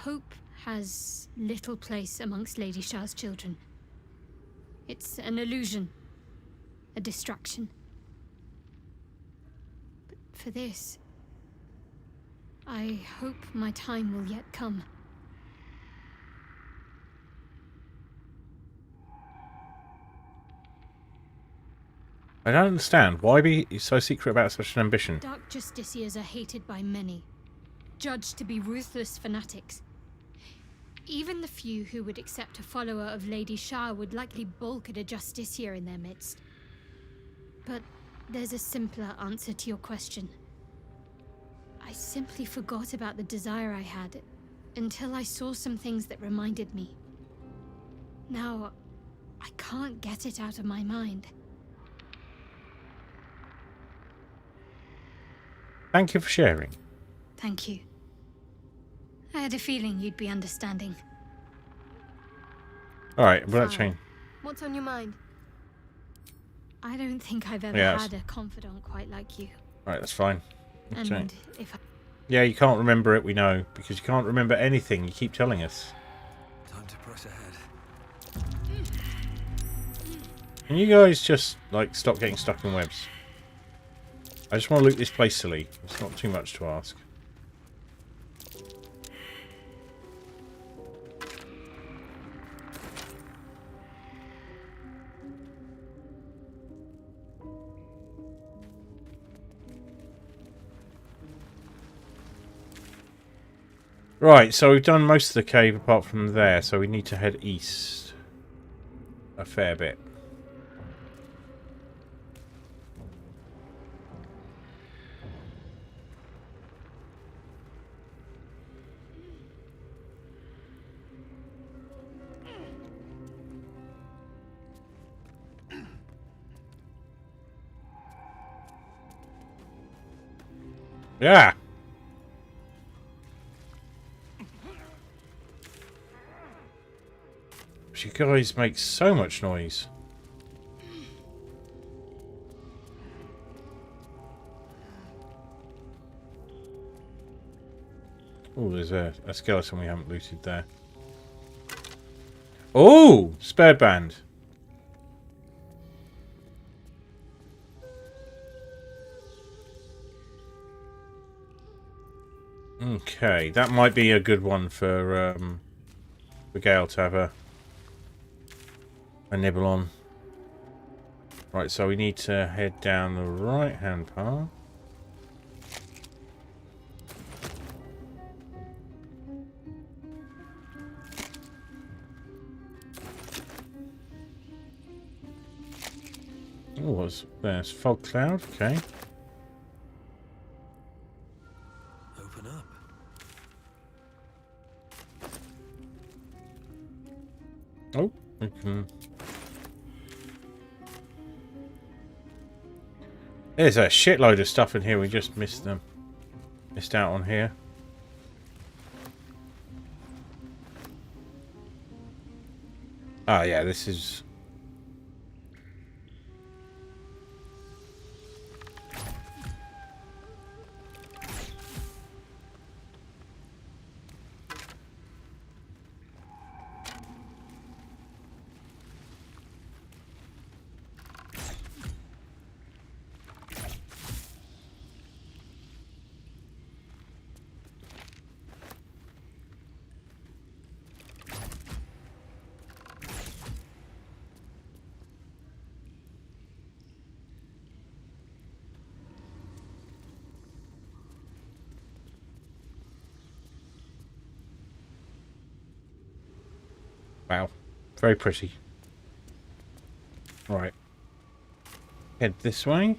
Hope has little place amongst Lady Shah's children. It's an illusion, a distraction. But for this, I hope my time will yet come. I don't understand. Why be so secret about such an ambition? Dark justiciars are hated by many, judged to be ruthless fanatics. Even the few who would accept a follower of Lady Shah would likely balk at a justiciar in their midst. But there's a simpler answer to your question. I simply forgot about the desire I had until I saw some things that reminded me. Now, I can't get it out of my mind. Thank you for sharing. Thank you. I had a feeling you'd be understanding. Alright, well, that's change. What's on your mind? I don't think I've ever Yes. had a confidant quite like you. Alright, that's fine. And Okay. if I... Yeah, you can't remember it, we know. Because you can't remember anything. You keep telling us. Time to press ahead. Can you guys just, like, stop getting stuck in webs? I just want to loot this place silly. It's not too much to ask. Right, so we've done most of the cave apart from there, so we need to head east a fair bit. Yeah. You guys make so much noise. Oh, there's a skeleton we haven't looted there. Oh, spare band. Okay, that might be a good one for Gale to have a nibble on. Right, so we need to head down the right-hand path. Oh, there's fog cloud. Okay. Open up. Oh, we can. There's a shitload of stuff in here. We just missed out on here. Ah, yeah, this is. Wow. Very pretty. Right. Head this way.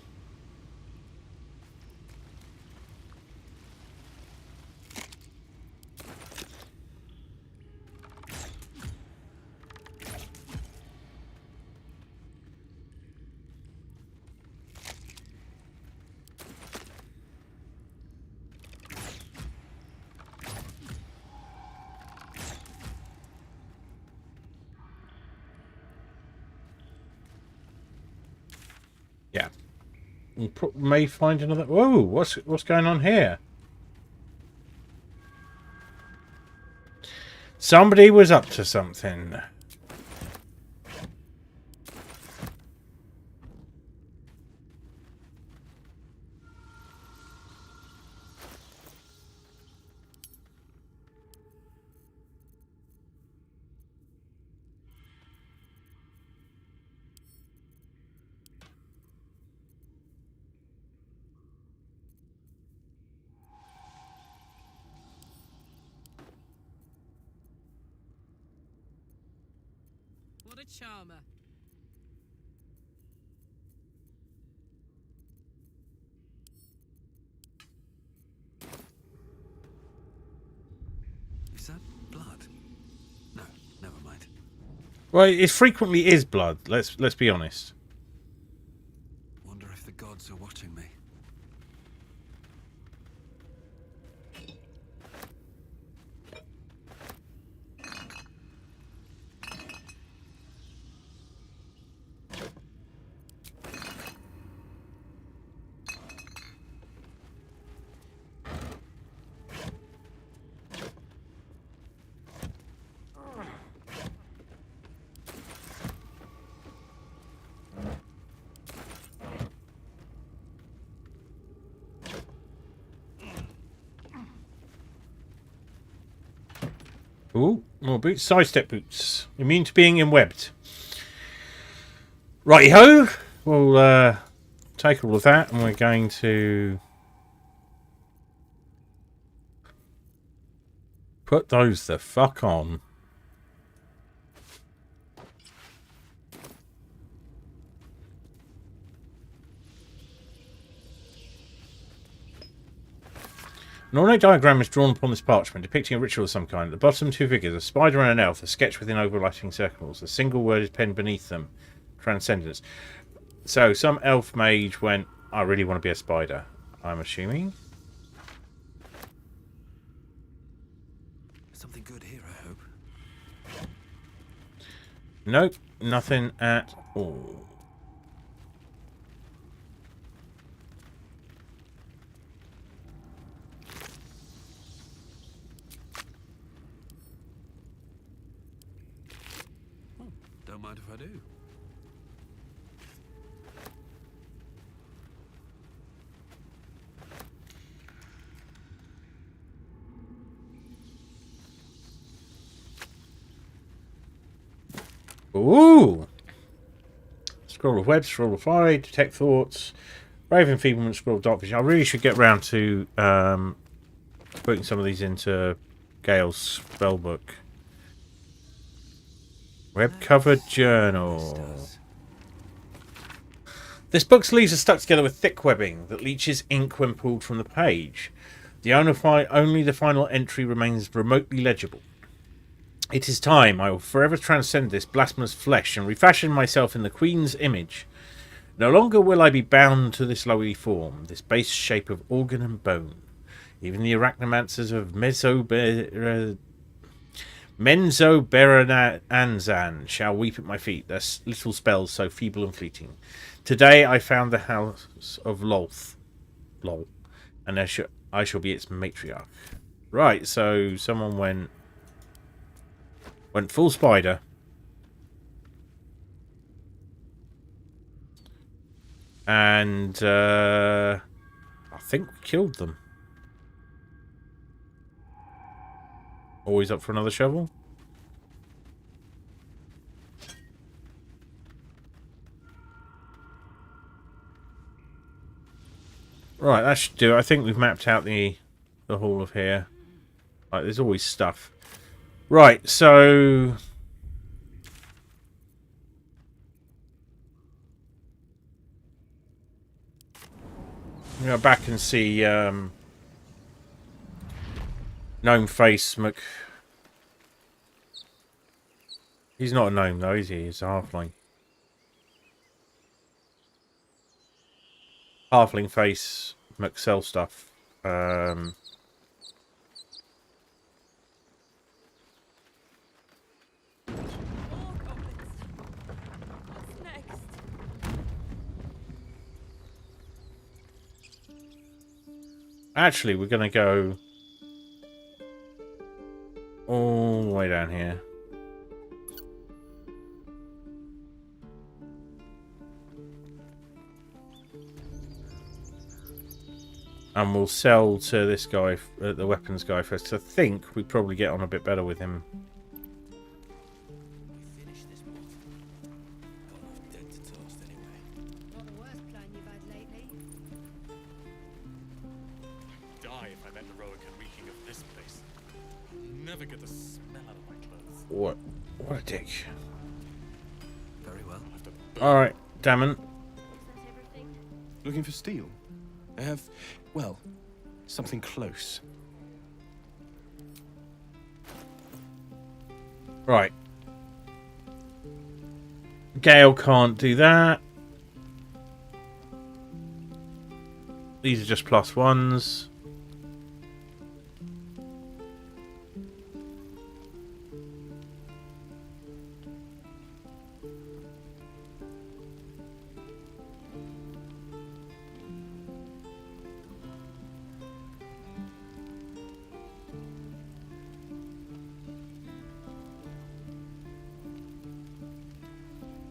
Yeah. We may find another. Whoa! What's going on here? Somebody was up to something. What a charmer. Is that blood? No, never mind. Well, it frequently is blood. Let's be honest. Wonder if the gods are watching me. Ooh, more boots. Sidestep boots. Immune to being enwebbed. Righty-ho! We'll take all of that and we're going to put those the fuck on. An ornate diagram is drawn upon this parchment, depicting a ritual of some kind. At the bottom, two figures, a spider and an elf, are sketched within overlapping circles. A single word is penned beneath them. Transcendence. So, some elf mage went, I really want to be a spider, I'm assuming. Nope, nothing at all. Don't mind if I do. Ooh! Scroll of web, scroll of fire, detect thoughts, brave enfeeblement, scroll of dark vision. I really should get round to putting some of these into Gale's spellbook. Web covered journal. This book's leaves are stuck together with thick webbing that leaches ink when pulled from the page. Only the final entry remains remotely legible. It is time. I will forever transcend this blasphemous flesh and refashion myself in the Queen's image. No longer will I be bound to this lowly form, this base shape of organ and bone. Even the arachnomancers of Menzoberranzan shall weep at my feet, their little spells so feeble and fleeting. Today I found the house of Lolth, and I shall be its matriarch. Right, so someone went full spider. And I think we killed them. Always up for another shovel? Right, that should do it. I think we've mapped out the whole of here. Right, there's always stuff. Right, so I'm going to go back and see Gnome Face Mc... He's not a gnome though, is he? He's a halfling. Halfling Face McSell stuff. Actually, we're going to go all the way down here. And we'll sell to this guy, the weapons guy first. I think we probably get on a bit better with him. Not the worst plan you've had lately. Die if I met heroic and reeking of this place. Never get the smell out of my clothes. What a dick. Very well. Alright, Damon. Looking for steel? I have, well, something close. Right. Gale can't do that. These are just +1s.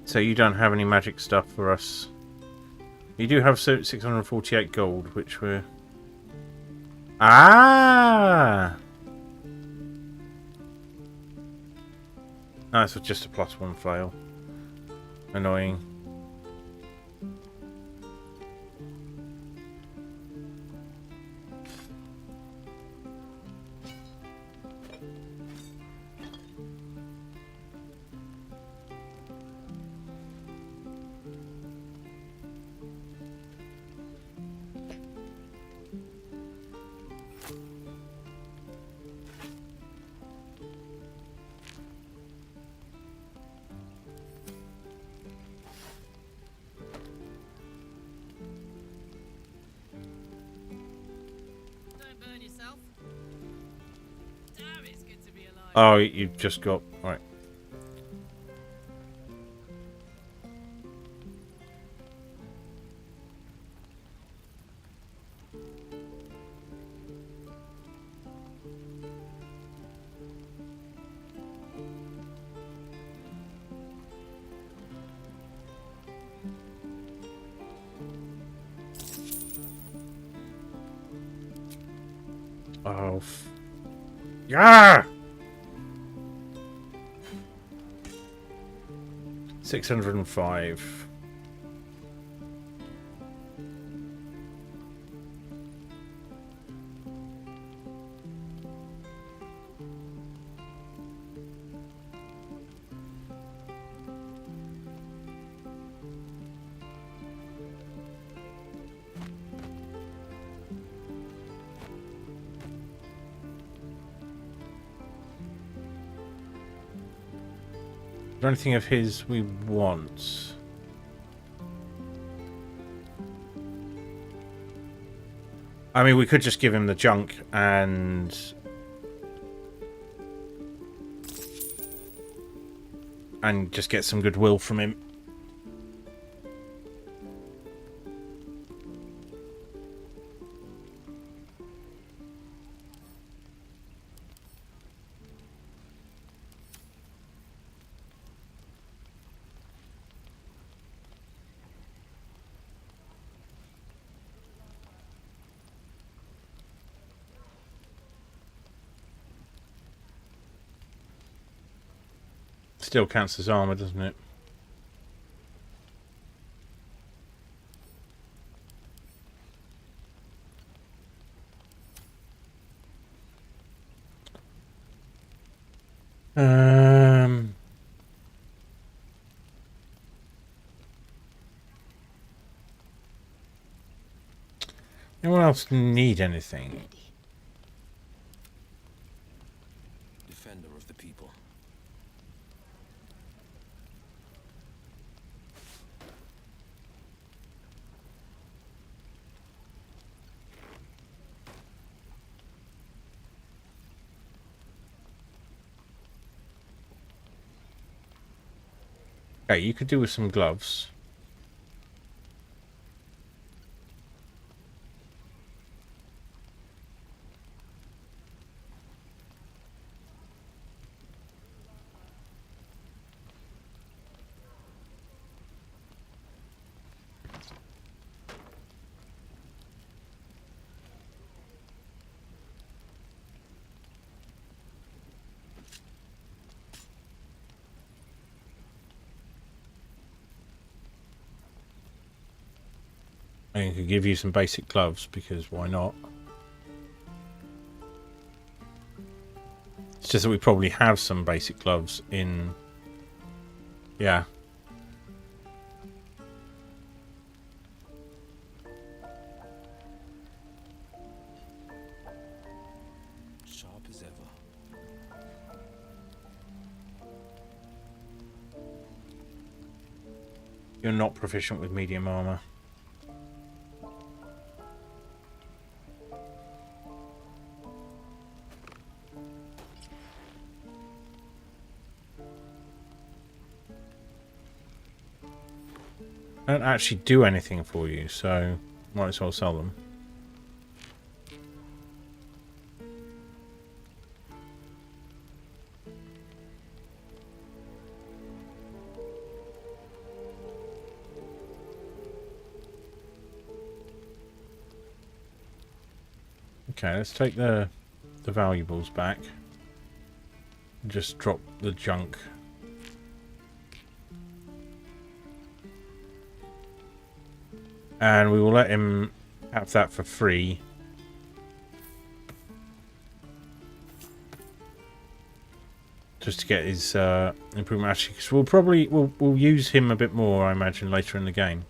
So you don't have any magic stuff for us. You do have 648 gold, which we're... Ah! That's just a +1 flail. Annoying. Oh, you've just got... Right. Oh. Yeah! 605. Is there anything of his we want? I mean, we could just give him the junk and just get some goodwill from him. Still counts as armor, doesn't it? Anyone else need anything? Defender of the people. Okay, you could do with some gloves. I could give you some basic gloves, because why not? It's just that we probably have some basic gloves in... Yeah. Sharp as ever. You're not proficient with medium armor. Don't actually do anything for you, so might as well sell them. Okay, let's take the valuables back. Just drop the junk. And we will let him have that for free. Just to get his improvement. Actually, because we'll use him a bit more, I imagine, later in the game.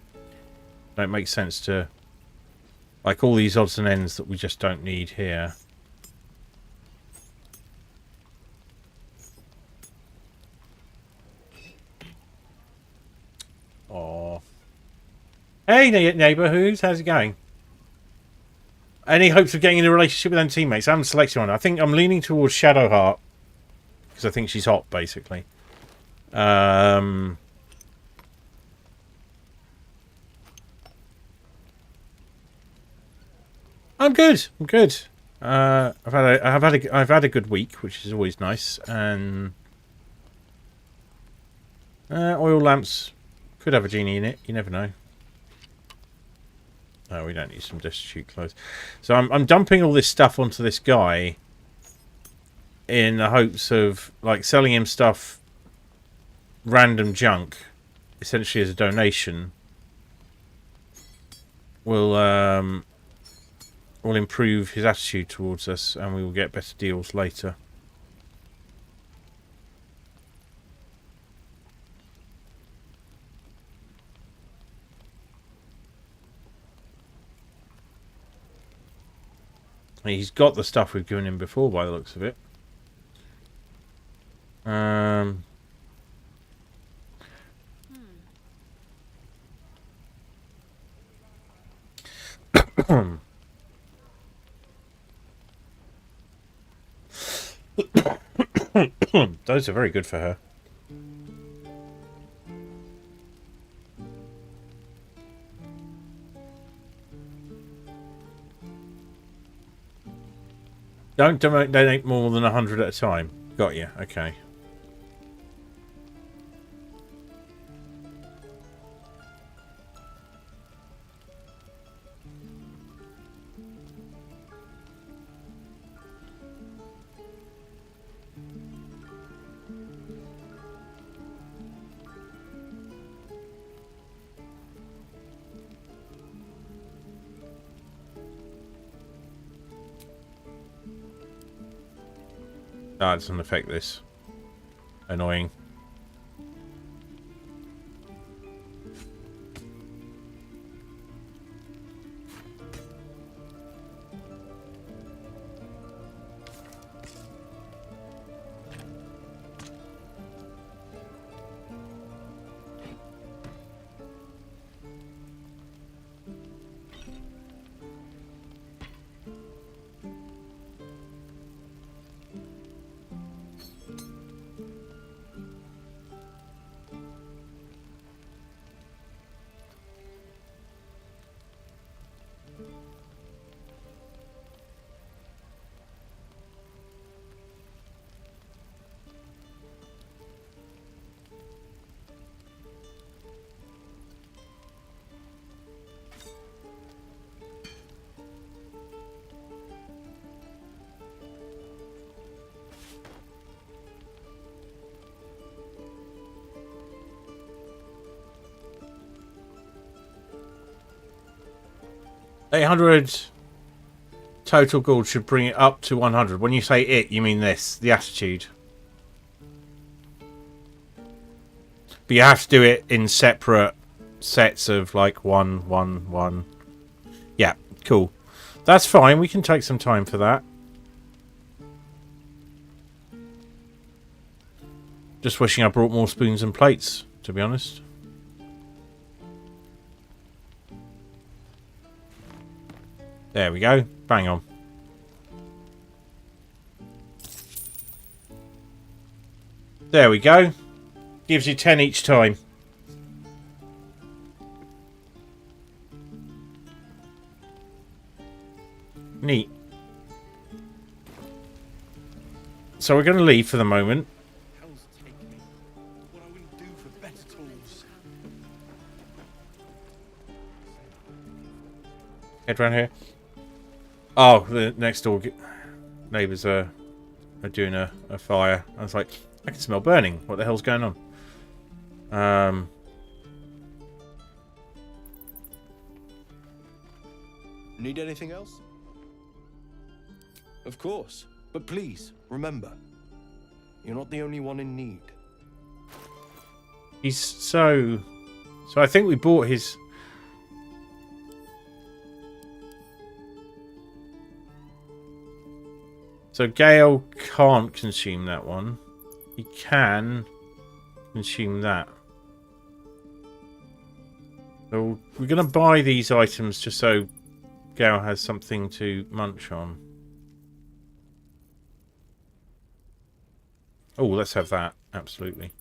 That makes sense to... Like all these odds and ends that we just don't need here. Oh. Hey, neighbourhoods, how's it going? Any hopes of getting in a relationship with them teammates? I haven't selected one. I think I'm leaning towards Shadowheart. Because I think she's hot, basically. I'm good. I'm good. I've had a good week, which is always nice. And oil lamps could have a genie in it. You never know. Oh, we don't need some destitute clothes. So I'm dumping all this stuff onto this guy in the hopes of like selling him stuff, random junk, essentially as a donation. Will improve his attitude towards us, and we will get better deals later. He's got the stuff we've given him before, by the looks of it. Those are very good for her. Don't donate more than 100 at a time. Got you. Okay. Ah, it doesn't affect this. Annoying. $800 total gold should bring it up to 100. When you say it, you mean this, the attitude. But you have to do it in separate sets of like 1, 1, 1. Yeah, cool. That's fine. We can take some time for that. Just wishing I brought more spoons and plates, to be honest. There we go. Bang on. There we go. Gives you 10 each time. Neat. So we're going to leave for the moment. Head round here. Oh, the next door neighbours are doing a fire. I was like, I can smell burning. What the hell's going on? Need anything else? Of course. But please, remember, you're not the only one in need. He's so I think we bought his... So Gale can't consume that one. He can consume that. So we're going to buy these items just so Gale has something to munch on. Oh, let's have that. Absolutely.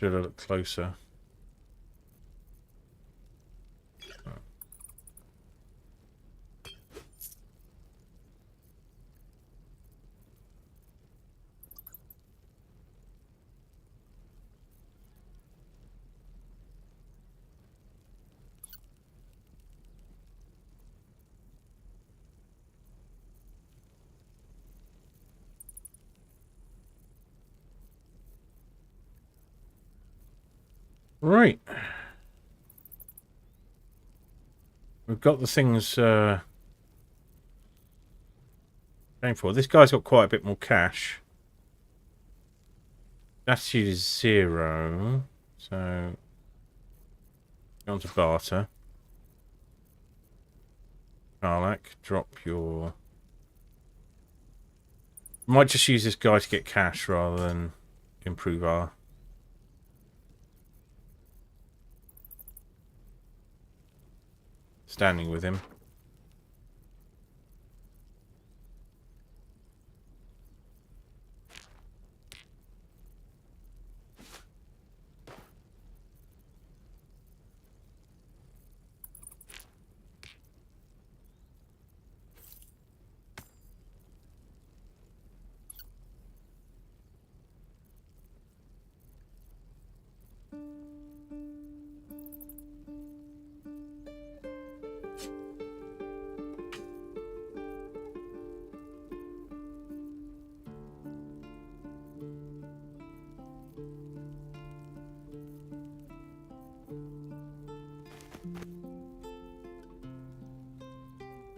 Should I look closer? Right. We've got the things going for. This guy's got quite a bit more cash. Attitude is 0. So, go on to barter. Karlak, drop your... Might just use this guy to get cash rather than improve our... standing with him.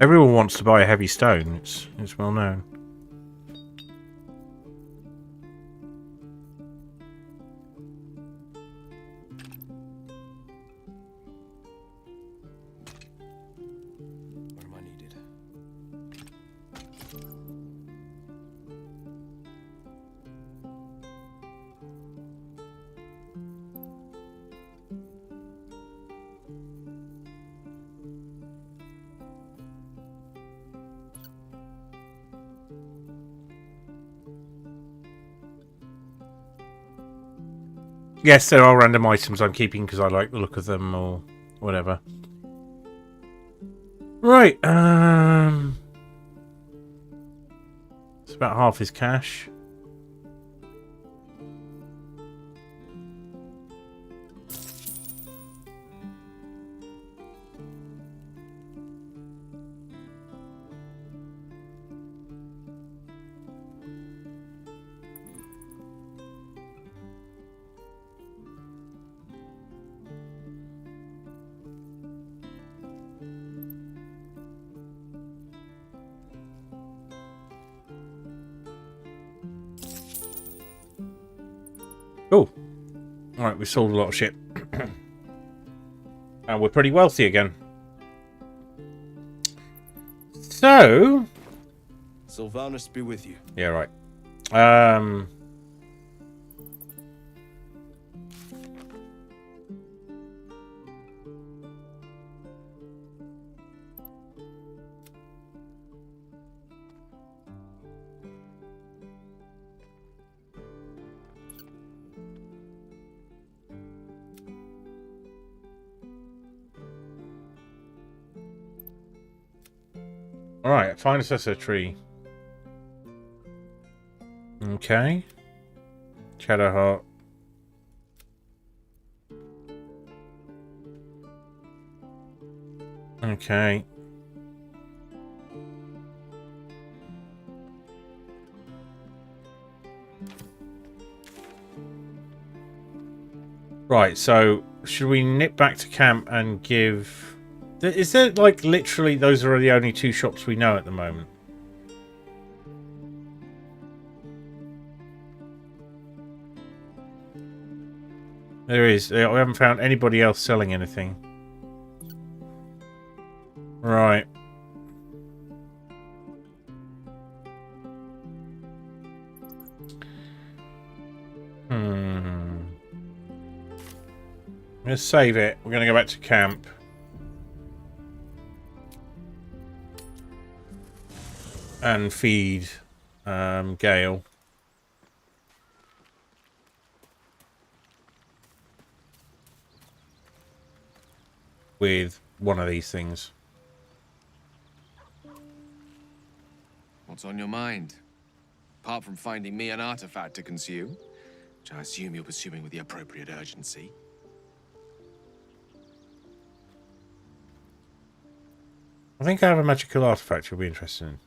Everyone wants to buy a heavy stone. It's well known. Where am I needed? Yes, there are random items I'm keeping because I like the look of them or whatever. Right, it's about half his cash. Oh, alright, we sold a lot of shit. And we're pretty wealthy again. So... Sylvanus be with you. Yeah, right. Alright, find assessor tree. Okay. Shadowheart. Okay. Right, so should we nip back to camp and give... Is there, like, literally those are the only 2 shops we know at the moment? There is. We haven't found anybody else selling anything. Right. Let's save it. We're going to go back to camp. And feed Gale. With one of these things. What's on your mind? Apart from finding me an artifact to consume, which I assume you're pursuing with the appropriate urgency. I think I have a magical artifact you'll be interested in.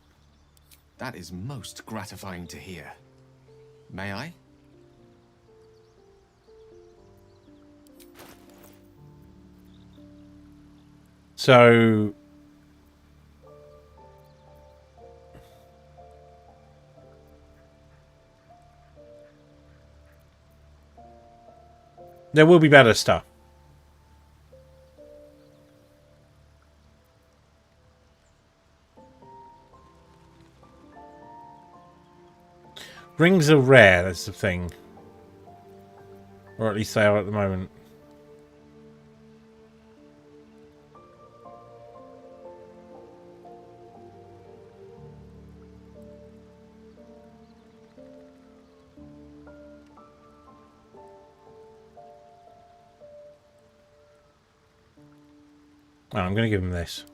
That is most gratifying to hear. May I? So there will be better stuff. Rings are rare, that's the thing. Or at least they are at the moment. Oh, I'm going to give him this.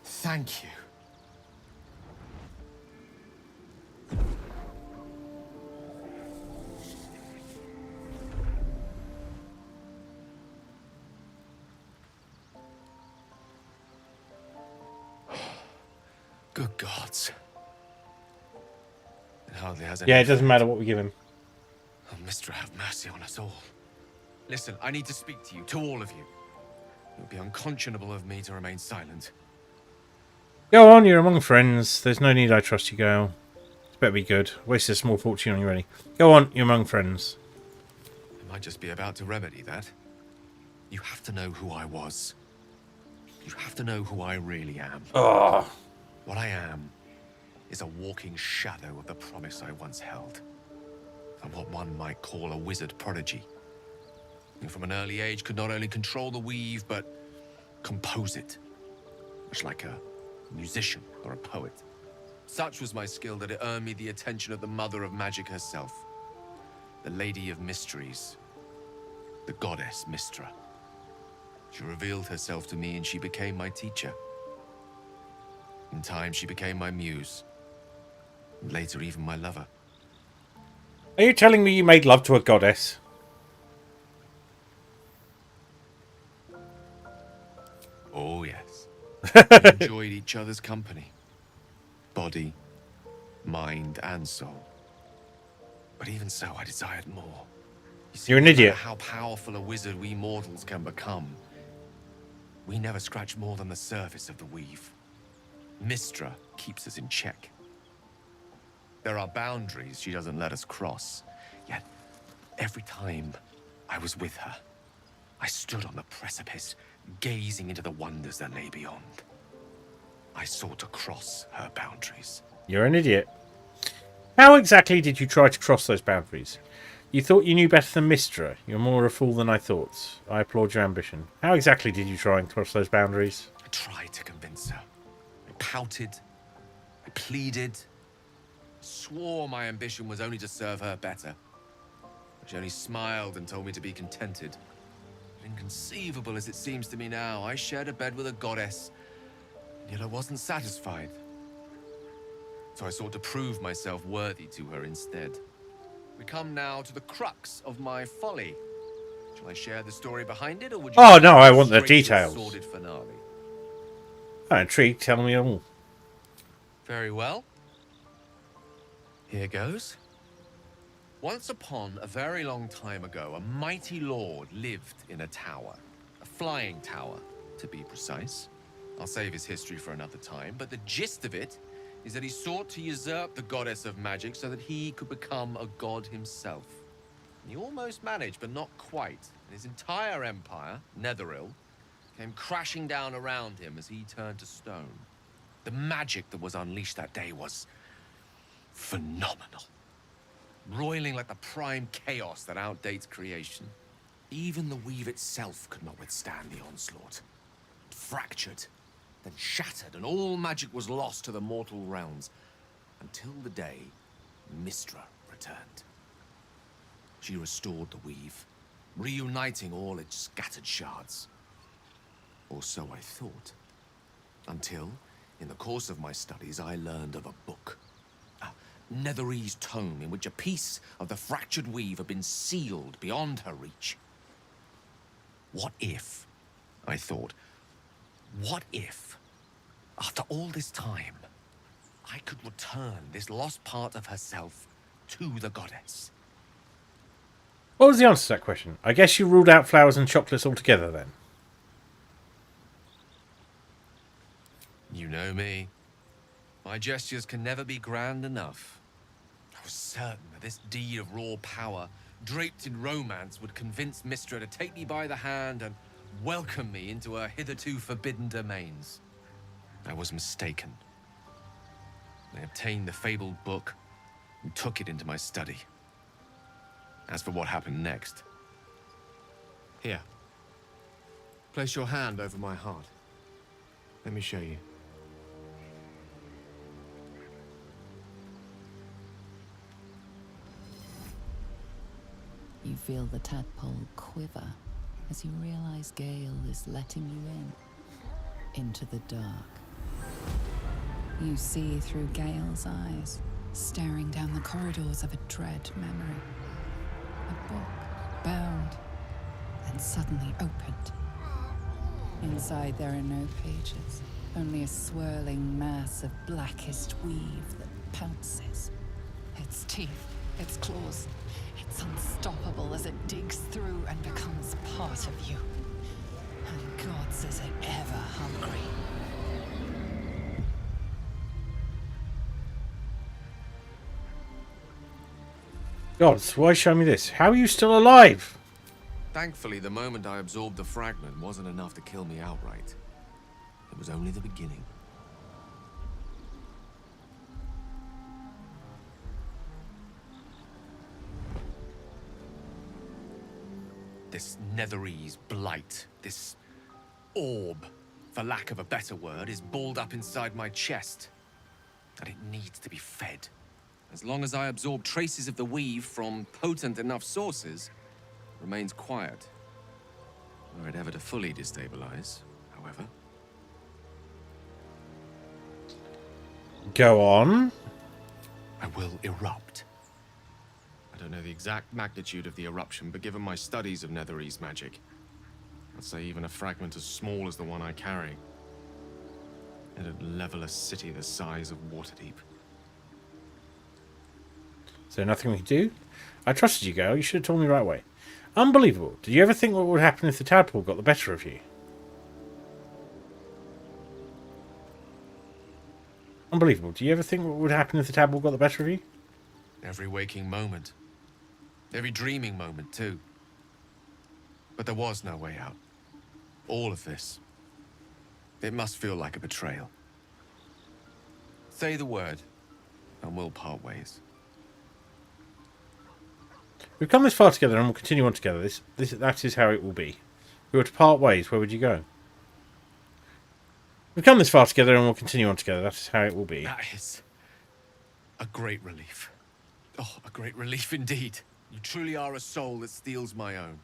Thank you. Good gods. It hardly has any Yeah, it doesn't effect. matter what we give him. Oh, Mistra, have mercy on us all. Listen, I need to speak to you, to all of you. It would be unconscionable of me to remain silent. Go on, you're among friends. There's no need I trust you, girl. It's better be good. Wasted a small fortune on you already. Go on, you're among friends. I might just be about to remedy that. You have to know who I was. You have to know who I really am. Oh. What I am is a walking shadow of the promise I once held. I'm what one might call a wizard prodigy. And from an early age could not only control the weave, but compose it. Much like a musician or a poet. Such was my skill that it earned me the attention of the mother of magic herself. The Lady of Mysteries. The goddess Mistra. She revealed herself to me and she became my teacher. In time, she became my muse. And later, even my lover. Are you telling me you made love to a goddess? Oh, yes. We enjoyed each other's company. Body, mind, and soul. But even so, I desired more. You see, You're an no matter idiot. how powerful a wizard we mortals can become, we never scratch more than the surface of the weave. Mistra keeps us in check. There are boundaries she doesn't let us cross. Yet, every time I was with her, I stood on the precipice, gazing into the wonders that lay beyond. I sought to cross her boundaries. You're an idiot. How exactly did you try to cross those boundaries? You thought you knew better than Mistra. You're more a fool than I thought. I applaud your ambition. How exactly did you try and cross those boundaries? I tried to convince her. I pouted. I pleaded. Swore my ambition was only to serve her better. But she only smiled and told me to be contented. Inconceivable as it seems to me now, I shared a bed with a goddess, and yet I wasn't satisfied. So I sought to prove myself worthy to her instead. We come now to the crux of my folly. Shall I share the story behind it, or would you? Oh no, I want the straight to its details. sordid finale? I'm intrigued. Tell me all. Very well. Here goes. Once upon a very long time ago, a mighty lord lived in a tower. A flying tower, to be precise. I'll save his history for another time, but the gist of it is that he sought to usurp the goddess of magic so that he could become a god himself. And he almost managed, but not quite. And his entire empire, Netheril, came crashing down around him as he turned to stone. The magic that was unleashed that day was phenomenal. Roiling like the prime chaos that outdates creation. Even the weave itself could not withstand the onslaught. It fractured, then shattered, and all magic was lost to the mortal realms. Until the day Mistra returned. She restored the weave, reuniting all its scattered shards. Or so I thought. Until, in the course of my studies, I learned of a book. Netherese tome in which a piece of the fractured weave had been sealed beyond her reach. What if, I thought, what if, after all this time, I could return this lost part of herself to the goddess? What was the answer to that question? I guess you ruled out flowers and chocolates altogether then. You know me. My gestures can never be grand enough. I was certain that this deed of raw power, draped in romance, would convince Mistra to take me by the hand and welcome me into her hitherto forbidden domains. I was mistaken. I obtained the fabled book and took it into my study. As for what happened next... Here. Place your hand over my heart. Let me show you. You feel the tadpole quiver as you realize Gale is letting you into the dark. You see through Gale's eyes, staring down the corridors of a dread memory. A book, bound, and suddenly opened. Inside there are no pages, only a swirling mass of blackest weave that pounces. Its teeth, its claws, it's unstoppable as it digs through and becomes part of you. And gods, is it ever hungry. Gods, why show me this? How are you still alive? Thankfully, the moment I absorbed the fragment wasn't enough to kill me outright. It was only the beginning. This Netherese blight, this orb, for lack of a better word, is balled up inside my chest. And it needs to be fed. As long as I absorb traces of the weave from potent enough sources, it remains quiet. Were it ever to fully destabilize, however. Go on. I will erupt. I don't know the exact magnitude of the eruption, but given my studies of Netherese magic, I'd say even a fragment as small as the one I carry, it'd level a city the size of Waterdeep. Is there nothing we can do? I trusted you, Gale. You should have told me right away. Unbelievable. Did you ever think what would happen if the tadpole got the better of you? Unbelievable. Do you ever think what would happen if the tadpole got the better of you? Every waking moment. Every dreaming moment, too. But there was no way out. All of this. It must feel like a betrayal. Say the word, and we'll part ways. We've come this far together and we'll continue on together. That is how it will be. If we were to part ways, where would you go? We've come this far together and we'll continue on together. That is how it will be. That is a great relief. Oh, a great relief indeed. You truly are a soul that steals my own.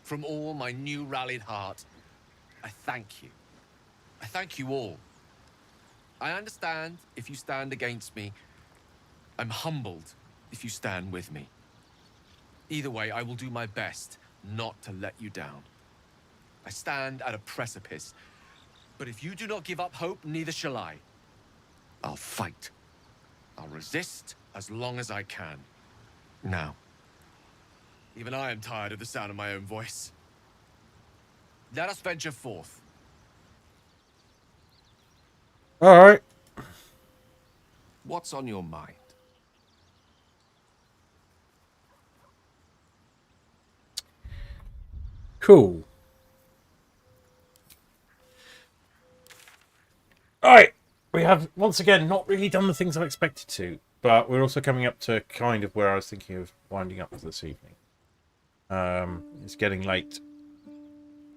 From all my new rallied heart, I thank you. I thank you all. I understand if you stand against me. I'm humbled if you stand with me. Either way, I will do my best not to let you down. I stand at a precipice, but if you do not give up hope, neither shall I. I'll fight. I'll resist as long as I can. Now, even I am tired of the sound of my own voice. Let us venture forth. All right. What's on your mind? Cool. Alright. We have, once again, not really done the things I expected to. But we're also coming up to kind of where I was thinking of winding up this evening. It's getting late.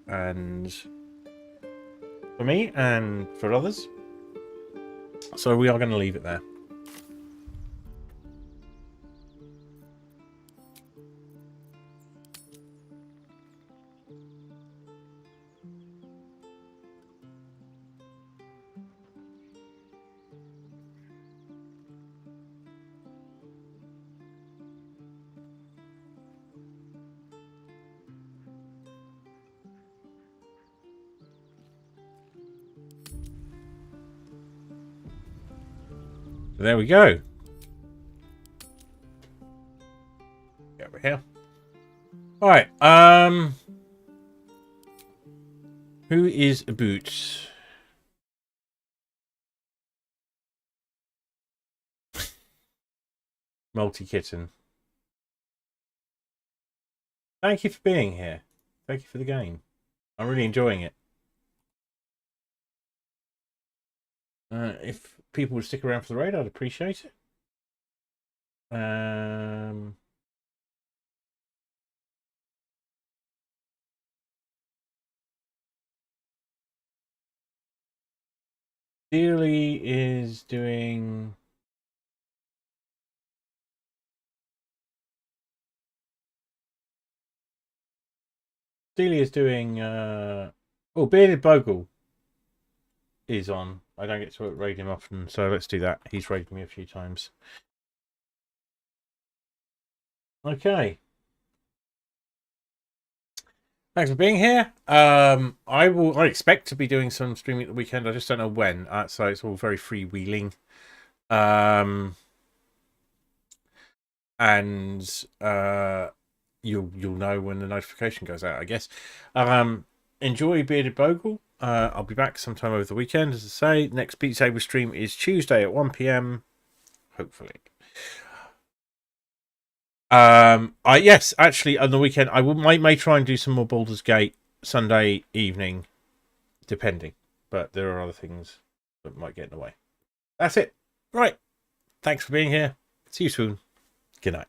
And for me and for others. So we are going to leave it there. There we go. Get over here. All right. Who is a boot? Multi-kitten. Thank you for being here. Thank you for the game. I'm really enjoying it. If people would stick around for the raid, I'd appreciate it. Dearly is doing... Delia is doing... Oh, Bearded Bogle is on. I don't get to raid him often, so let's do that. He's raided me a few times. Okay. Thanks for being here. I expect to be doing some streaming at the weekend. I just don't know when. So it's all very freewheeling. And you'll know when the notification goes out, I guess. Enjoy Bearded Bogle. I'll be back sometime over the weekend, as I say. Next Beat Saber stream is Tuesday at 1 PM. Hopefully. Yes, actually, on the weekend I may try and do some more Baldur's Gate Sunday evening, depending. But there are other things that might get in the way. That's it. Right. Thanks for being here. See you soon. Good night.